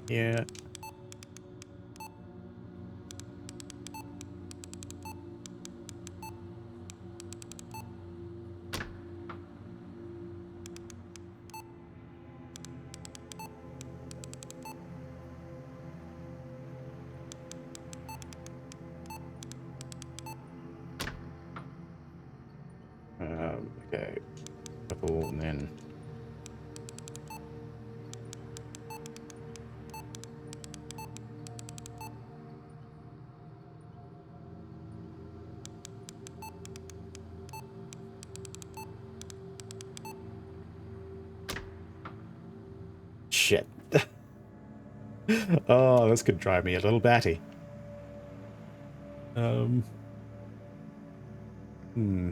Yeah. Okay. Purple, and then... Shit. Oh, this could drive me a little batty. Um. Hmm.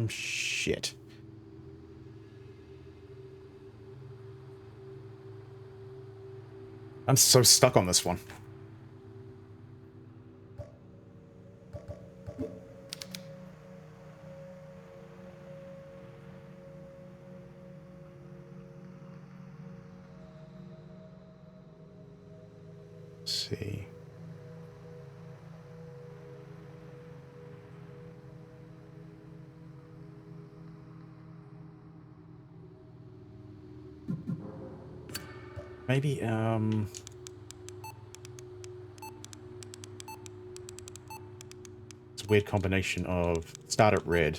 Shit. I'm so stuck on this one. Let's see. Maybe, it's a weird combination of start at red.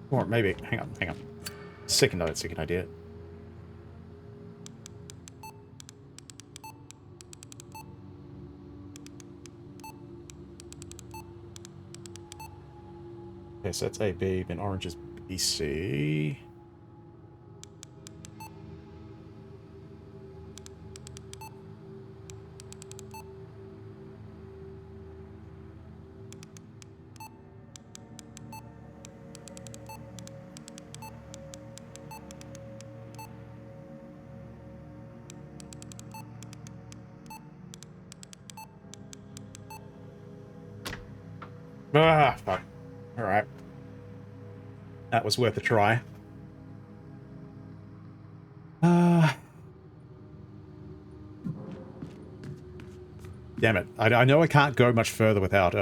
Or maybe, hang on. Second idea. Okay, so that's A, B, then orange is B, C. Ah, fuck. Alright. That was worth a try. Damn it. I know I can't go much further without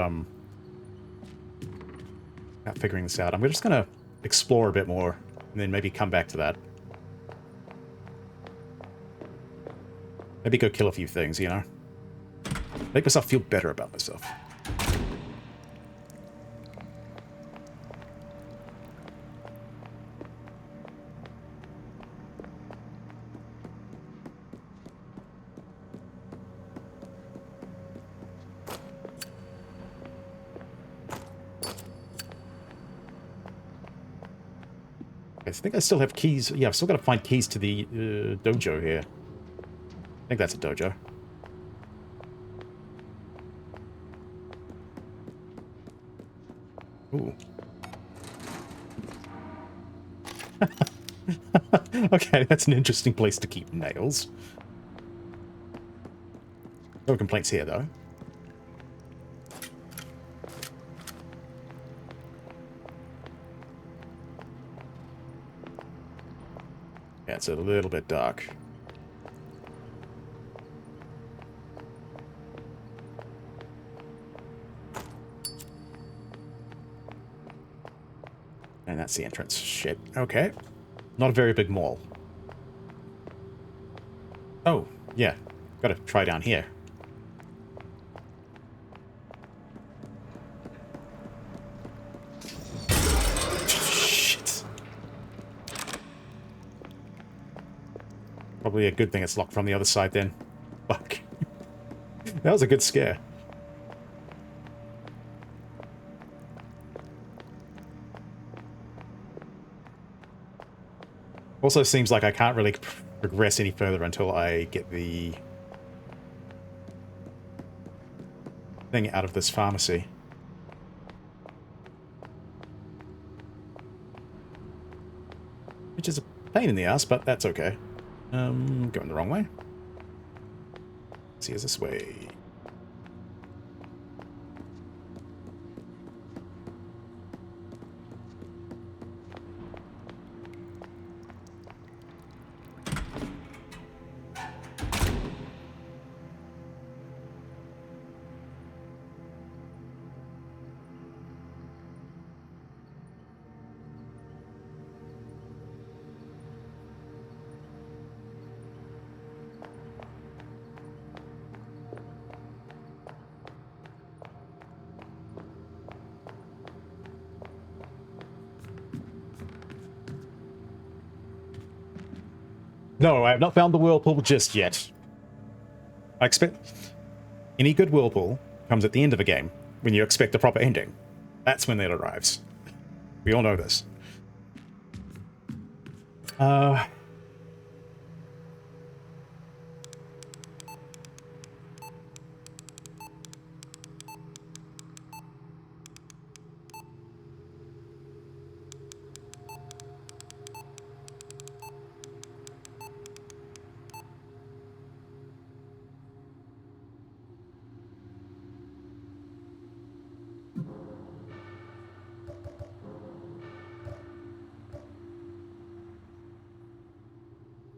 figuring this out. I'm just gonna explore a bit more, and then maybe come back to that. Maybe go kill a few things, you know? Make myself feel better about myself. I think I still have keys. Yeah, I've still got to find keys to the dojo here. I think that's a dojo. Ooh. Okay, that's an interesting place to keep nails. No complaints here, though. Yeah, it's a little bit dark. And that's the entrance. Shit. Okay. Not a very big mall. Oh, yeah. Gotta try down here. Shit. Probably a good thing it's locked from the other side then. Fuck. That was a good scare. Also seems like I can't really progress any further until I get the thing out of this pharmacy. Which is a pain in the ass, but that's okay. Going the wrong way. Let's see, is this way? No, I have not found the whirlpool just yet. I expect any good whirlpool comes at the end of a game, when you expect a proper ending. That's when it arrives. We all know this.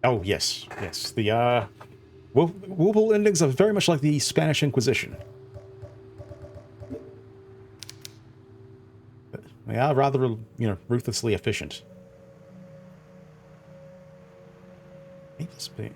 Oh, yes, yes. The, whirlpool endings are very much like the Spanish Inquisition. They are rather, you know, ruthlessly efficient. May this be?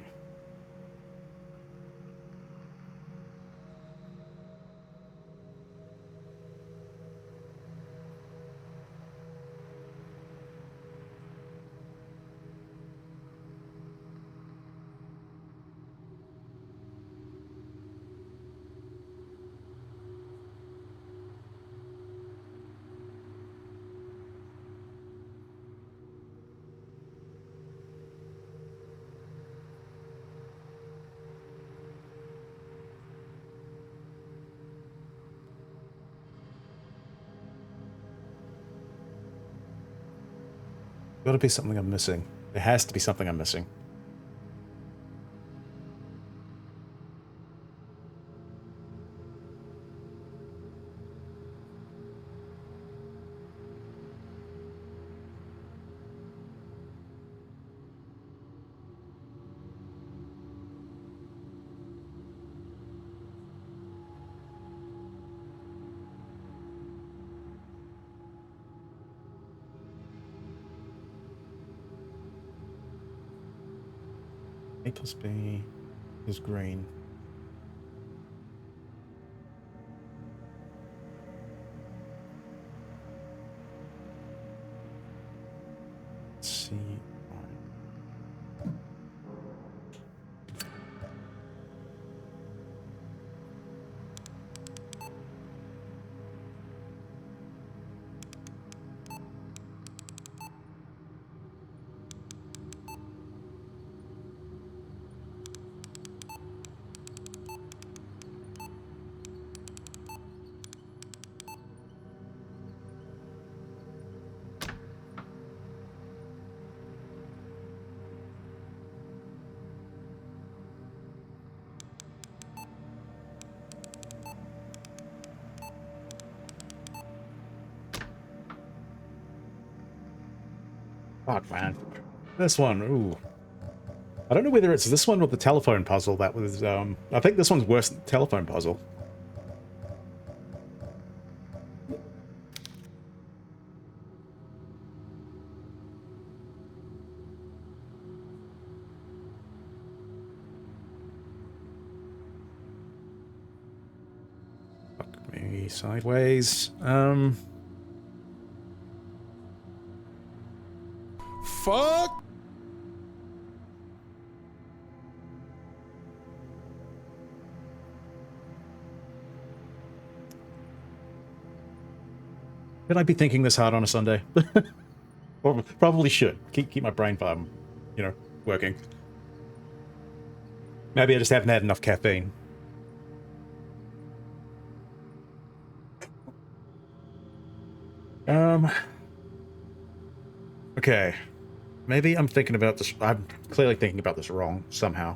Gotta be something I'm missing. There has to be something I'm missing. A plus B is green. Let's see. Fuck, man. This one, ooh. I don't know whether it's this one or the telephone puzzle that was, I think this one's worse than the telephone puzzle. Fuck me sideways.
Fuck!
Should I be thinking this hard on a Sunday? Probably should. Keep my brain farm, you know, working. Maybe I just haven't had enough caffeine. Okay. Maybe I'm thinking about this. I'm clearly thinking about this wrong somehow.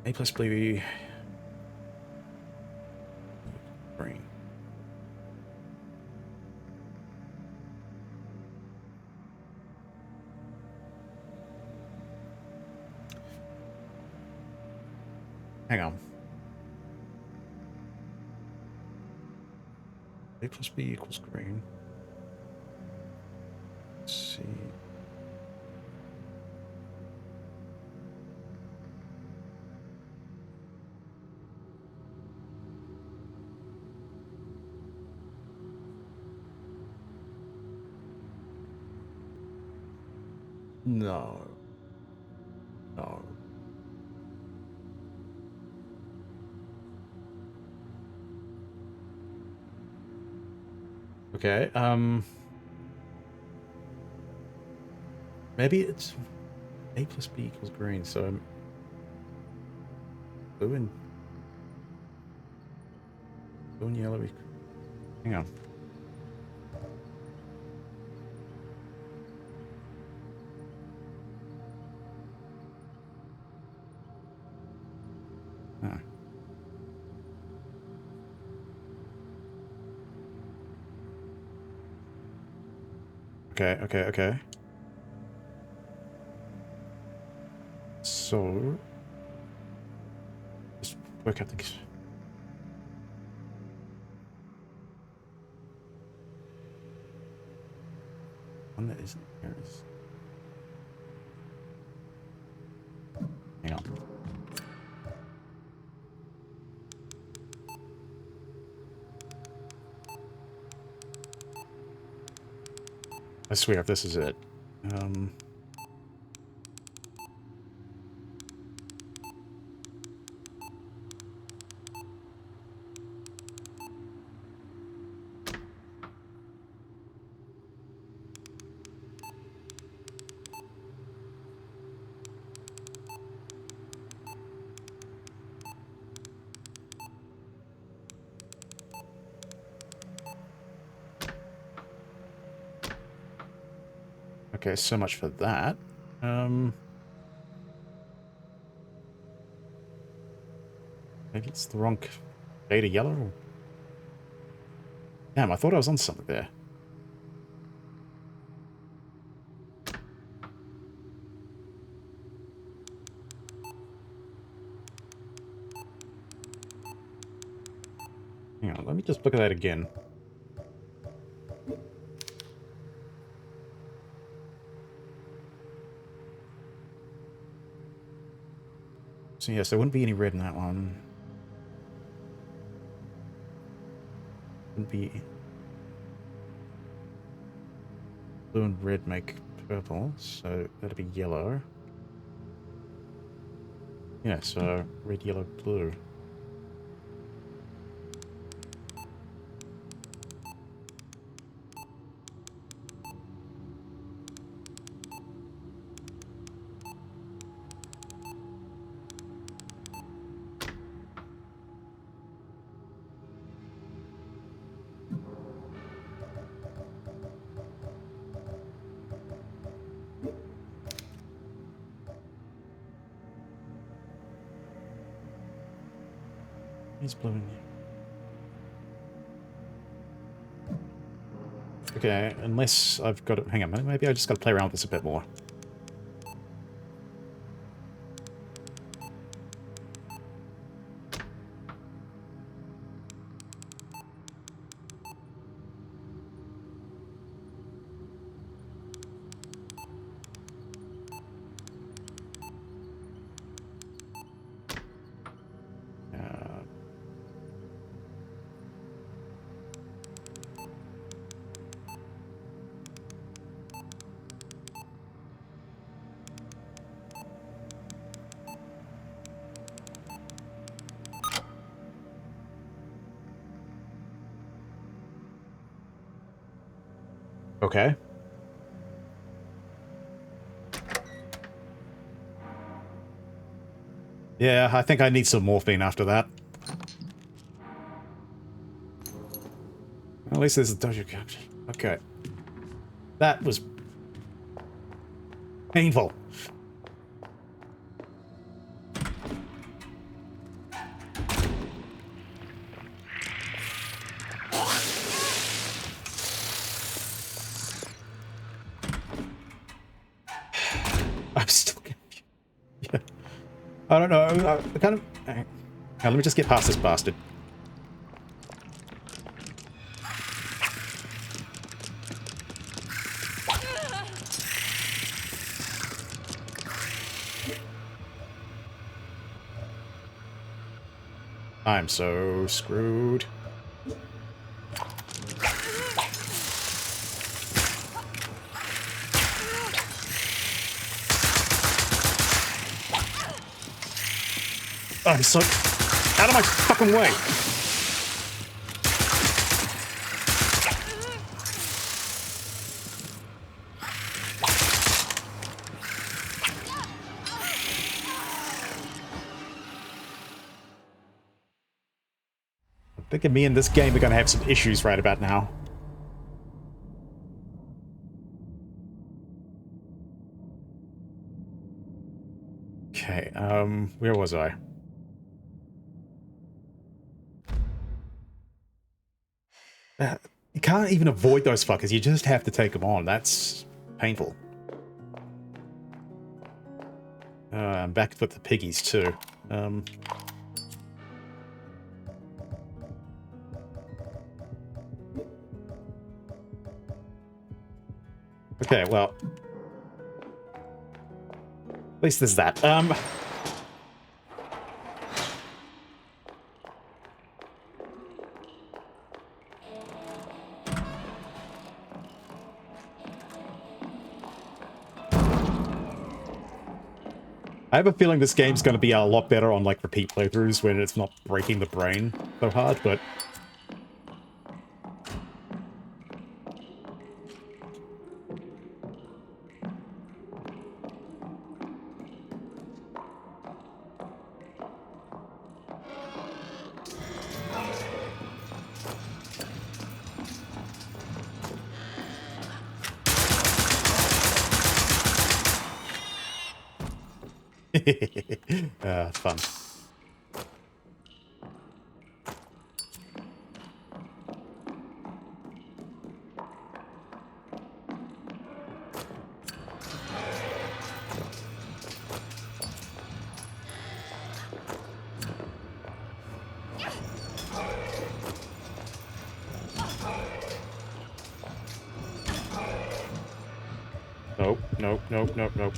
A plus B. Green. Hang on. A plus B equals green. Let's see. No. No. Okay, maybe it's A plus B equals green, so blue and yellow. Hang on. Huh. Okay. So, just work out the... One that isn't here is... Hang on. I swear if this is it. Okay, so much for that. Maybe it's the wrong data yellow. Damn, I thought I was on something there. Hang on, let me just look at that again. So yes, there wouldn't be any red in that one. Wouldn't be... Blue and red make purple, so that'd be yellow. Yeah, so red, yellow, blue. He's blue in here. Okay, unless I've got it... Hang on, maybe I just got to play around with this a bit more. Okay. Yeah, I think I need some morphine after that. At least there's a dojo couch. Okay. That was painful. I'm still confused. Yeah. I don't know. I kind of... Now, let me just get past this bastard. I'm so screwed. Oh, he's so out of my fucking way. I'm thinking me and this game are gonna have some issues right about now. Okay, where was I? You can't even avoid those fuckers, you just have to take them on. That's painful. I'm back with the piggies too. Okay, well. At least there's that. I have a feeling this game's going to be a lot better on, like, repeat playthroughs when it's not breaking the brain so hard, but... fun. Nope, nope, nope, nope, nope.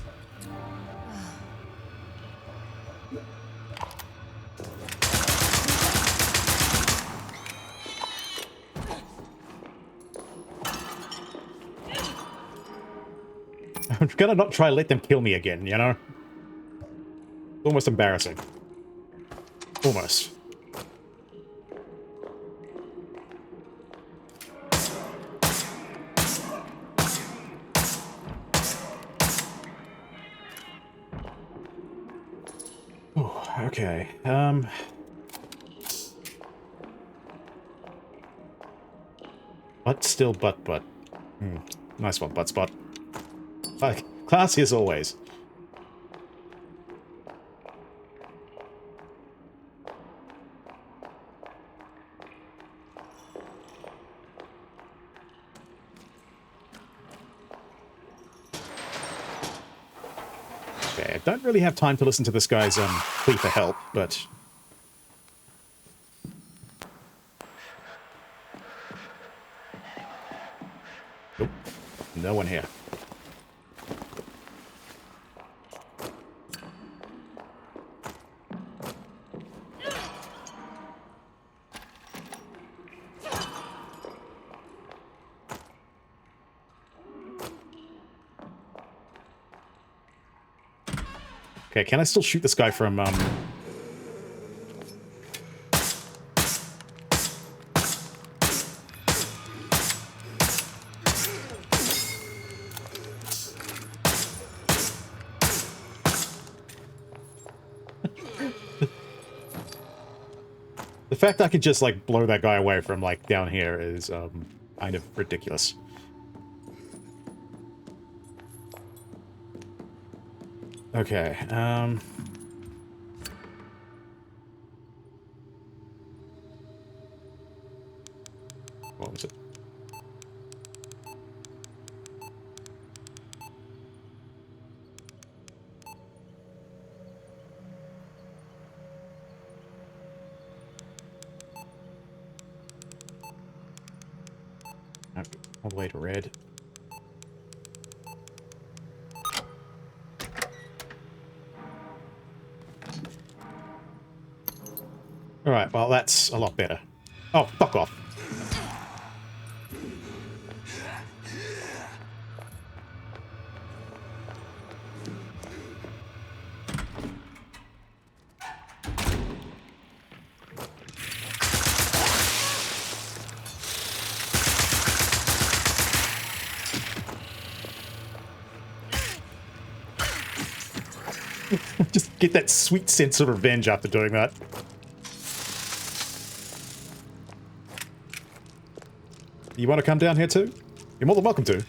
I'm gonna not try to let them kill me again, you know? Almost embarrassing. Almost. Oh, okay. But still but. Nice one, butt spot. Classy as always. Okay, I don't really have time to listen to this guy's plea for help, but... Nope. No one here. Okay, can I still shoot this guy from, The fact I could just, like, blow that guy away from, like, down here is, kind of ridiculous. Okay, what was it? All the way to red. Alright, well, that's a lot better. Oh, fuck off. Just get that sweet sense of revenge after doing that. You want to come down here too? You're more than welcome to.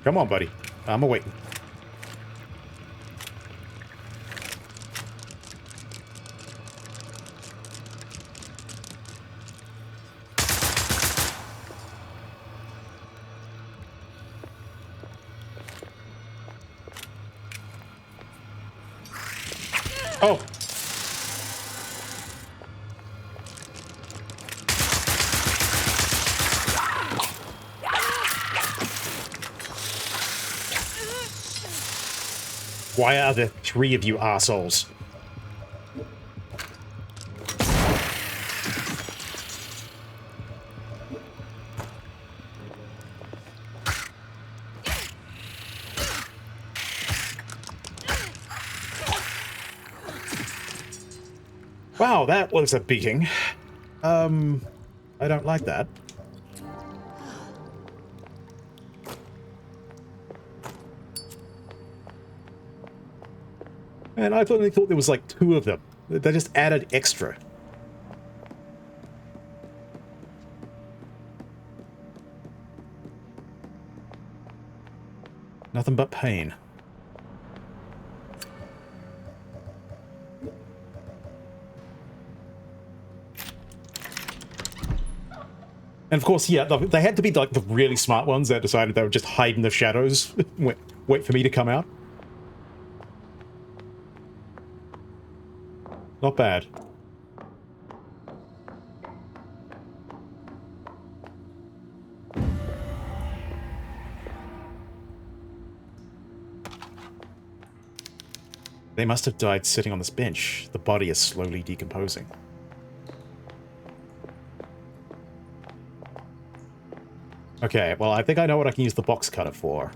Come on, buddy. I'm awaiting. Oh! Why are there 3 of you assholes? Wow, that was a beating. I don't like that. And I thought there was like 2 of them. They just added extra. Nothing but pain. And of course, yeah, they had to be like the really smart ones that decided they would just hide in the shadows, wait for me to come out. Not bad. They must have died sitting on this bench. The body is slowly decomposing. Okay, well, I think I know what I can use the box cutter for.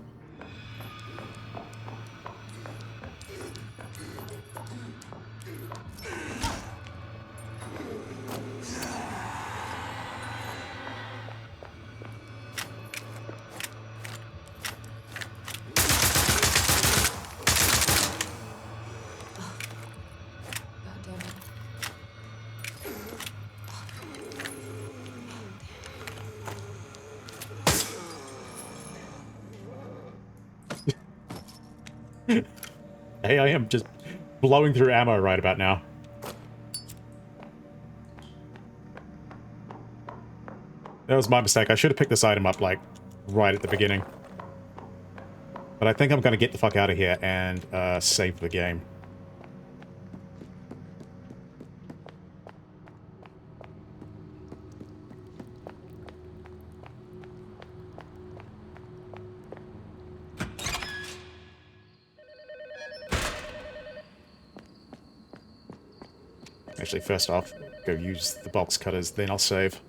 Hey, I am just blowing through ammo right about now. That was my mistake. I should have picked this item up, like, right at the beginning. But I think I'm going to get the fuck out of here and save the game. Actually, first off, go use the box cutters, then I'll save.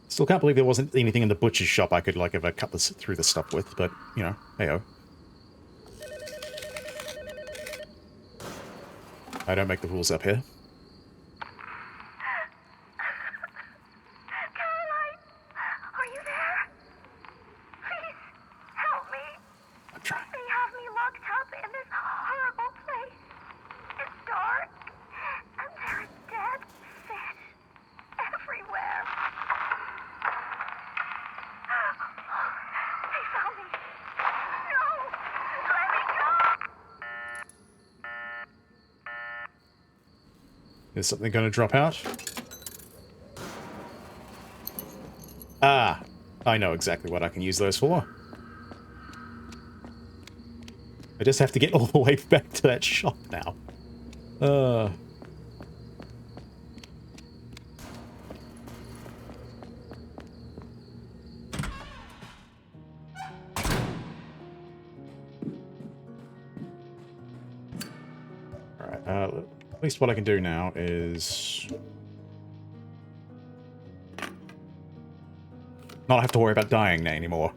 Still can't believe there wasn't anything in the butcher's shop I could, like, ever cut this through the stuff with, but, you know, hey-oh. I don't make the rules up here.
Caroline, are you there? Please, help me.
I'm trying.
They have me locked up in this horrible place. It's dark, and there's dead fish everywhere. They found me. No, let me go.
Is something going to drop out? Ah, I know exactly what I can use those for. I just have to get all the way back to that shop now. Alright, at least what I can do now is Not have to worry about dying anymore.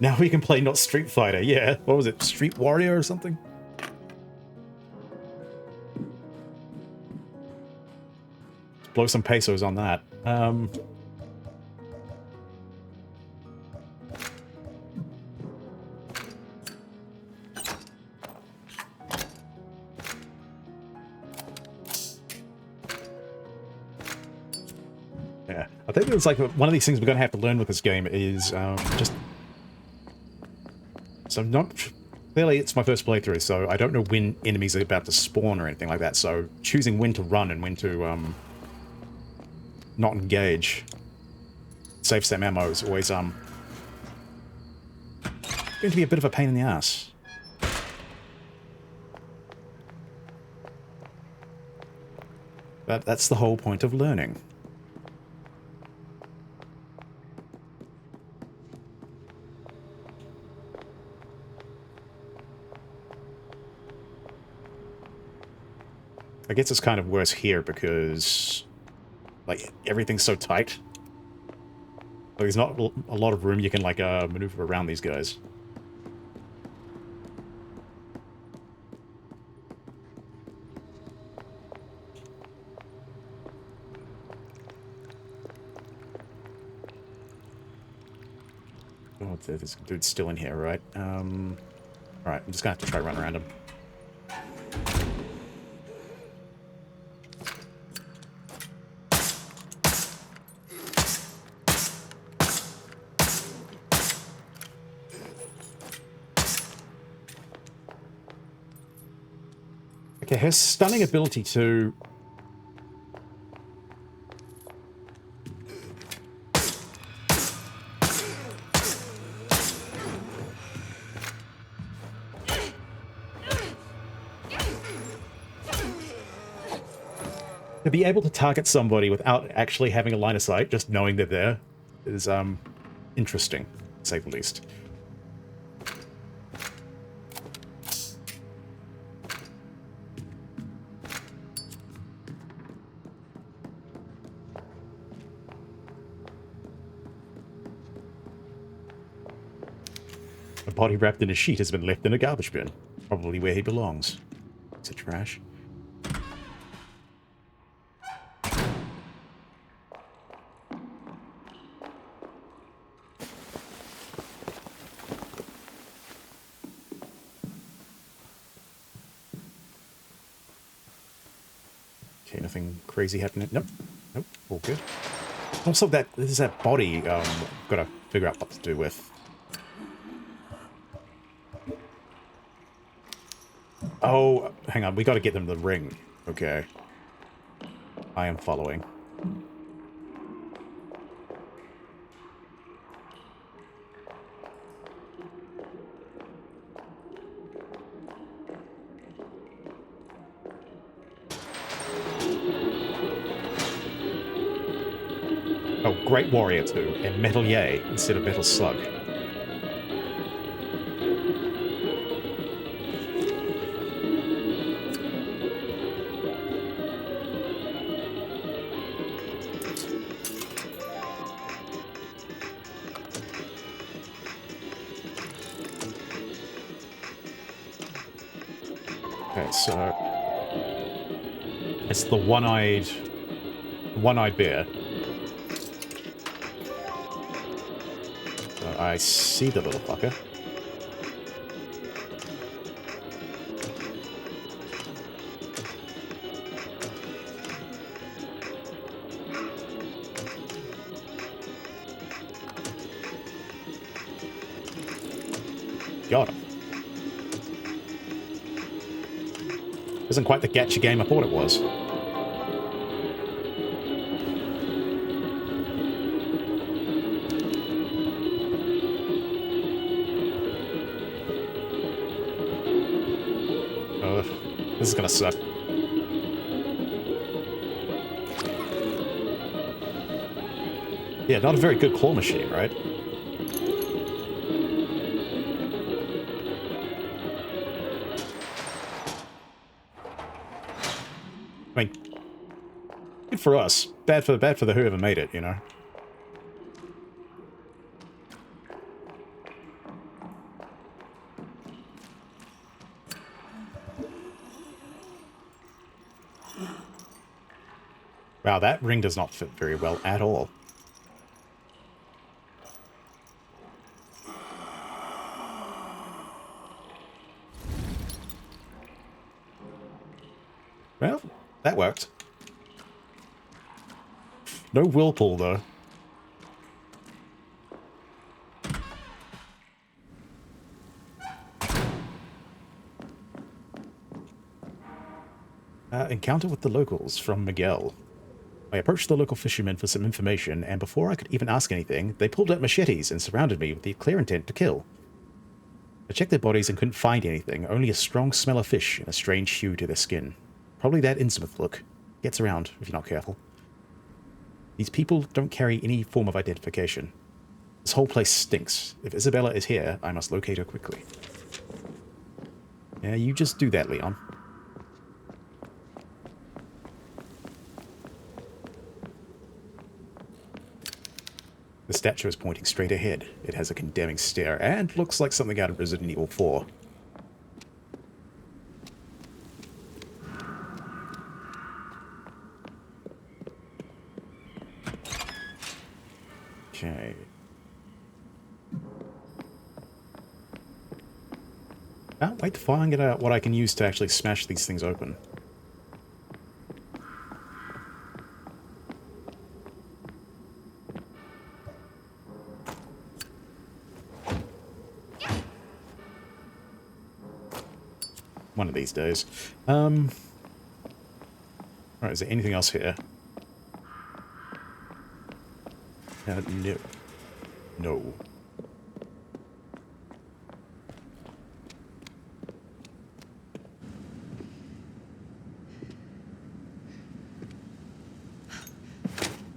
Now we can play not Street Fighter, yeah. What was it, Street Warrior or something? Let's blow some pesos on that. Yeah, I think it's like one of these things we're going to have to learn with this game is just... So not... Clearly it's my first playthrough, so I don't know when enemies are about to spawn or anything like that, so choosing when to run and when to not engage, save some ammo is always going to be a bit of a pain in the ass. But that's the whole point of learning. I guess it's kind of worse here because, like, everything's so tight. Like, there's not a lot of room you can, like, maneuver around these guys. Oh, this dude's still in here, right? Alright, I'm just gonna have to try to run around him. Okay, her stunning ability to... To be able to target somebody without actually having a line of sight, just knowing they're there, is interesting, to say the least. A body wrapped in a sheet has been left in a garbage bin, probably where he belongs. Piece of trash. Okay, nothing crazy happening. Nope. Nope, all good. Also, there's that body got to figure out what to do with. Oh, hang on, we got to get them the ring. Okay. I am following. Oh, Great Warrior 2 and Metal Yay instead of Metal Slug. Okay, so it's the one-eyed bear. I see the little fucker. Got him. Isn't quite the gacha game I thought it was. This is gonna suck. Yeah, not a very good claw machine, right? I mean, Good for us. Bad for the whoever made it, you know. Wow, that ring does not fit very well at all. Well, that worked. No whirlpool, though. Encounter with the locals from Miguel. I approached the local fishermen for some information, and before I could even ask anything, they pulled out machetes and surrounded me with the clear intent to kill. I checked their bodies and couldn't find anything, only a strong smell of fish and a strange hue to their skin. Probably that Innsmouth look. Gets around if you're not careful. These people don't carry any form of identification. This whole place stinks. If Isabella is here, I must locate her quickly. Yeah, you just do that, Leon. The statue is pointing straight ahead. It has a condemning stare and looks like something out of Resident Evil 4. Okay. Can't wait to find out what I can use to actually smash these things open. One of these days. Alright, is there anything else here? No. No.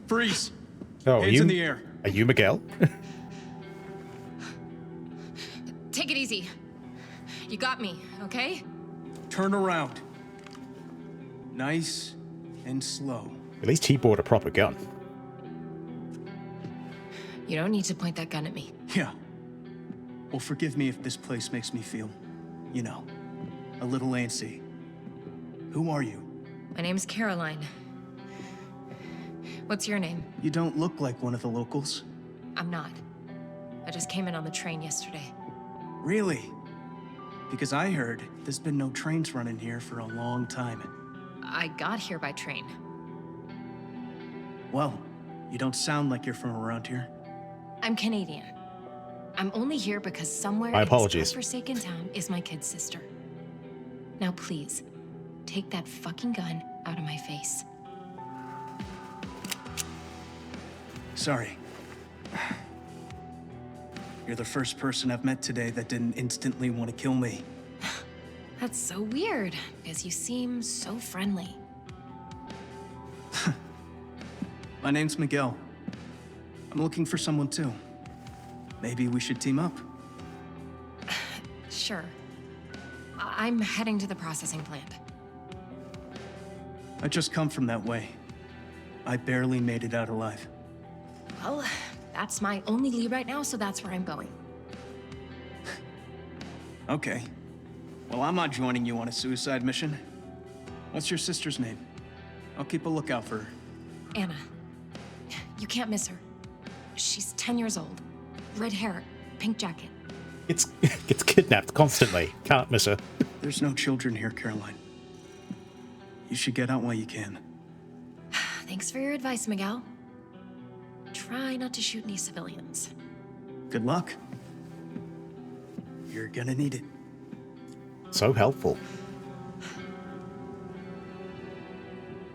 Freeze!
Oh,
Hands in the air.
Are you Miguel?
Take it easy. You got me, okay?
Turn around. Nice and slow.
At least he bought a proper gun.
You don't need to point that gun at me.
Yeah. Well, forgive me if this place makes me feel, you know, a little antsy. Who are you?
My name's Caroline. What's your name?
You don't look like one of the locals.
I'm not. I just came in on the train yesterday.
Really? Because I heard there's been no trains running here for a long time.
I got here by train.
Well, you don't sound like you're from around here.
I'm Canadian. I'm only here because somewhere
My
in
apologies.
this forsaken town is my kid's sister. Now please, take that fucking gun out of my face.
Sorry. You're the first person I've met today that didn't instantly want to kill me.
That's so weird, because you seem so friendly.
My name's Miguel. I'm looking for someone too. Maybe we should team up.
Sure. I'm heading to the processing plant.
I just come from that way. I barely made it out alive.
Well, that's my only lead right now, so that's where I'm going.
Okay. Well, I'm not joining you on a suicide mission. What's your sister's name? I'll keep a lookout for her.
Anna. You can't miss her. She's 10 years old. Red hair, pink jacket.
Gets kidnapped constantly. Can't miss her.
There's no children here, Caroline. You should get out while you can.
Thanks for your advice, Miguel. Try not to shoot any civilians.
Good luck. You're gonna need it.
So helpful.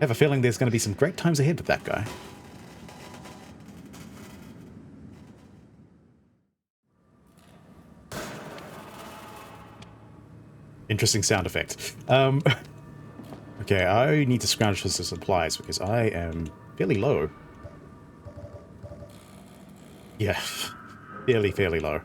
I have a feeling there's going to be some great times ahead with that guy. Interesting sound effect. Okay, I need to scrounge for some supplies because I am fairly low. Yeah, fairly low.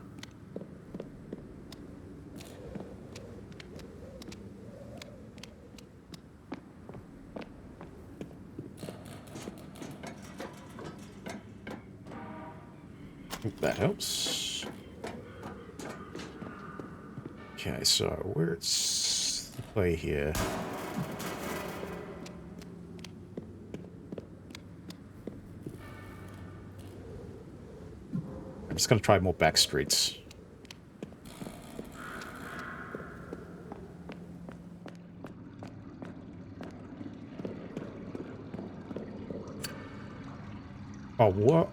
Hope that helps. Okay, so where's the play here? I'm just going to try more back streets. Oh, what?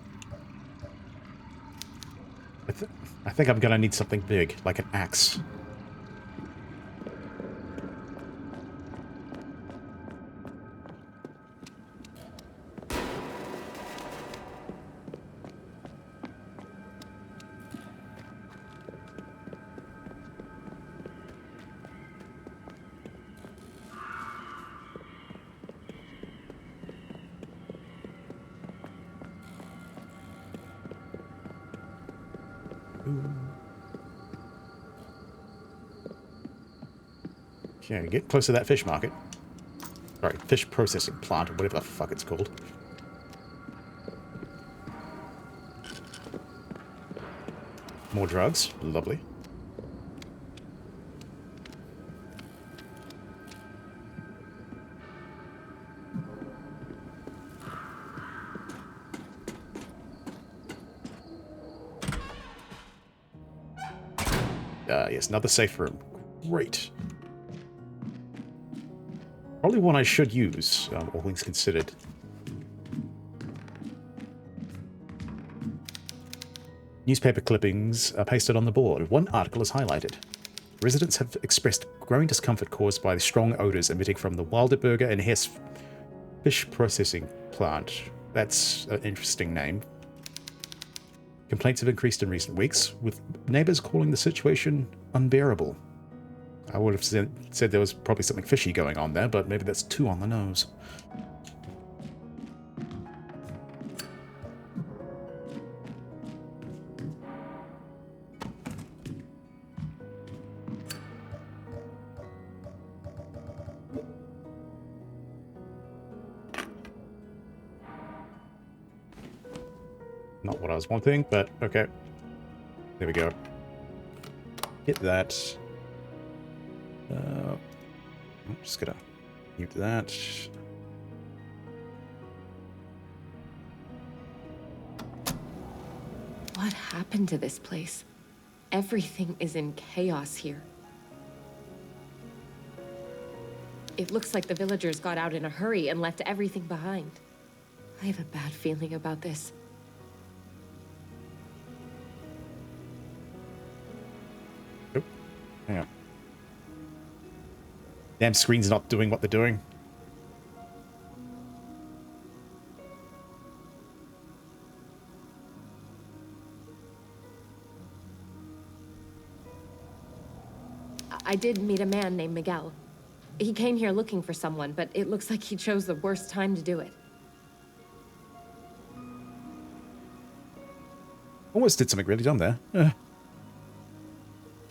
I think I'm going to need something big, like an axe. Okay, get close to that fish market. Sorry, fish processing plant, or whatever the fuck it's called. More drugs. Lovely. Yes, another safe room. Great. Probably one I should use, all things considered. Newspaper clippings are pasted on the board. One article is highlighted. Residents have expressed growing discomfort caused by the strong odors emitting from the Wilderberger and Hess fish processing plant. That's an interesting name. Complaints have increased in recent weeks, with neighbors calling the situation unbearable. I would have said there was probably something fishy going on there, but maybe that's too on the nose. Not what I was wanting, but okay. There we go. Hit that. I'm just gonna mute that.
What happened to this place? Everything is in chaos here. It looks like the villagers got out in a hurry and left everything behind. I have a bad feeling about this.
Oh, hang on. Damn screen's not doing what they're doing.
I did meet a man named Miguel. He came here looking for someone, but it looks like he chose the worst time to do it.
Almost did something really dumb there.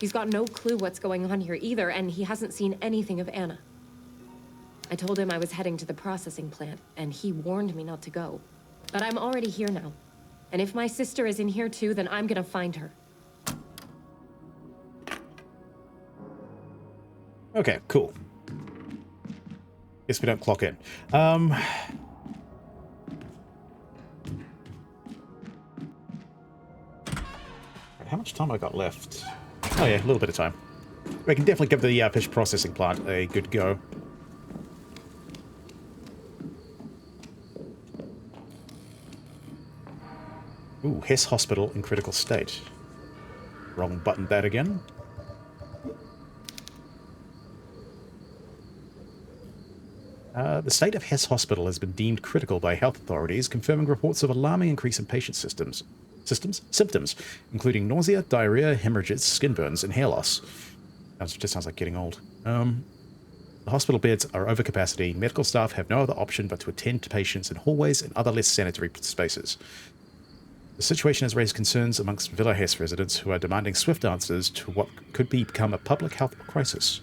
He's got no clue what's going on here either, and he hasn't seen anything of Anna. I told him I was heading to the processing plant, and he warned me not to go. But I'm already here now. And if my sister is in here too, then I'm gonna find her.
Okay, cool. Guess we don't clock in. How much time I got left? Oh yeah, a little bit of time. We can definitely give the fish processing plant a good go. Ooh, Hess Hospital in critical state. Wrong button that again. The state of Hess Hospital has been deemed critical by health authorities, confirming reports of alarming increase in patient symptoms, including nausea, diarrhea, hemorrhages, skin burns, and hair loss. That just sounds like getting old. The hospital beds are over capacity. Medical staff have no other option but to attend to patients in hallways and other less sanitary spaces. The situation has raised concerns amongst Villa Hess residents who are demanding swift answers to what could become a public health crisis.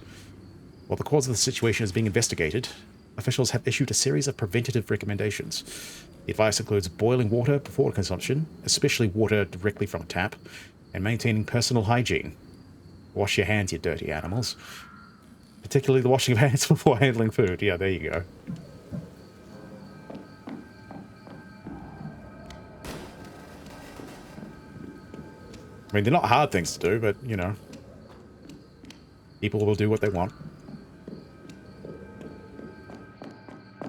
While the cause of the situation is being investigated, officials have issued a series of preventative recommendations. The advice includes boiling water before consumption, especially water directly from a tap, and maintaining personal hygiene. Wash your hands, you dirty animals. Particularly the washing of hands before handling food. Yeah, there you go. I mean, they're not hard things to do, but, you know, people will do what they want.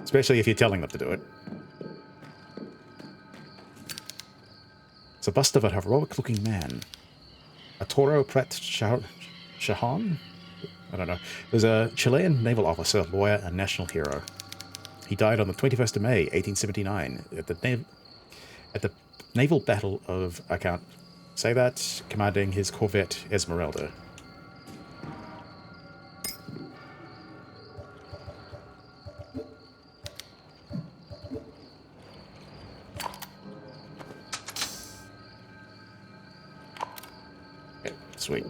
Especially if you're telling them to do it. It's a bust of a heroic-looking man. Arturo Prat Shahan? I don't know. There's a Chilean naval officer, lawyer, and national hero. He died on the 21st of May, 1879, at the naval battle of, I can't say that, commanding his corvette Esmeralda. Okay, sweet.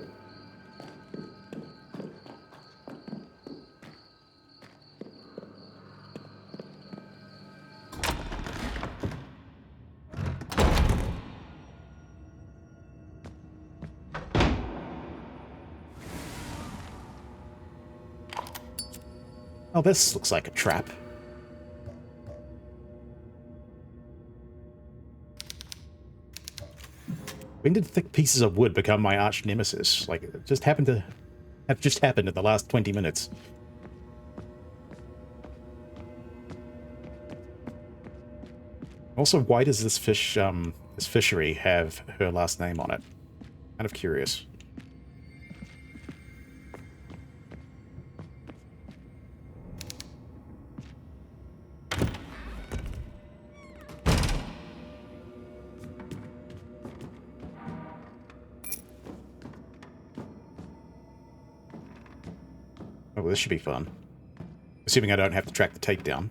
Oh, this looks like a trap. When did thick pieces of wood become my arch nemesis? Like, it just happened to have just happened in the last 20 minutes. Also, why does this this fishery have her last name on it? Kind of curious. Oh, well, this should be fun. Assuming I don't have to track the tape down.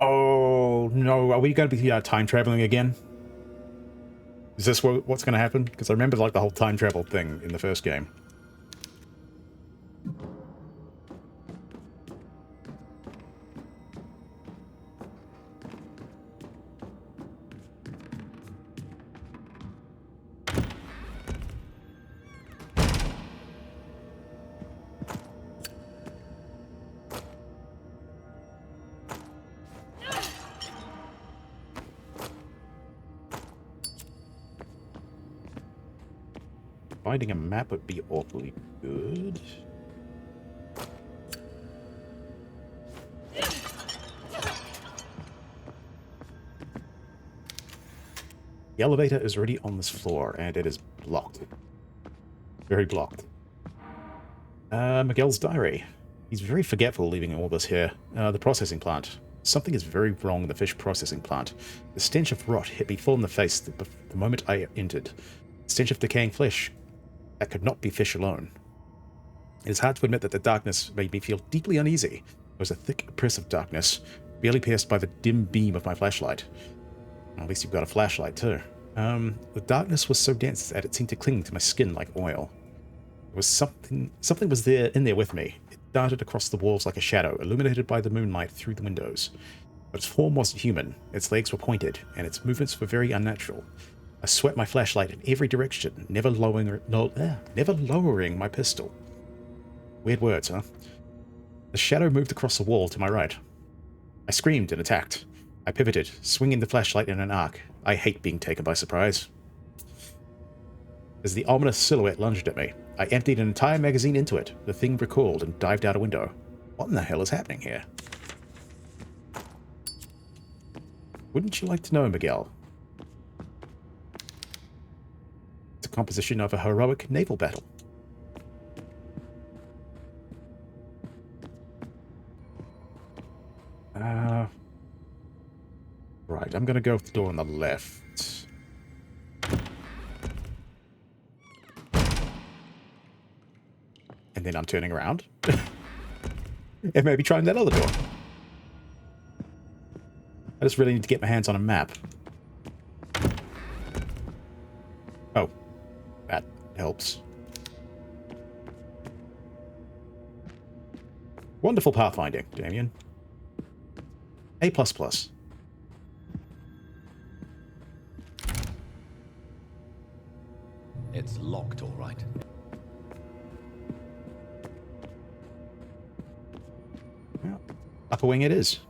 Oh, no. Are we going to be time traveling again? Is this what's going to happen? Because I remember, like, the whole time travel thing in the first game. Finding a map would be awfully good. The elevator is already on this floor, and it is blocked. Very blocked. Miguel's diary. He's very forgetful leaving all this here. The processing plant. Something is very wrong in the fish processing plant. The stench of rot hit me full in the face the moment I entered. The stench of decaying flesh. That could not be fish alone. It is hard to admit that the darkness made me feel deeply uneasy. It was a thick, oppressive darkness, barely pierced by the dim beam of my flashlight. Well, at least you've got a flashlight, too. The darkness was so dense that it seemed to cling to my skin like oil. There was something was in there with me. It darted across the walls like a shadow, illuminated by the moonlight through the windows. But its form wasn't human, its legs were pointed, and its movements were very unnatural. I swept my flashlight in every direction, never lowering my pistol. Weird words, huh? The shadow moved across the wall to my right. I screamed and attacked. I pivoted, swinging the flashlight in an arc. I hate being taken by surprise. As the ominous silhouette lunged at me, I emptied an entire magazine into it. The thing recoiled and dived out a window. What in the hell is happening here? Wouldn't you like to know, Miguel? It's a composition of a heroic naval battle. Right, I'm gonna go with the door on the left. And then I'm turning around. And maybe trying that other door. I just really need to get my hands on a map. Oh. That helps. Wonderful pathfinding, Damien. A++.
It's locked, all right.
Well, upper wing it is.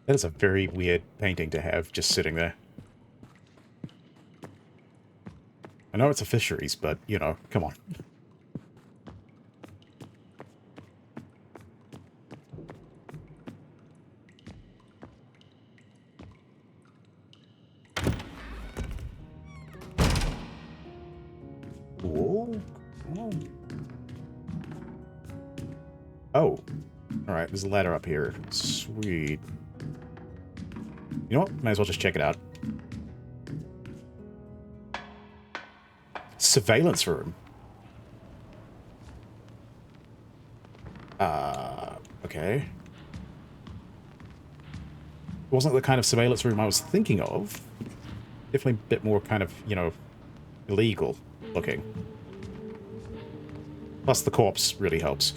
That is a very weird painting to have just sitting there. I know it's a fisheries, but, you know, come on. Whoa. Oh. Alright, there's a ladder up here. Sweet. You know what? Might as well just check it out. Surveillance room. Okay. Wasn't the kind of surveillance room I was thinking of. Definitely a bit more kind of, you know, illegal looking. Plus the corpse really helps.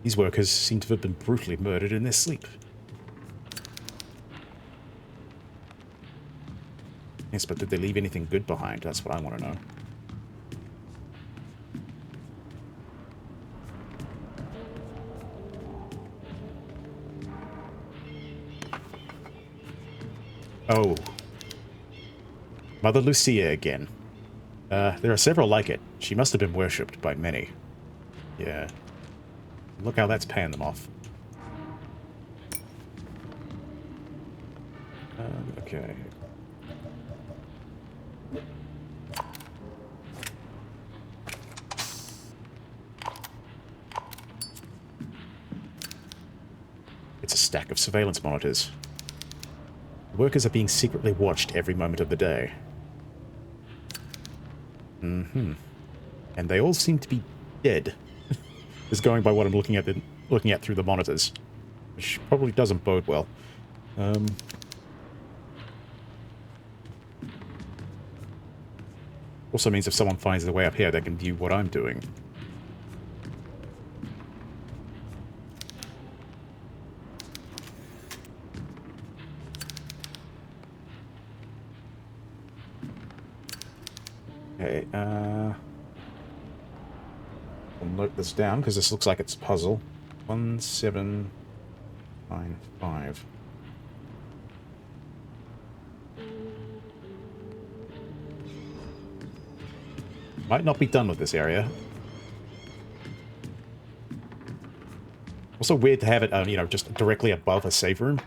These workers seem to have been brutally murdered in their sleep. Yes, but did they leave anything good behind? That's what I want to know. Oh. Mother Lucia again. There are several like it. She must have been worshipped by many. Yeah. Look how that's paying them off. Okay. It's a stack of surveillance monitors. The workers are being secretly watched every moment of the day. Mm-hmm. And they all seem to be dead. Just going by what I'm looking at through the monitors. Which probably doesn't bode well. Also means if someone finds their way up here, they can view what I'm doing. Okay, I'll note this down, because this looks like it's a puzzle. 1795. Might not be done with this area. Also weird to have it, you know, just directly above a save room.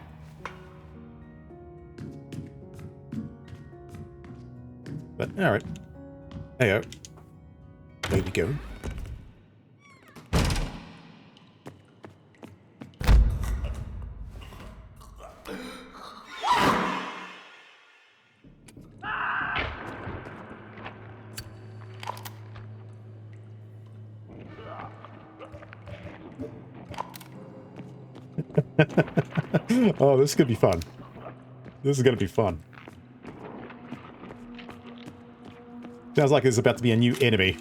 But, alright. There you go. There we go. Oh, this could be fun. This is going to be fun. Sounds like there's about to be a new enemy.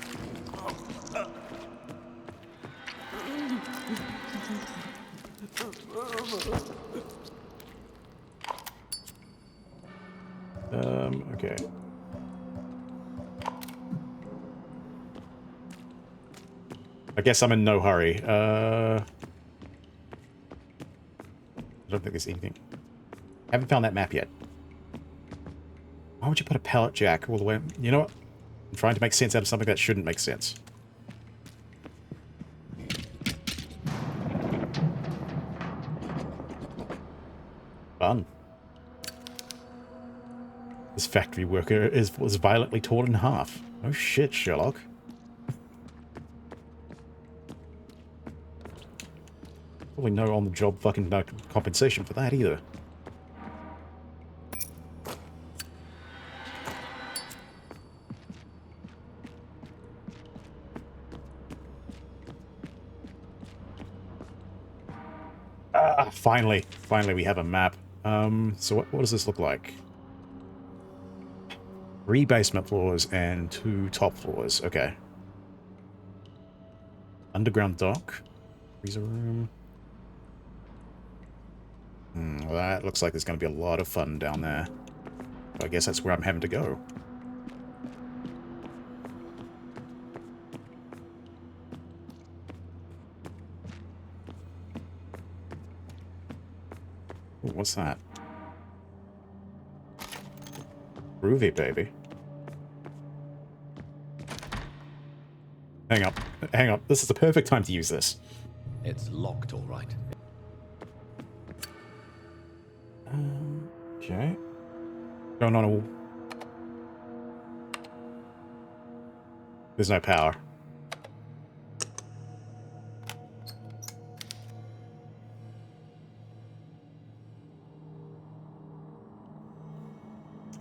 Okay. I guess I'm in no hurry. I don't think there's anything. Haven't found that map yet. Why would you put a pallet jack all the way? You know what? I'm trying to make sense out of something that shouldn't make sense. Fun. This factory worker was violently torn in half. Oh shit, Sherlock. Probably no on-the-job fucking no compensation for that either. finally we have a map. So what does this look like? 3 basement floors and 2 top floors. Okay. Underground dock. Freezer room. Well, that looks like there's going to be a lot of fun down there. So I guess that's where I'm having to go. Ooh, what's that? Groovy, baby. Hang up. Hang up. This is the perfect time to use this.
It's locked, all right.
Okay. Going on a... There's no power.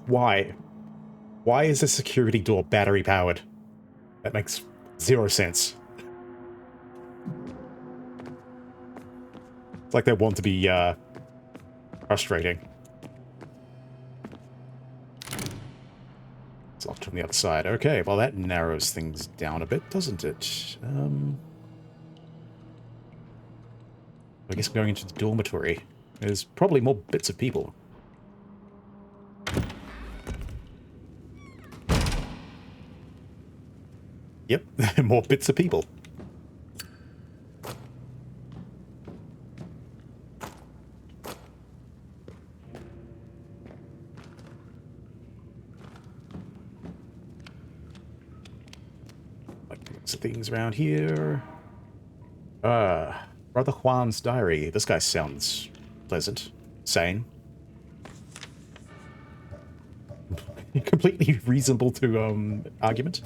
Why? Why is the security door battery powered? That makes 0 sense. It's like they want to be frustrating. It's locked on the other side. Okay, well that narrows things down a bit, doesn't it? I guess going into the dormitory. There's probably more bits of people. Yep, more bits of people. Lots of things around here. Brother Juan's diary. This guy sounds pleasant, sane. Completely reasonable to argument.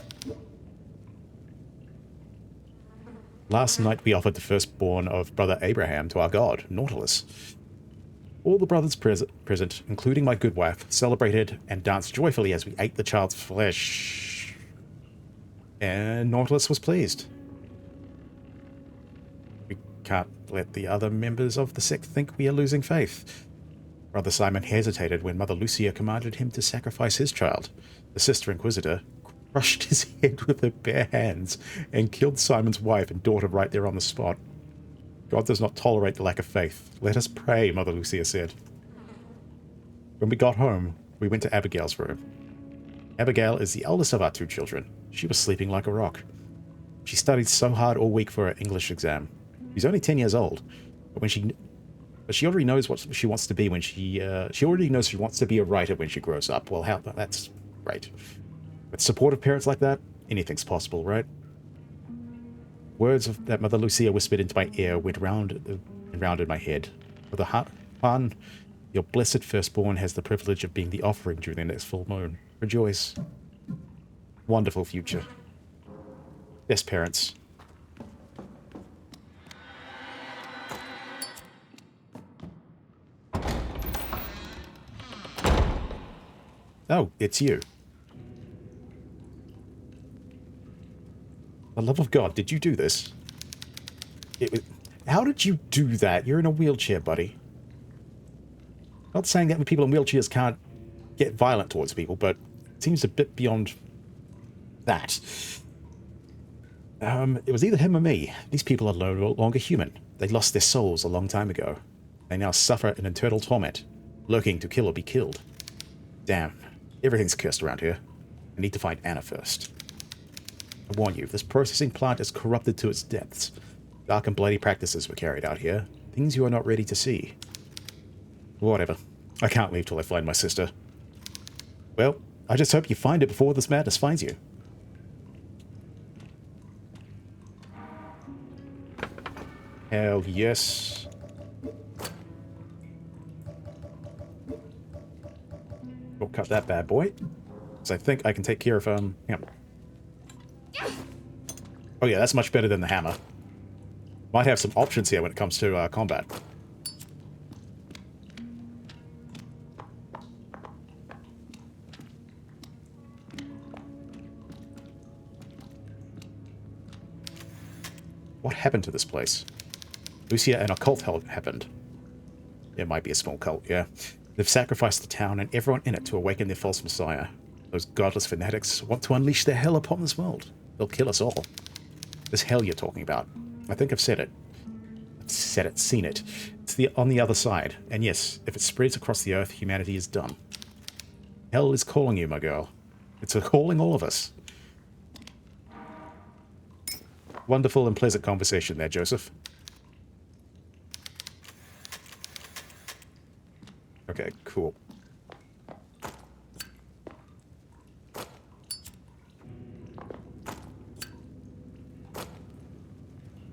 Last night we offered the firstborn of Brother Abraham to our god, Nautilus. All the brothers present, including my good wife, celebrated and danced joyfully as we ate the child's flesh. And Nautilus was pleased. We can't let the other members of the sect think we are losing faith. Brother Simon hesitated when Mother Lucia commanded him to sacrifice his child. The Sister Inquisitor crushed his head with her bare hands and killed Simon's wife and daughter right there on the spot. God does not tolerate the lack of faith. Let us pray, Mother Lucia said. When we got home, we went to Abigail's room. Abigail is the eldest of our 2 children. She was sleeping like a rock. She studied so hard all week for her English exam. She's only 10 years old, but she already knows what she wants to be when she already knows she wants to be a writer when she grows up. Well, that's great. With supportive parents like that, anything's possible, right? Words that Mother Lucia whispered into my ear went round and round in my head. For the Juan, your blessed firstborn has the privilege of being the offering during the next full moon. Rejoice. Wonderful future. Yes, parents. Oh, it's you. For the love of God, did you do this? How did you do that? You're in a wheelchair, buddy. Not saying that people in wheelchairs can't get violent towards people, but it seems a bit beyond that. It was either him or me. These people are no longer human. They lost their souls a long time ago. They now suffer an eternal torment, lurking to kill or be killed. Damn. Everything's cursed around here. I need to find Anna first. I warn you, this processing plant is corrupted to its depths. Dark and bloody practices were carried out here. Things you are not ready to see. Whatever. I can't leave till I find my sister. Well, I just hope you find it before this madness finds you. Hell yes. We'll cut that bad boy. Because I think I can take care of, him. Oh yeah, that's much better than the hammer. Might have some options here when it comes to combat. What happened to this place? Lucia and a cult happened. It might be a small cult, yeah. They've sacrificed the town and everyone in it to awaken their false messiah. Those godless fanatics want to unleash their hell upon this world. They'll kill us all. This hell you're talking about. I think I've said it. I've said it, seen it. It's on the other side. And yes, if it spreads across the earth, humanity is done. Hell is calling you, my girl. It's calling all of us. Wonderful and pleasant conversation there, Joseph. Okay, cool.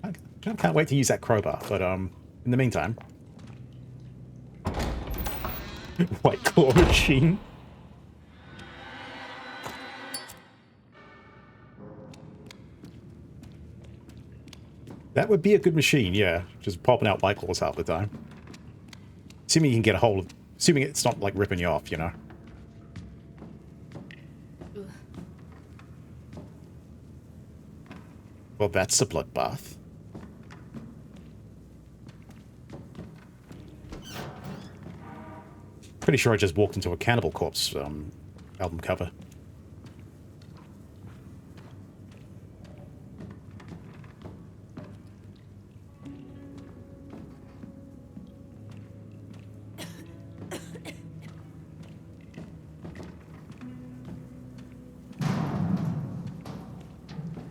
I can't wait to use that crowbar, but in the meantime... White claw machine. That would be a good machine, yeah. Just popping out white claws half the time. Assuming you can get a hold of... Assuming it's not, like, ripping you off, you know? Well, that's a bloodbath. Pretty sure I just walked into a Cannibal Corpse album cover.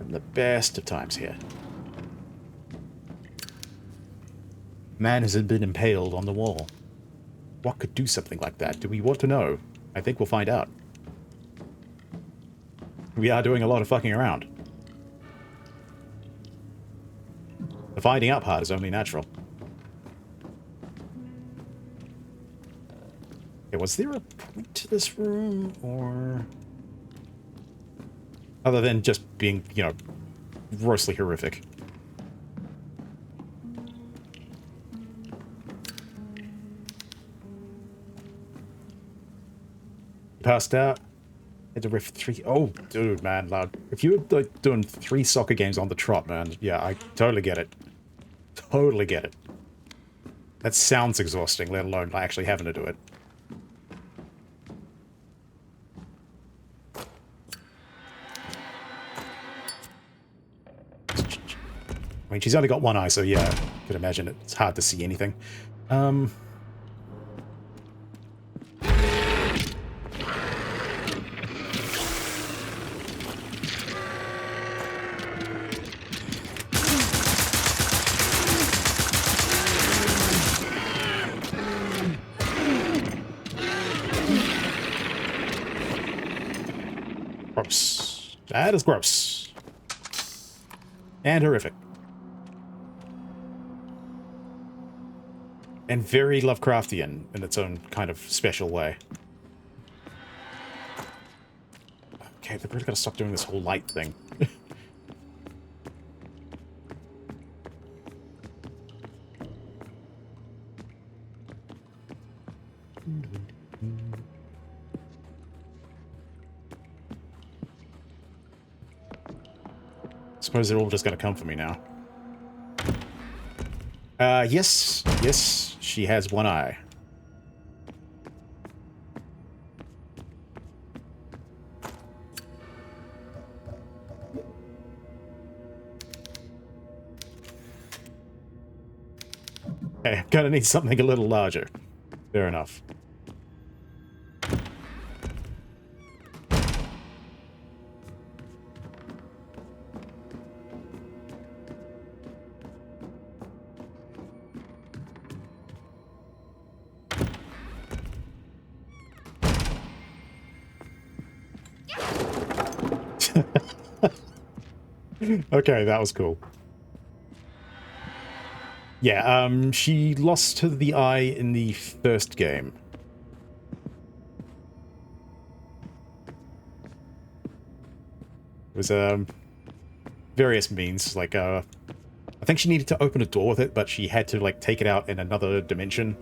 The best of times here. Man has been impaled on the wall. What could do something like that? Do we want to know? I think we'll find out. We are doing a lot of fucking around. The finding out part is only natural. Okay, was there a point to this room, or... Other than just being, you know, grossly horrific. Passed out. Had to riff 3. Oh, dude, man, loud. If you were like, doing 3 soccer games on the trot, man, yeah, I totally get it. Totally get it. That sounds exhausting, let alone actually having to do it. I mean, she's only got one eye, so yeah, I could imagine it's hard to see anything. Gross. That is gross. And horrific. And very Lovecraftian in its own kind of special way. Okay, they've really got to stop doing this whole light thing. Suppose they're all just going to come for me now. Yes. Yes, she has one eye. Okay, gonna need something a little larger. Fair enough. Okay, that was cool. Yeah, she lost to the eye in the first game. It was, various means, like, I think she needed to open a door with it, but she had to, like, take it out in another dimension.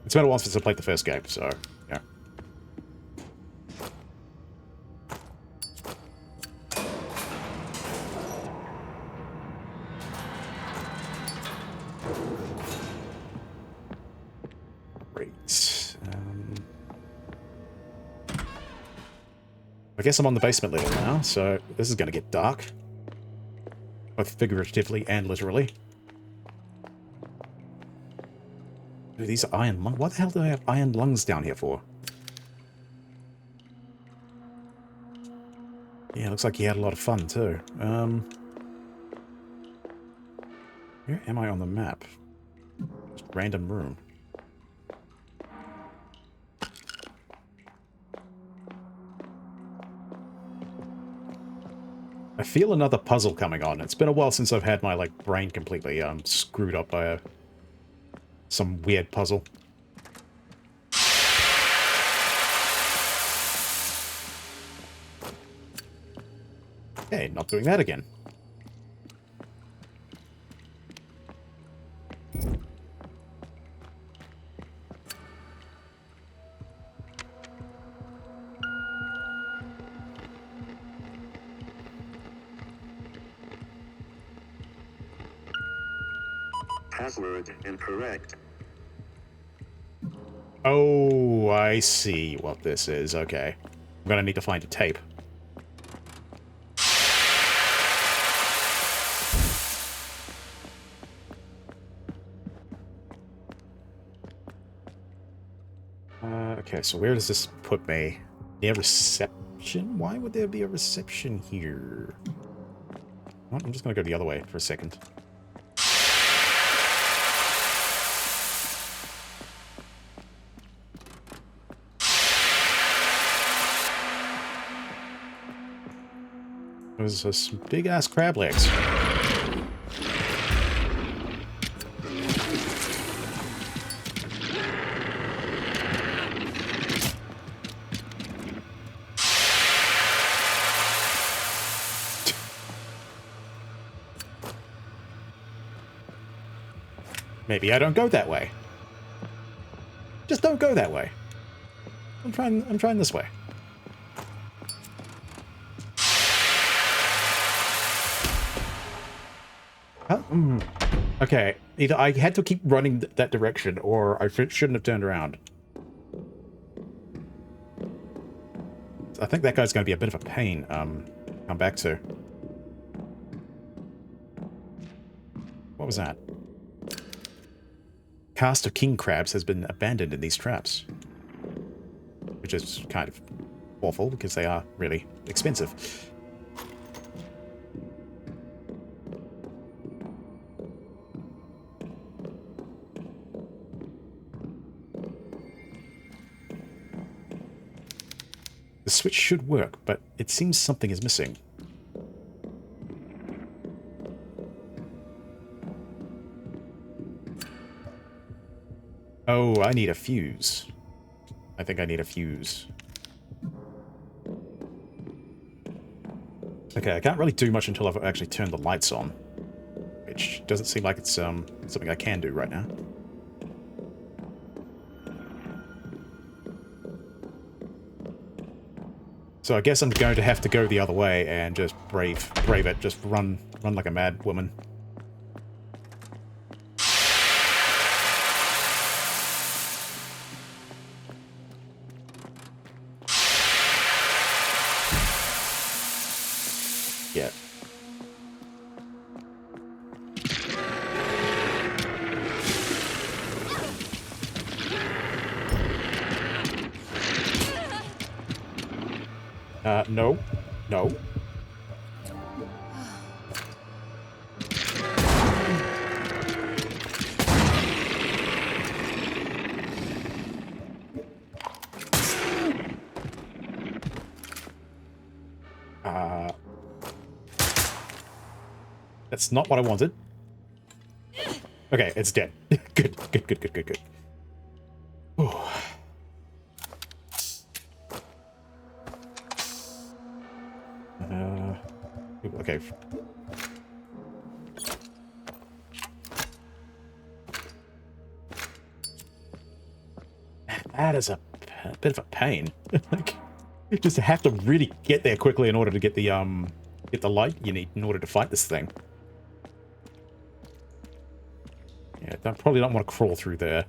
It's been a while since I played the first game, so, yeah. Great. I guess I'm on the basement level now, so this is going to get dark. Both figuratively and literally. Ooh, these are iron lungs. What the hell do I have iron lungs down here for? Yeah, looks like he had a lot of fun too. Where am I on the map? Just random room. I feel another puzzle coming on. It's been a while since I've had my like brain completely screwed up by some weird puzzle. Okay, not doing that again.
Password incorrect.
Oh, I see what this is. Okay. I'm gonna need to find a tape. Okay, so where does this put me? Near reception? Why would there be a reception here? Well, I'm just gonna go the other way for a second. There's some big-ass crab legs. Maybe I don't go that way. Just don't go that way. I'm trying this way. Okay, either I had to keep running that direction, or I shouldn't have turned around. I think that guy's going to be a bit of a pain, come back to. What was that? Cast of king crabs has been abandoned in these traps. Which is kind of awful, because they are really expensive. The switch should work, but it seems something is missing. Oh, I need a fuse. I think I need a fuse. Okay, I can't really do much until I've actually turned the lights on. Which doesn't seem like it's something I can do right now. So I guess I'm going to have to go the other way and just brave it. Just run like a mad woman. Yeah. No. No. That's not what I wanted. Okay, it's dead. Good. Ooh. Okay. That is a bit of a pain. Like, you just have to really get there quickly in order to get the light you need in order to fight this thing. Yeah, I probably don't want to crawl through there.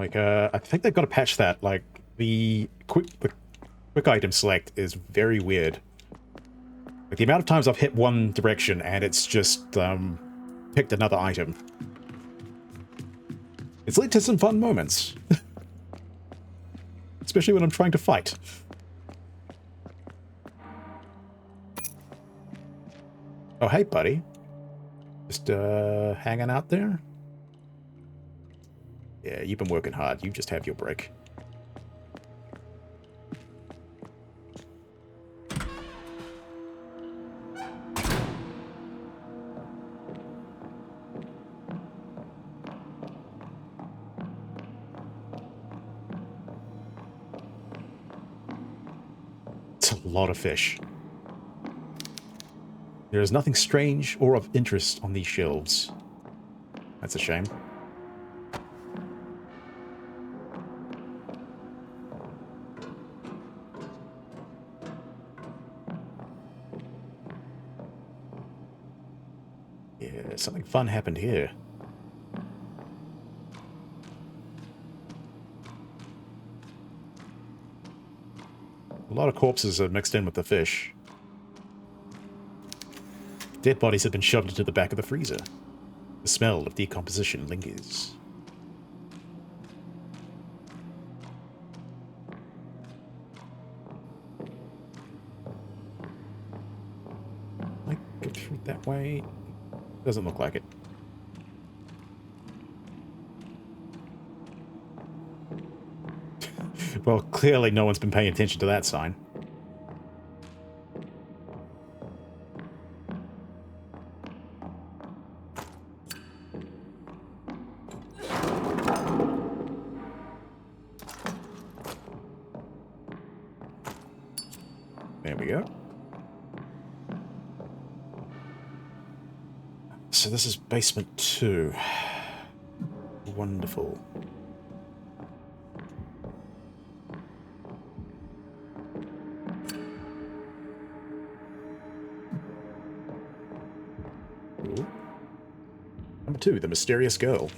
Like, I think they've got to patch that. Like, the quick item select is very weird. Like, the amount of times I've hit one direction and it's just, picked another item. It's led to some fun moments. Especially when I'm trying to fight. Oh, hey, buddy. Just, hanging out there? Yeah, you've been working hard. You just have your break. It's a lot of fish. There is nothing strange or of interest on these shelves. That's a shame. Yeah, something fun happened here. A lot of corpses are mixed in with the fish. Dead bodies have been shoved into the back of the freezer. The smell of decomposition lingers. Can I go through that way? Doesn't look like it. Well, clearly no one's been paying attention to that sign. There we go. So this is basement 2. Wonderful. Ooh. Number 2, The Mysterious Girl,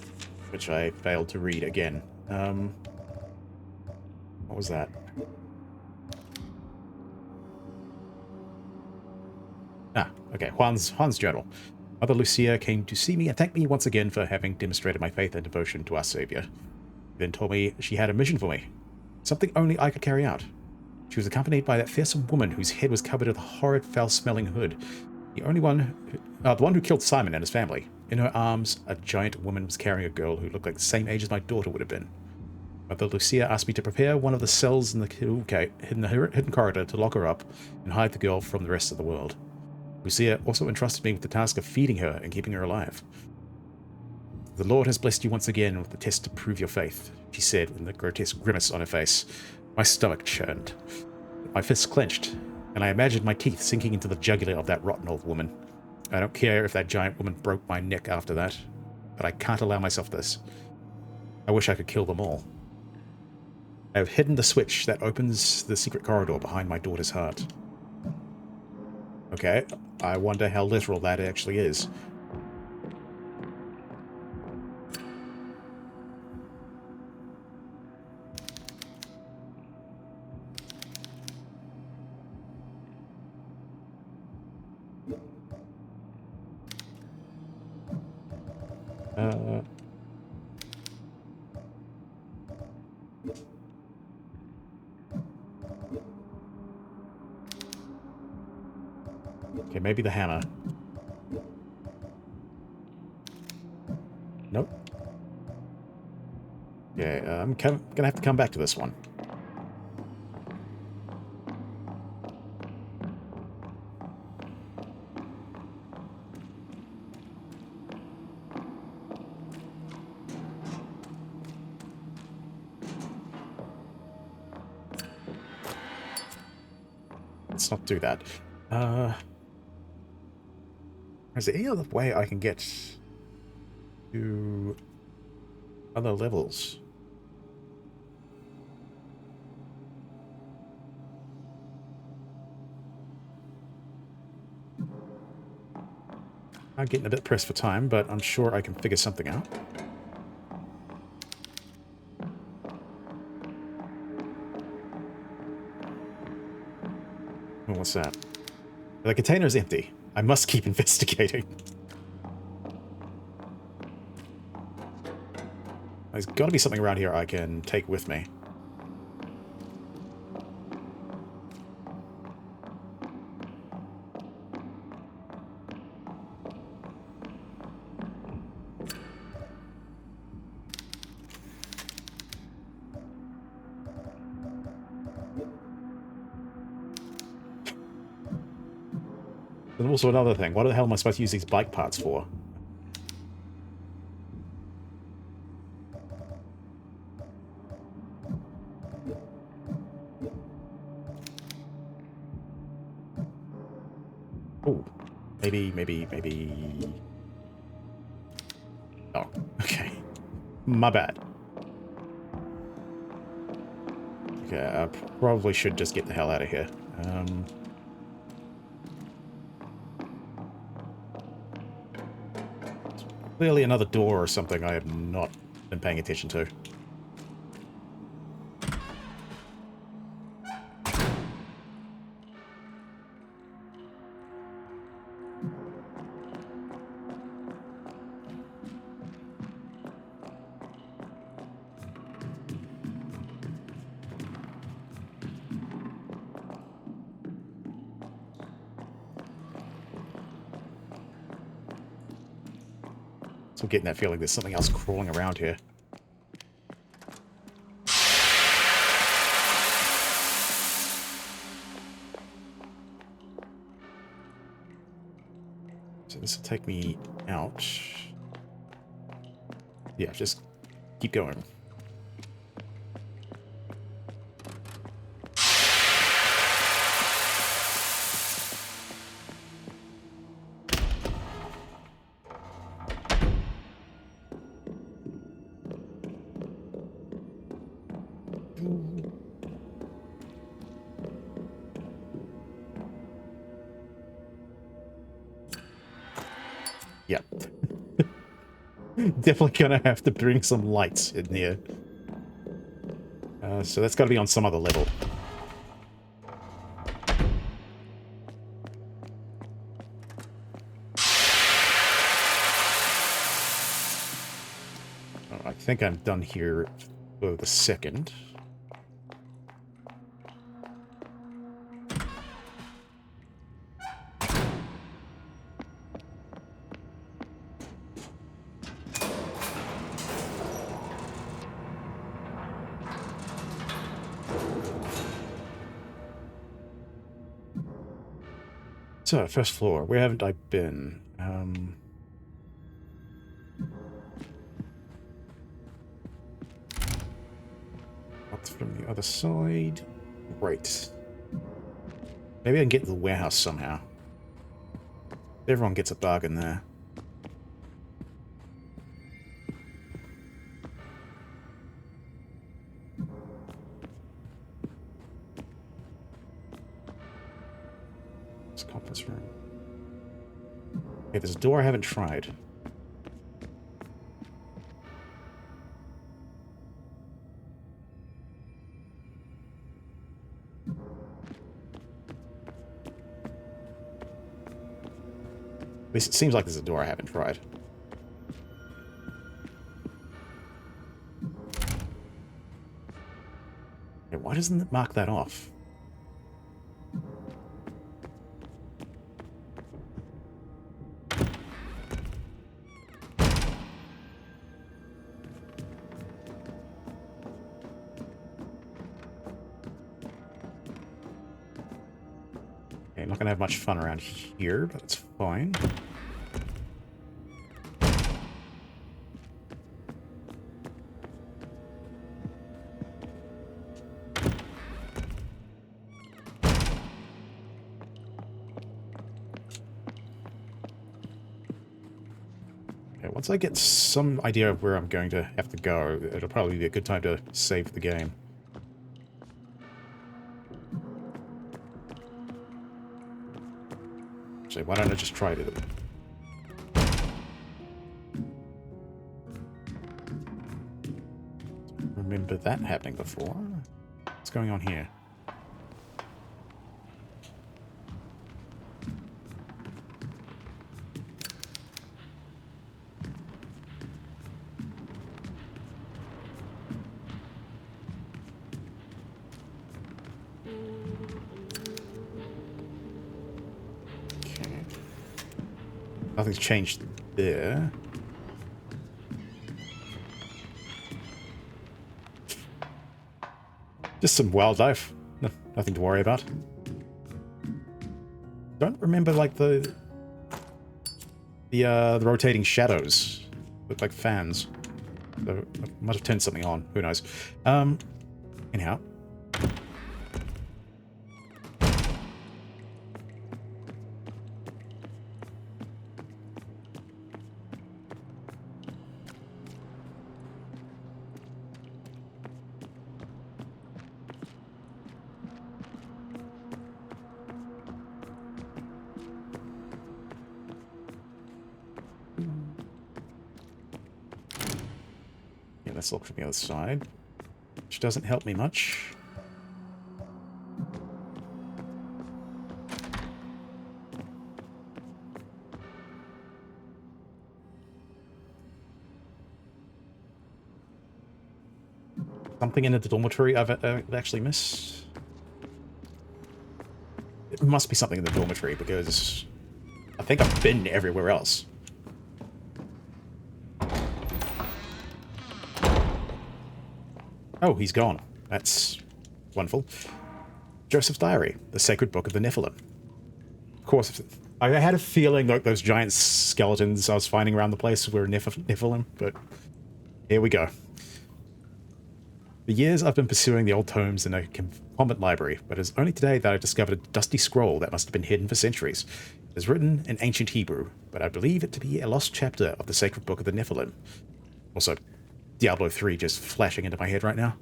which I failed to read again. What was that? Ah, okay. Juan's journal. Mother Lucia came to see me and thanked me once again for having demonstrated my faith and devotion to our Savior. She then told me she had a mission for me, something only I could carry out. She was accompanied by that fearsome woman whose head was covered with a horrid, foul-smelling hood. The one who killed Simon and his family. In her arms, a giant woman was carrying a girl who looked like the same age as my daughter would have been. Mother Lucia asked me to prepare one of the cells in the hidden corridor to lock her up and hide the girl from the rest of the world. Lucia also entrusted me with the task of feeding her and keeping her alive. The Lord has blessed you once again with the test to prove your faith, she said with a grotesque grimace on her face. My stomach churned. My fists clenched, and I imagined my teeth sinking into the jugular of that rotten old woman. I don't care if that giant woman broke my neck after that, but I can't allow myself this. I wish I could kill them all. I have hidden the switch that opens the secret corridor behind my daughter's heart. Okay, I wonder how literal that actually is. Okay, maybe the hammer. Nope. Okay, I'm gonna have to come back to this one. Let's not do that. Is there any other way I can get to other levels? I'm getting a bit pressed for time, but I'm sure I can figure something out. Oh, what's that? The container is empty. I must keep investigating. There's got to be something around here I can take with me. And also another thing, what the hell am I supposed to use these bike parts for? Oh, maybe... Oh, okay. My bad. Okay, I probably should just get the hell out of here. Clearly another door or something I have not been paying attention to. So I'm getting that feeling there's something else crawling around here. So this will take me out. Yeah, just keep going. Yep. Definitely gonna have to bring some lights in here. So that's gotta be on some other level. Oh, I think I'm done here for the second. So, first floor. Where haven't I been? What's from the other side? Right. Maybe I can get to the warehouse somehow. Everyone gets a bargain there. Conference room. Okay, there's a door I haven't tried. At least it seems like there's a door I haven't tried. Okay, why doesn't it mark that off? Okay, not gonna have much fun around here, but it's fine. Once I get some idea of where I'm going to have to go, it'll probably be a good time to save the game. So why don't I just try it? Remember that happening before? What's going on here? Okay. Nothing's changed there. Just some wildlife. Nothing to worry about. Don't remember like the rotating shadows. Look like fans. So I might have turned something on. Who knows? Anyhow. Yeah, let's look from the other side. Which doesn't help me much. Something in the dormitory I've actually missed. It must be something in the dormitory because I think I've been everywhere else. Oh, he's gone. That's wonderful. Joseph's Diary, the sacred book of the Nephilim. Of course, I had a feeling like those giant skeletons I was finding around the place were Nephilim, but here we go. For years, I've been pursuing the old tomes in a convent library, but it's only today that I discovered a dusty scroll that must have been hidden for centuries. It is written in ancient Hebrew, but I believe it to be a lost chapter of the sacred book of the Nephilim. Also, Diablo 3 just flashing into my head right now.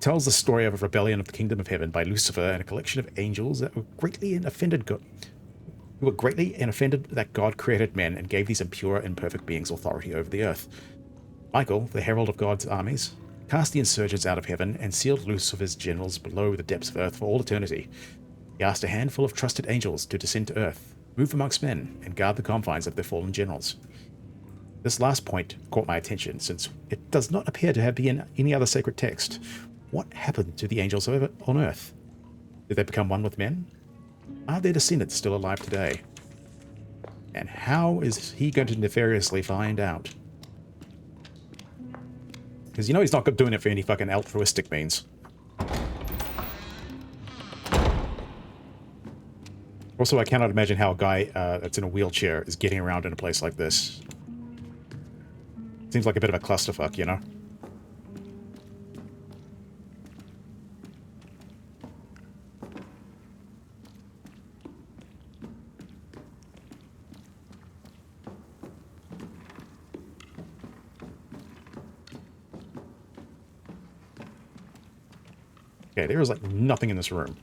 Tells the story of a rebellion of the kingdom of heaven by Lucifer and a collection of angels that were greatly offended that God created men and gave these impure and imperfect beings authority over the earth. Michael, the herald of God's armies, cast the insurgents out of heaven and sealed Lucifer's generals below the depths of earth for all eternity. He asked a handful of trusted angels to descend to earth, move amongst men, and guard the confines of their fallen generals. This last point caught my attention, since it does not appear to have been in any other sacred text. What happened to the angels on earth? Did they become one with men? Are their descendants still alive today? And how is he going to nefariously find out? Because you know he's not doing it for any fucking altruistic means. Also, I cannot imagine how a guy that's in a wheelchair is getting around in a place like this. Seems like a bit of a clusterfuck, you know? Okay, there is like nothing in this room.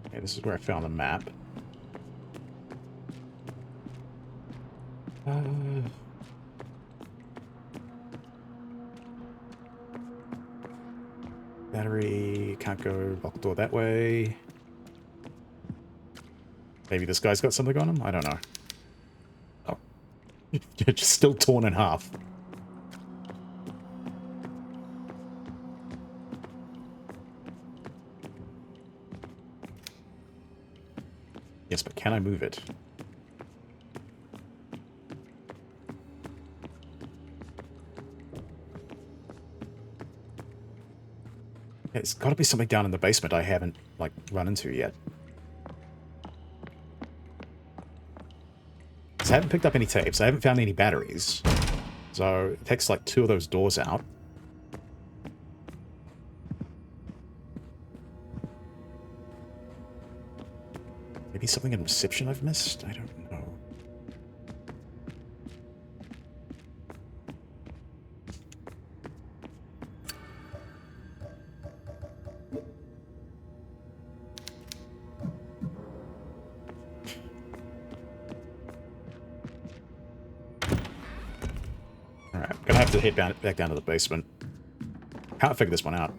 Okay, this is where I found the map. Battery, can't go lock door that way. Maybe this guy's got something on him? I don't know. Oh. Just still torn in half. Yes, but can I move it? It's got to be something down in the basement I haven't, like, run into yet. So I haven't picked up any tapes. I haven't found any batteries. So it takes, like, 2 of those doors out. Maybe something in reception I've missed? I don't know. Alright, I'm gonna have to head back down to the basement. can't figure this one out.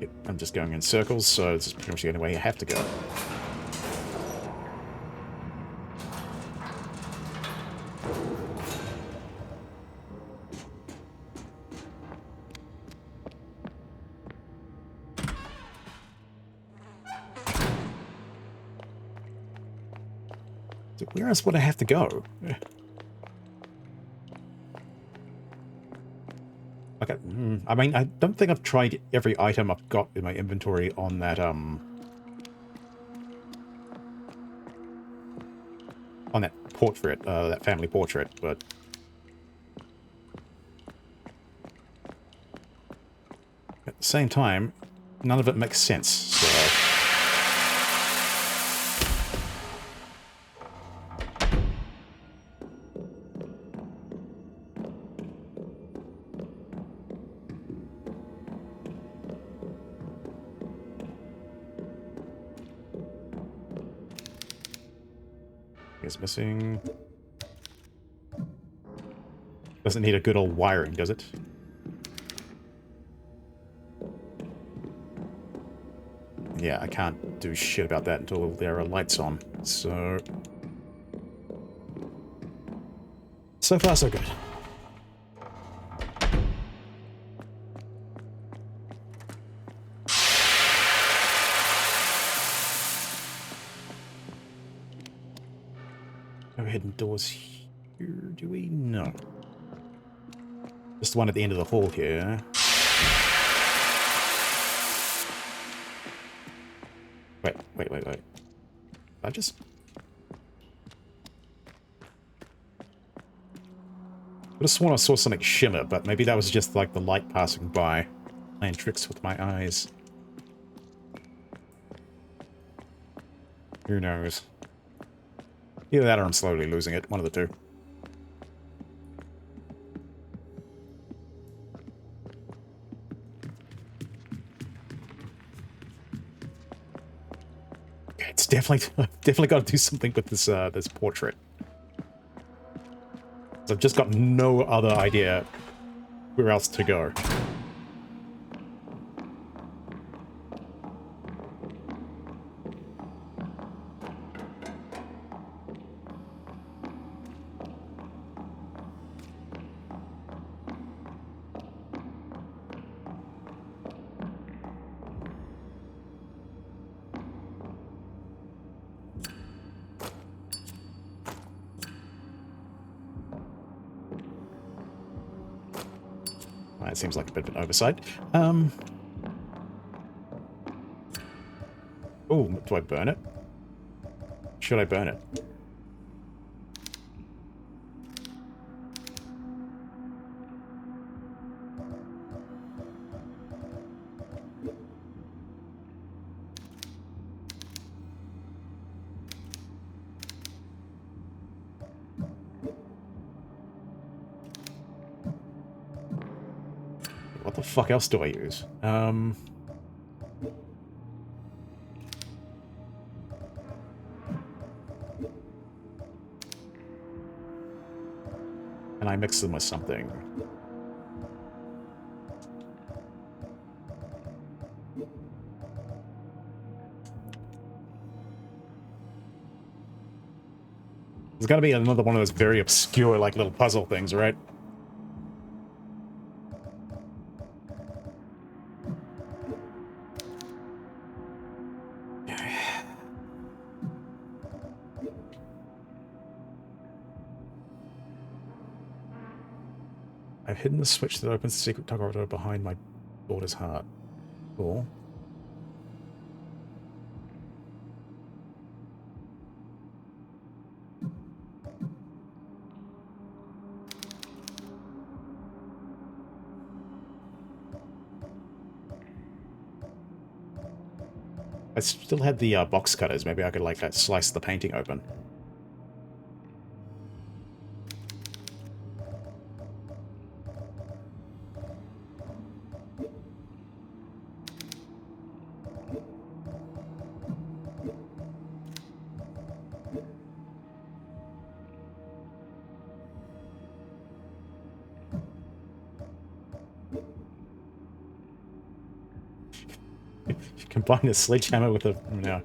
Yep, I'm just going in circles, so this is pretty much the only way I have to go. So where else would I have to go? Okay, I mean, I don't think I've tried every item I've got in my inventory on that, portrait, that family portrait, but... At the same time, none of it makes sense, so... Is missing. Doesn't need a good old wiring, does it? Yeah, I can't do shit about that until there are lights on. So far, so good. No hidden doors here, do we? No. Just the one at the end of the hall here. Wait. I just... I just sworn I saw something shimmer, but maybe that was just like the light passing by, playing tricks with my eyes. Who knows? Either that or I'm slowly losing it. One of the two. Okay, it's definitely got to do something with this this portrait. I've just got no other idea where else to go. It seems like a bit of an oversight. Oh, do I burn it? Should I burn it? What the fuck else do I use? And I mix them with something. There's gotta be another one of those very obscure, like, little puzzle things, right? I've hidden the switch that opens the secret toggle door behind my daughter's heart. Cool. I still had the box cutters. Maybe I could, like, slice the painting open. Combine a sledgehammer with a... No.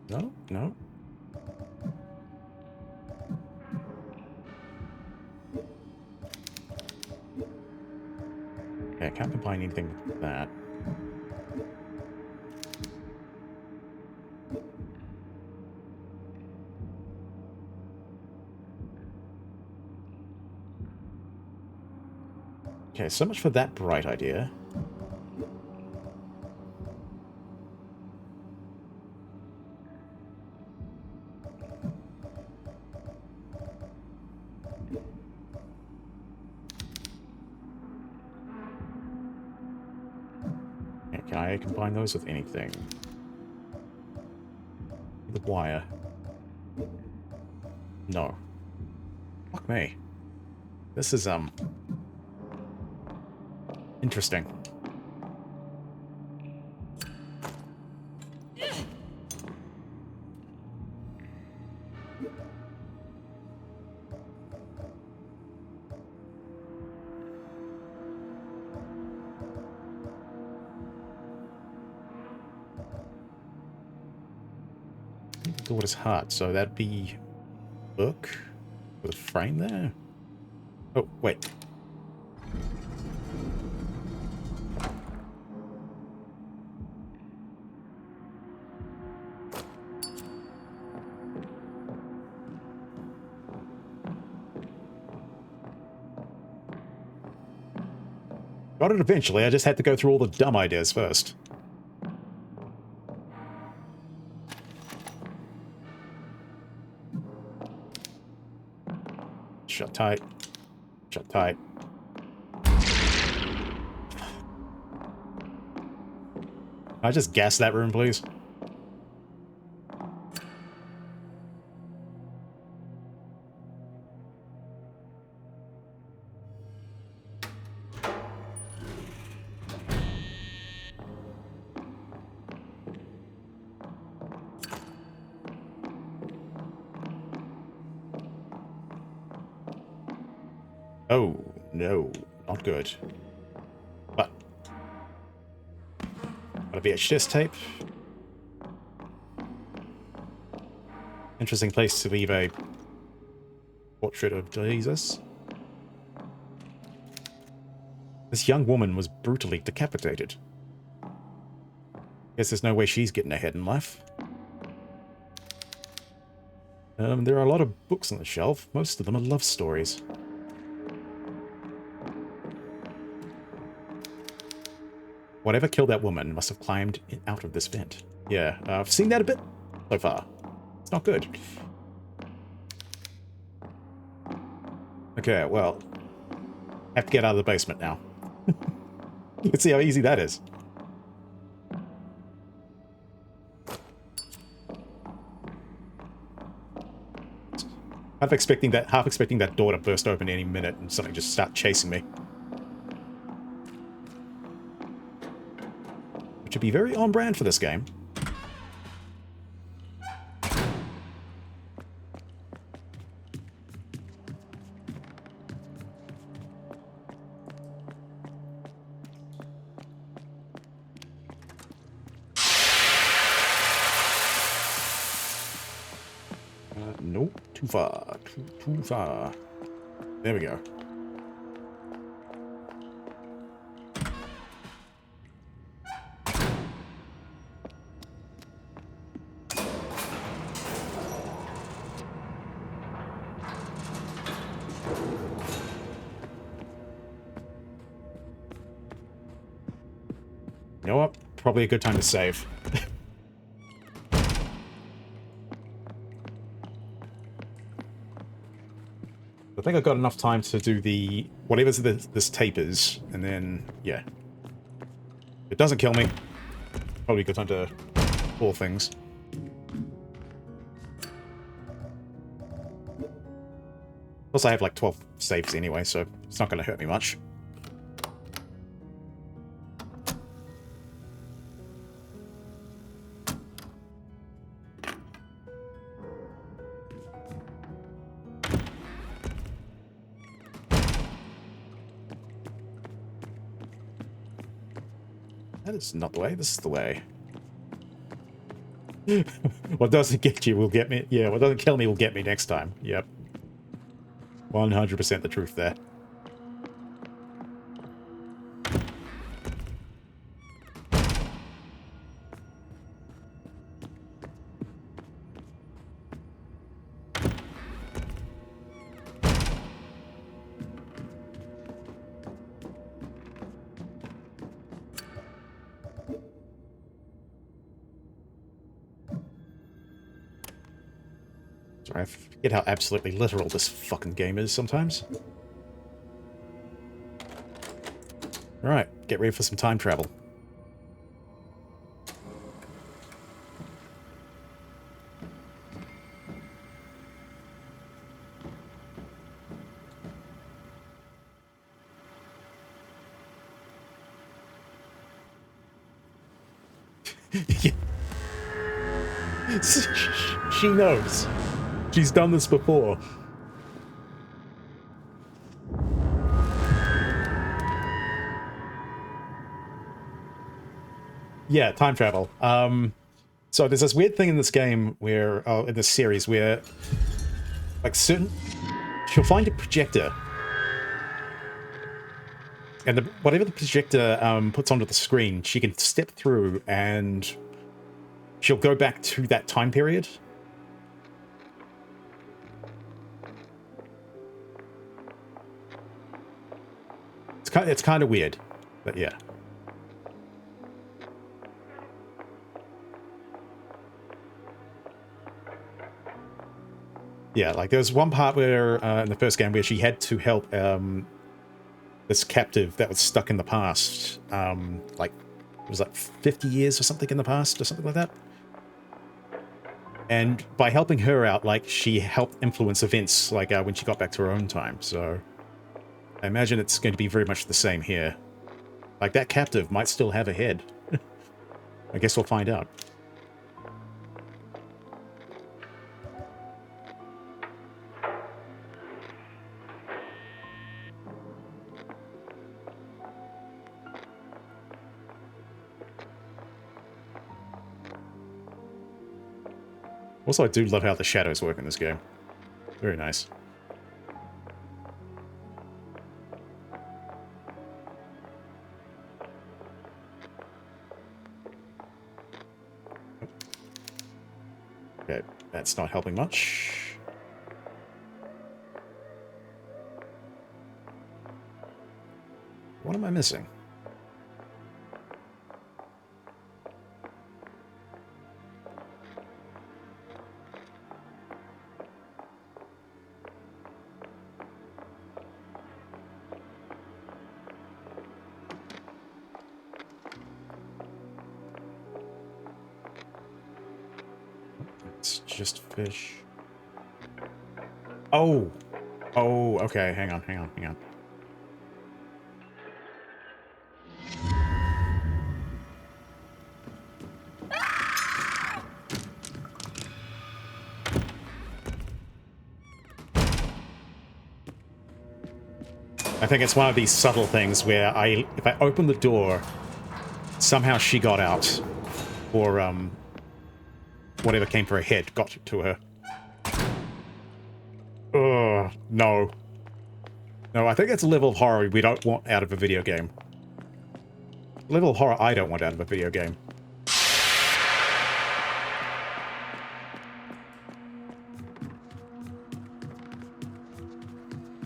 No, no. Okay, I can't combine anything with that. Okay, so much for that bright idea. Okay, can I combine those with anything? The wire. No. Fuck me. This is, interesting. Daughter's heart, so that'd be book with a frame there. Oh, wait. Got it eventually, I just had to go through all the dumb ideas first. Shut tight. Shut tight. Can I just gas that room, please? Oh, no. Not good. But... got a VHS tape. Interesting place to leave a portrait of Jesus. This young woman was brutally decapitated. Guess there's no way she's getting ahead in life. There are a lot of books on the shelf. Most of them are love stories. Whatever killed that woman must have climbed out of this vent. Yeah, I've seen that a bit so far. It's not good. Okay, well, have to get out of the basement now. You can see how easy that is. Half expecting that door to burst open any minute and something just start chasing me. Which would be very on brand for this game. Nope, too far, too far. There we go. You know what? Probably a good time to save. I think I've got enough time to do the whatever this tape is, and then yeah. If it doesn't kill me, probably a good time to pull things. Plus I have like 12 saves anyway, so it's not going to hurt me much. That is not the way, this is the way. What doesn't get you will get me. Yeah, what doesn't kill me will get me next time. Yep. 100% the truth there. Sorry, I forget how absolutely literal this fucking game is sometimes. Alright, get ready for some time travel. She knows. She's done this before. Yeah, time travel. So there's this weird thing in this game where, in this series where, like she'll find a projector. And whatever the projector puts onto the screen, she can step through and she'll go back to that time period. It's kind of weird, but yeah. Yeah, like there's one part where in the first game where she had to help this captive that was stuck in the past, like it was like 50 years or something in the past or something like that. And by helping her out, like she helped influence events, like when she got back to her own time. So I imagine it's going to be very much the same here. Like that captive might still have a head. I guess we'll find out. Also, I do love how the shadows work in this game. Very nice. Okay, that's not helping much. What am I missing? Just fish. Oh. Oh, okay. Hang on. I think it's one of these subtle things where if I open the door, somehow she got out. Or, whatever came for her head got to her. Ugh, no. No, I think that's a level of horror we don't want out of a video game. Level of horror I don't want out of a video game.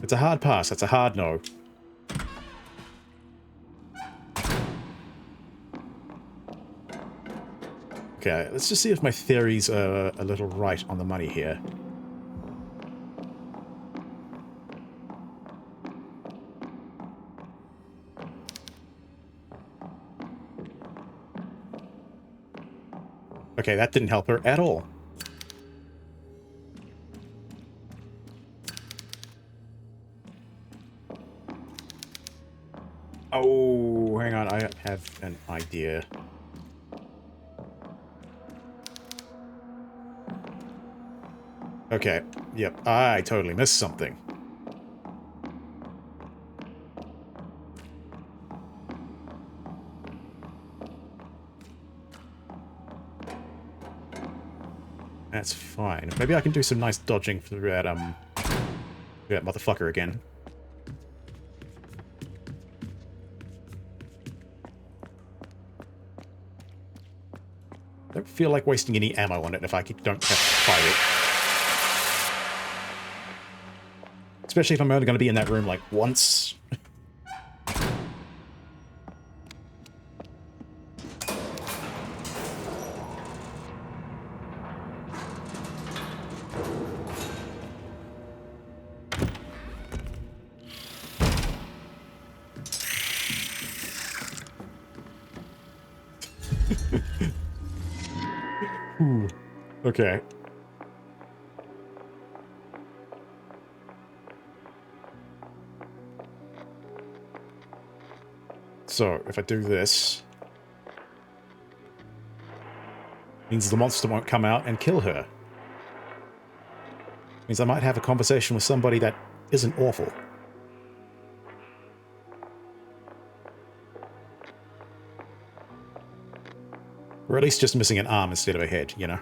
It's a hard pass, it's a hard no. Okay, let's just see if my theories are a little right on the money here. Okay, that didn't help her at all. Oh, hang on, I have an idea. Okay, yep, I totally missed something. That's fine. Maybe I can do some nice dodging through that motherfucker again. Don't feel like wasting any ammo on it if I don't have to fight it. Especially if I'm only going to be in that room like once. Ooh. Okay. So, if I do this, means the monster won't come out and kill her. Means I might have a conversation with somebody that isn't awful. Or at least just missing an arm instead of a head, you know?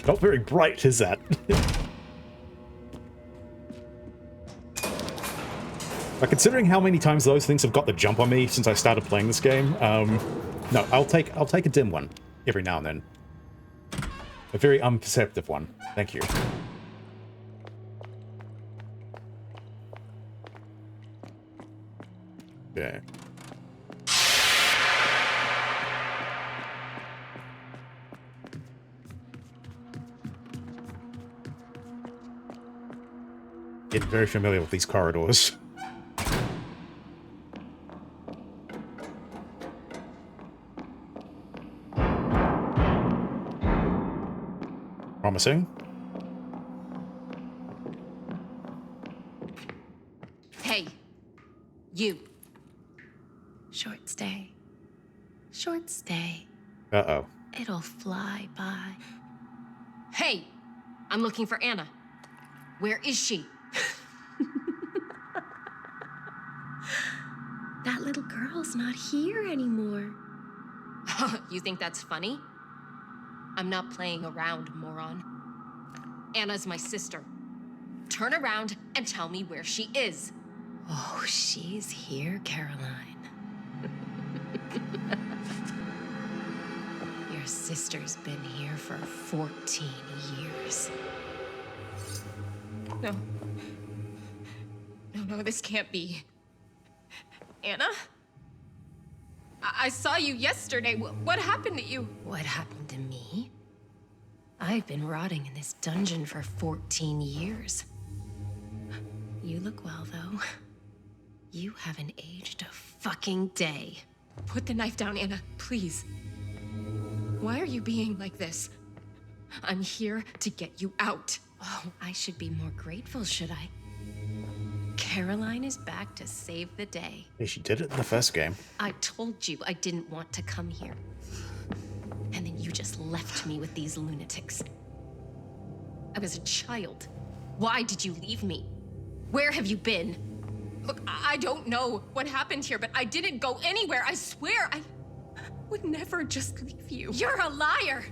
Not very bright, is that? But considering how many times those things have got the jump on me since I started playing this game, no, I'll take a dim one every now and then. A very unperceptive one. Thank you. Okay. Getting very familiar with these corridors. Promising.
Hey, you.
Short stay. Short stay.
Uh-oh.
It'll fly by.
Hey, I'm looking for Anna. Where is she?
That little girl's not here anymore.
You think that's funny? I'm not playing around, moron. Anna's my sister. Turn around and tell me where she is.
Oh, she's here, Caroline. Your sister's been here for 14 years.
No. No, this can't be. Anna? I saw you yesterday. What happened to you?
What happened to me? I've been rotting in this dungeon for 14 years. You look well, though. You haven't aged a fucking day.
Put the knife down, Anna, please. Why are you being like this? I'm here to get you out.
Oh, I should be more grateful, should I? Caroline is back to save the day.
Yeah, she did it in the first game.
I told you I didn't want to come here. And then you just left me with these lunatics. I was a child. Why did you leave me? Where have you been?
Look, I don't know what happened here, but I didn't go anywhere. I swear, I would never just leave you.
You're a liar!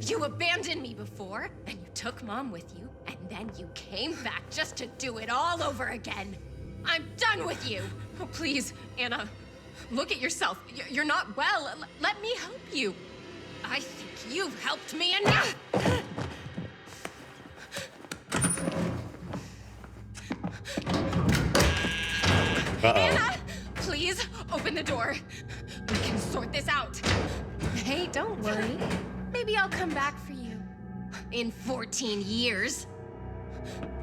You abandoned me before, and you took Mom with you, and then you came back just to do it all over again. I'm done with you!
Oh, please, Anna, look at yourself. You're not well. Let me help you.
I think you've helped me enough!
Uh-oh.
Anna, please open the door. We can sort this out.
Hey, don't worry. Maybe Maybe I'll come back for you.
In 14 years.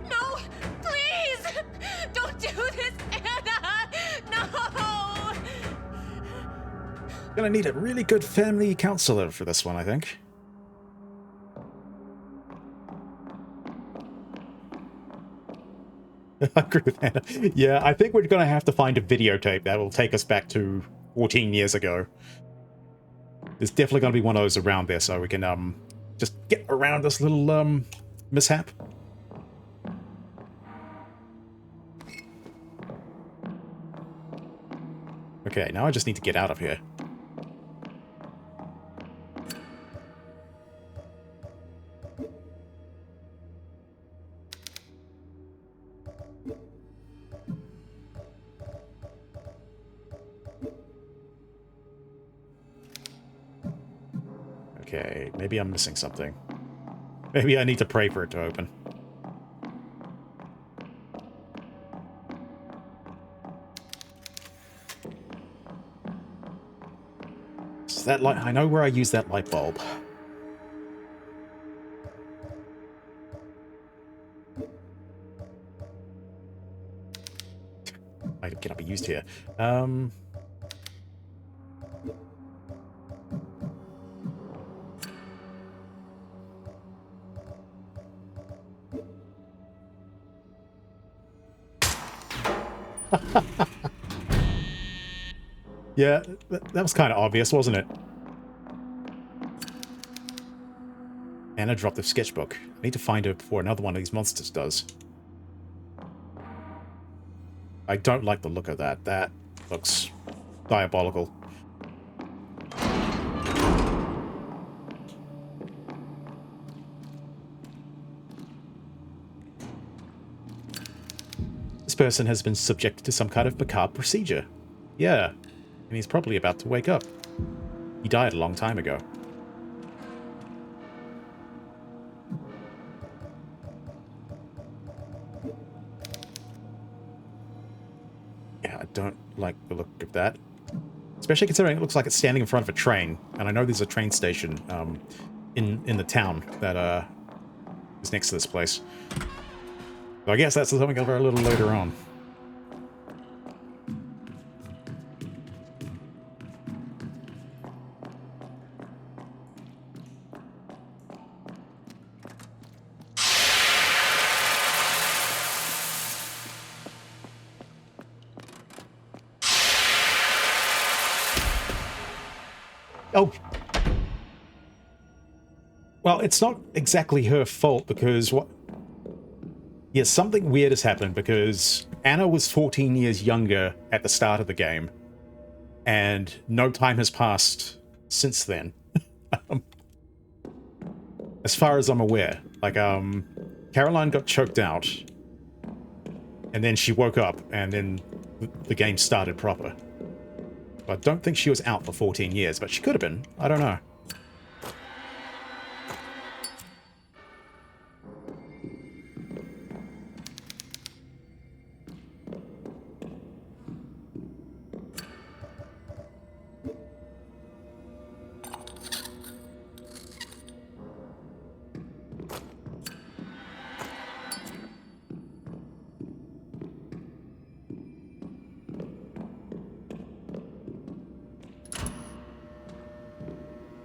No, please! Don't do this, Anna! No!
Gonna need a really good family counselor for this one, I think. I agree with Anna. Yeah, I think we're gonna have to find a videotape that will take us back to 14 years ago. There's definitely gonna be one of those around there, so we can just get around this little mishap. Okay, now I just need to get out of here. Okay, maybe I'm missing something. Maybe I need to pray for it to open. Is that light? I know where I use that light bulb. I cannot be used here. Yeah, that was kind of obvious, wasn't it? Anna dropped the sketchbook. I need to find her before another one of these monsters does. I don't like the look of that. That looks diabolical. This person has been subjected to some kind of macabre procedure. Yeah, and he's probably about to wake up. He died a long time ago. Yeah, I don't like the look of that. Especially considering it looks like it's standing in front of a train. And I know there's a train station in the town that is next to this place. So I guess that's something over a little later on. Oh. Well, it's not exactly her fault because what... Yeah, something weird has happened because Anna was 14 years younger at the start of the game, and no time has passed since then. As far as I'm aware. Like, Caroline got choked out, and then she woke up, and then the game started proper. I don't think she was out for 14 years, but she could have been. I don't know.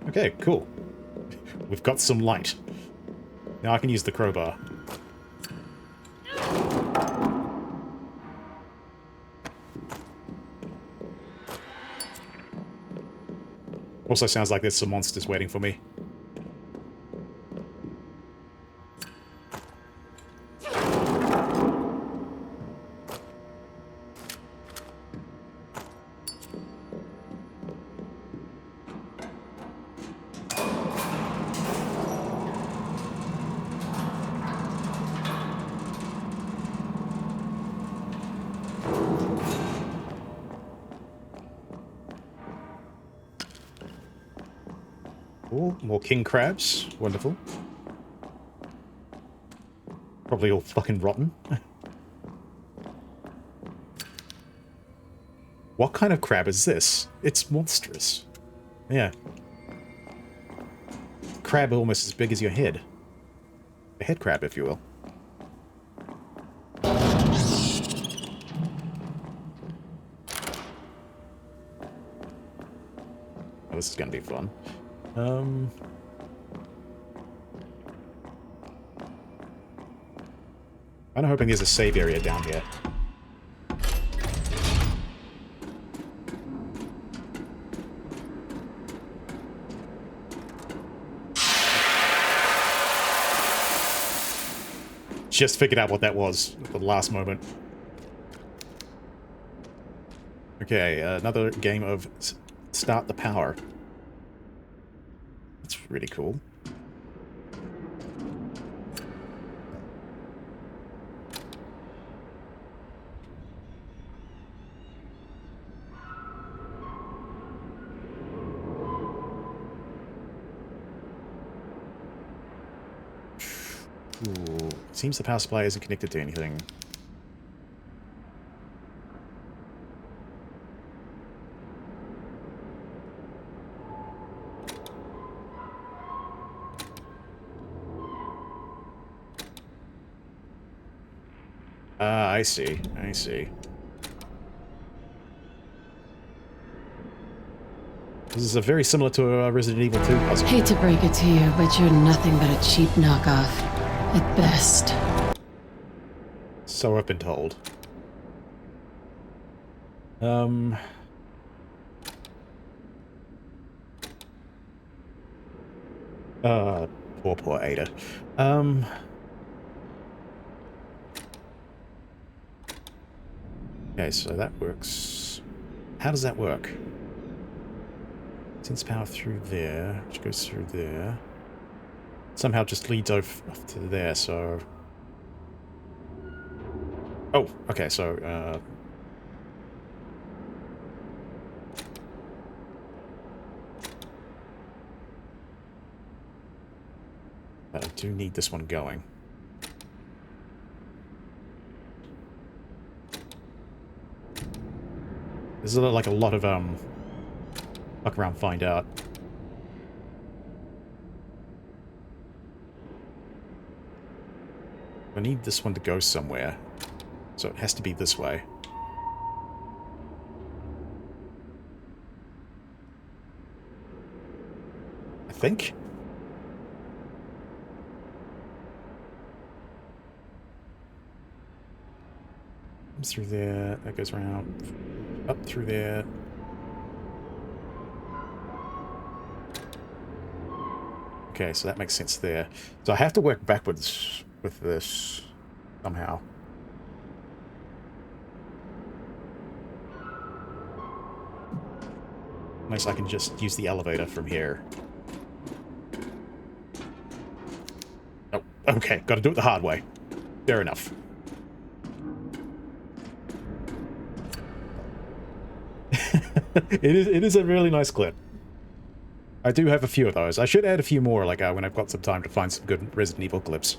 Okay, cool. We've got some light. Now I can use the crowbar. Also sounds like there's some monsters waiting for me. Oh, more king crabs. Wonderful. Probably all fucking rotten. What kind of crab is this? It's monstrous. Yeah. crab almost as big as your head. A head crab, if you will. Oh, this is gonna be fun. I'm hoping there's a save area down here. Just figured out what that was at the last moment. Okay, another game of Start the Power. That's really cool. Ooh, seems the power supply isn't connected to anything. Ah, I see. I see. This is a very similar to a Resident Evil 2 puzzle.
Hate to break it to you, but you're nothing but a cheap knockoff. At best.
So I've been told. Poor Ada. Okay, so that works. How does that work? Sends power through there, which goes through there. Somehow just leads off to there, so... Oh, okay, so, I do need this one going. There's like a lot of, fuck around, find out. I need this one to go somewhere, so it has to be this way. I think? Comes through there, that goes around, up through there. Okay, so that makes sense there. So I have to work backwards with this somehow. Unless I can just use the elevator from here. Oh, okay, gotta do it the hard way. Fair enough. It is a really nice clip. I do have a few of those. I should add a few more, like when I've got some time to find some good Resident Evil clips.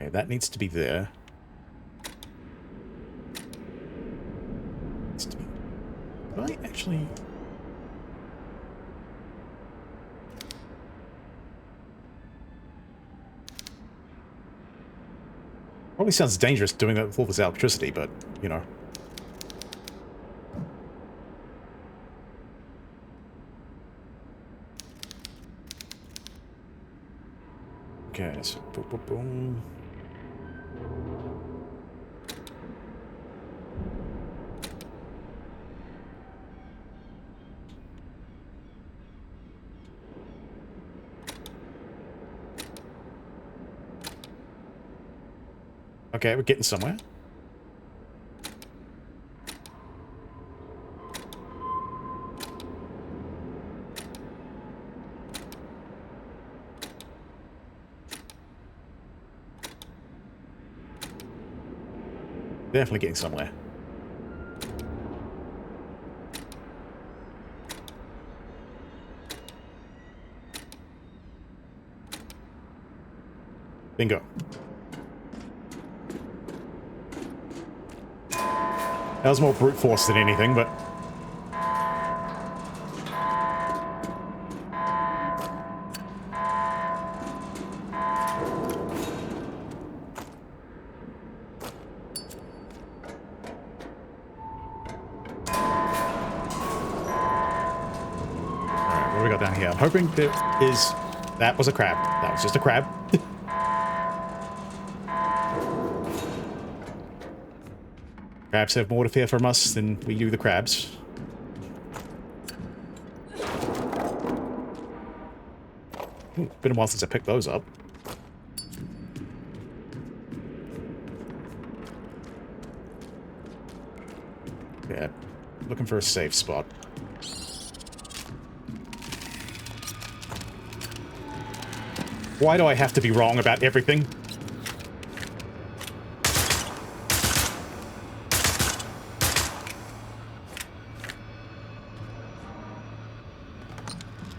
Okay, that needs to be there. Needs to be... Can I actually... Probably sounds dangerous doing that with all this electricity, but, you know. Okay, so boom, boom, boom. Okay, we're getting somewhere. Definitely getting somewhere. Bingo. That was more brute force than anything, but... Alright, what do we got down here? I'm hoping there is... That was a crab. That was just a crab. Crabs have more to fear from us than we do the crabs. Ooh, been a while since I picked those up. Yeah, looking for a safe spot. Why do I have to be wrong about everything?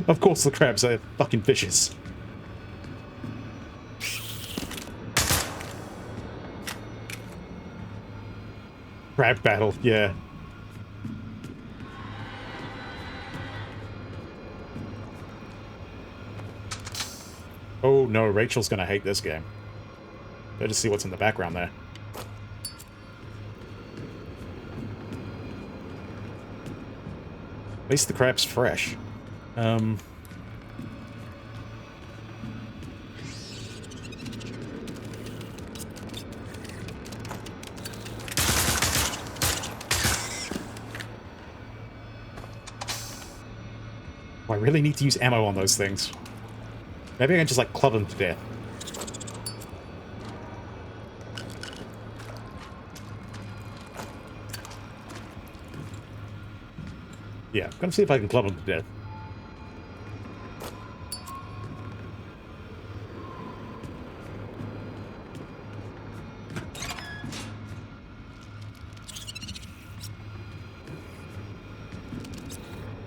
Of course the crabs are fucking vicious. Crab battle, yeah. Oh no, Rachel's gonna hate this game. Better see what's in the background there. At least the crab's fresh. I really need to use ammo on those things. Maybe I can just, like, club them to death. Yeah, I'm gonna see if I can club them to death.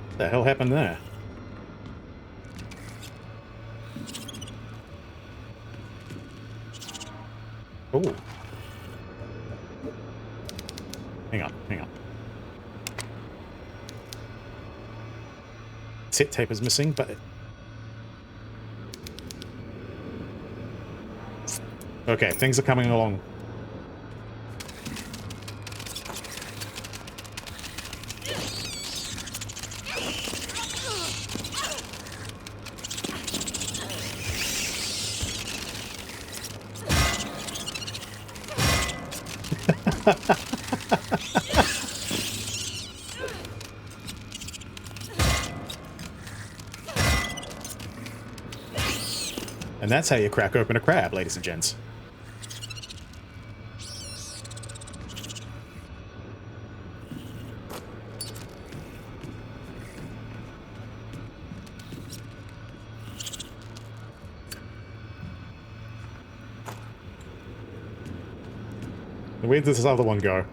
What the hell happened there? Oh. Hang on, hang on. Set tape is missing, but... Okay, things are coming along. And that's how you crack open a crab, ladies and gents. Where did this other one go?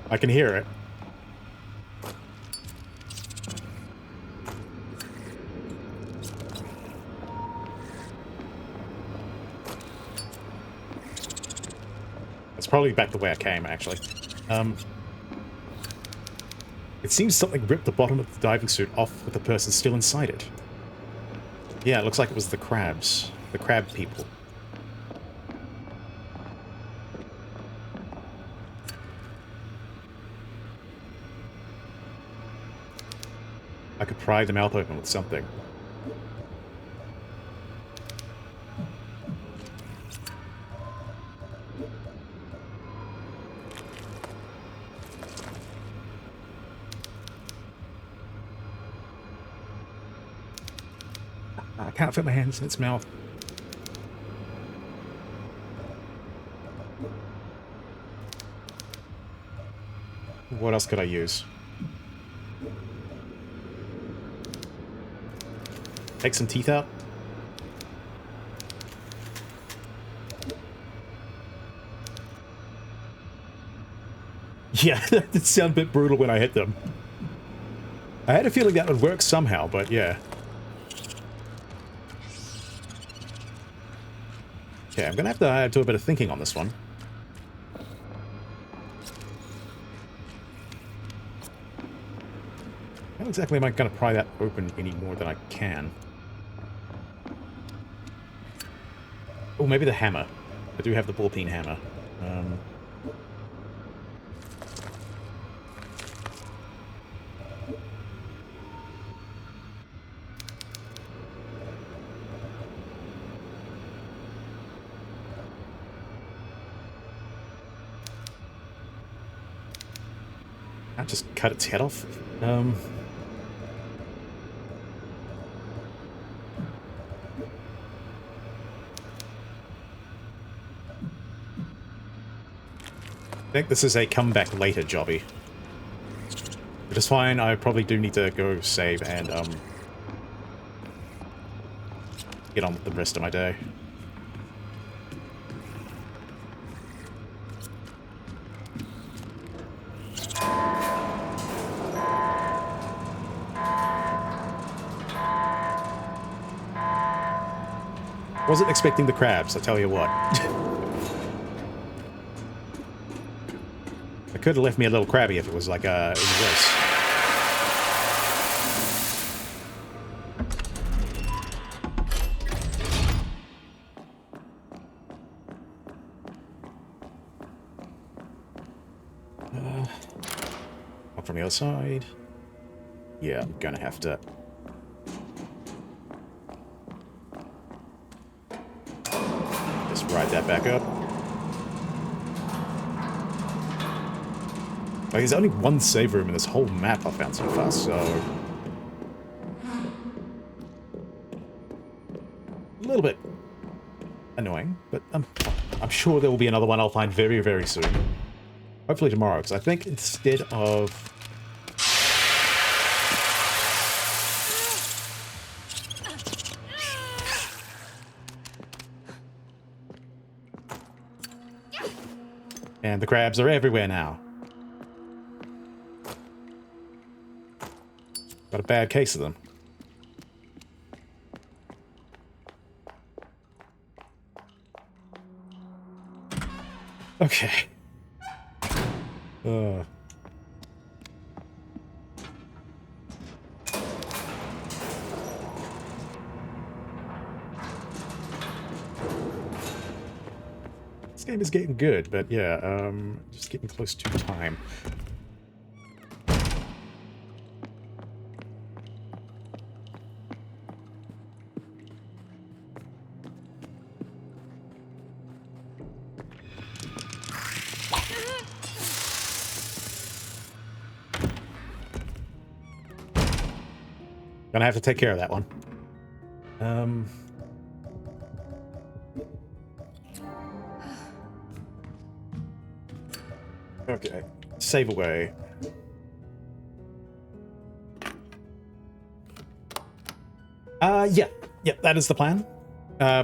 I can hear it. It's probably back the way I came, actually. It seems something ripped the bottom of the diving suit off with the person still inside it. Yeah, it looks like it was the crabs. The crab people. I could pry the mouth open with something. I can't fit my hands in its mouth. What else could I use? Take some teeth out? Yeah, that did sound a bit brutal when I hit them. I had a feeling that would work somehow, but yeah. Okay, I'm gonna have to do a bit of thinking on this one. How exactly am I gonna pry that open any more than I can? Oh, maybe the hammer. I do have the ball-peen hammer. I'll just cut its head off. I think this is a comeback later jobby. But it's fine, I probably do need to go save and get on with the rest of my day. Wasn't expecting the crabs, I tell you what. It could have left me a little crabby if it was like a race. Up from the other side. Yeah, I'm gonna have to. Just ride that back up. Like, there's only one save room in this whole map I found so far, so... a little bit annoying, but I'm sure there will be another one I'll find very, very soon. Hopefully tomorrow, because I think instead of... And the crabs are everywhere now. Got a bad case of them. Okay. This game is getting good, but yeah, just getting close to time. Gonna have to take care of that one. Okay. Save away. Yeah, that is the plan.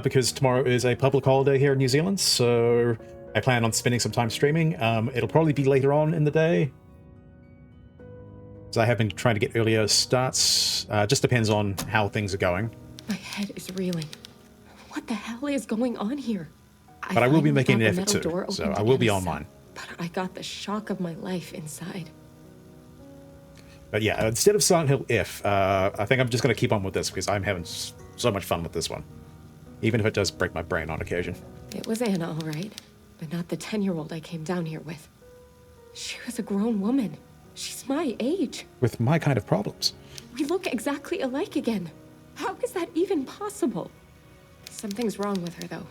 Because tomorrow is a public holiday here in New Zealand, so I plan on spending some time streaming. It'll probably be later on in the day. I have been trying to get earlier starts. Just depends on how things are going.
My head is reeling. What the hell is going on here?
But I will be making an effort to, so I will be online.
But I got the shock of my life inside.
But yeah, instead of Silent Hill F, I think I'm just going to keep on with this because I'm having so much fun with this one. Even if it does break my brain on occasion.
It was Anna, all right. But not the 10-year-old I came down here with. She was a grown woman. She's my age.
With my kind of problems.
We look exactly alike again. How is that even possible? Something's wrong with her, though.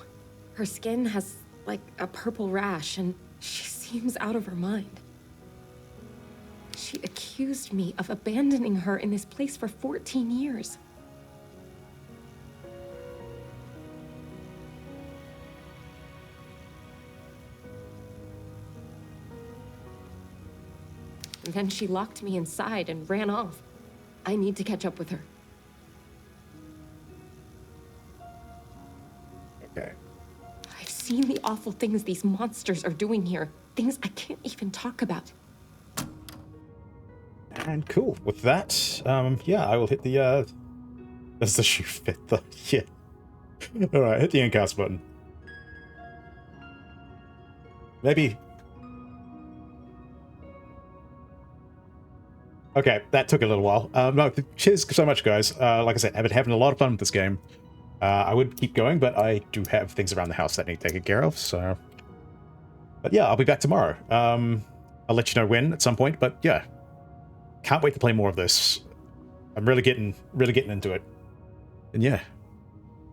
Her skin has, like, a purple rash, and she seems out of her mind. She accused me of abandoning her in this place for 14 years. And then she locked me inside and ran off. I need to catch up with her.
Okay.
I've seen the awful things these monsters are doing here. Things I can't even talk about.
And cool. With that, yeah, I will hit the, does the shoe fit though? Yeah. Alright, hit the endcast button. Maybe. Okay, that took a little while. No, cheers so much, guys. Like I said, I've been having a lot of fun with this game. I would keep going, but I do have things around the house that need taken care of, so... But yeah, I'll be back tomorrow. I'll let you know when, at some point, but yeah. Can't wait to play more of this. I'm really getting into it. And yeah.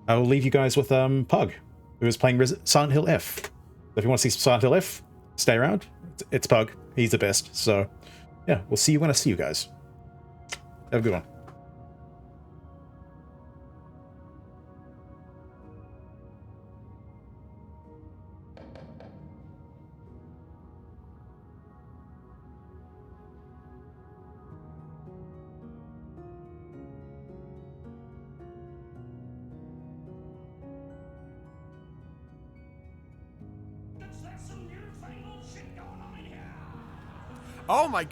I will leave you guys with Pug, who is playing Silent Hill F. So if you want to see some Silent Hill F, stay around. It's Pug. He's the best, so... Yeah, we'll see you when I see you guys. Have a good one.
Oh my goodness!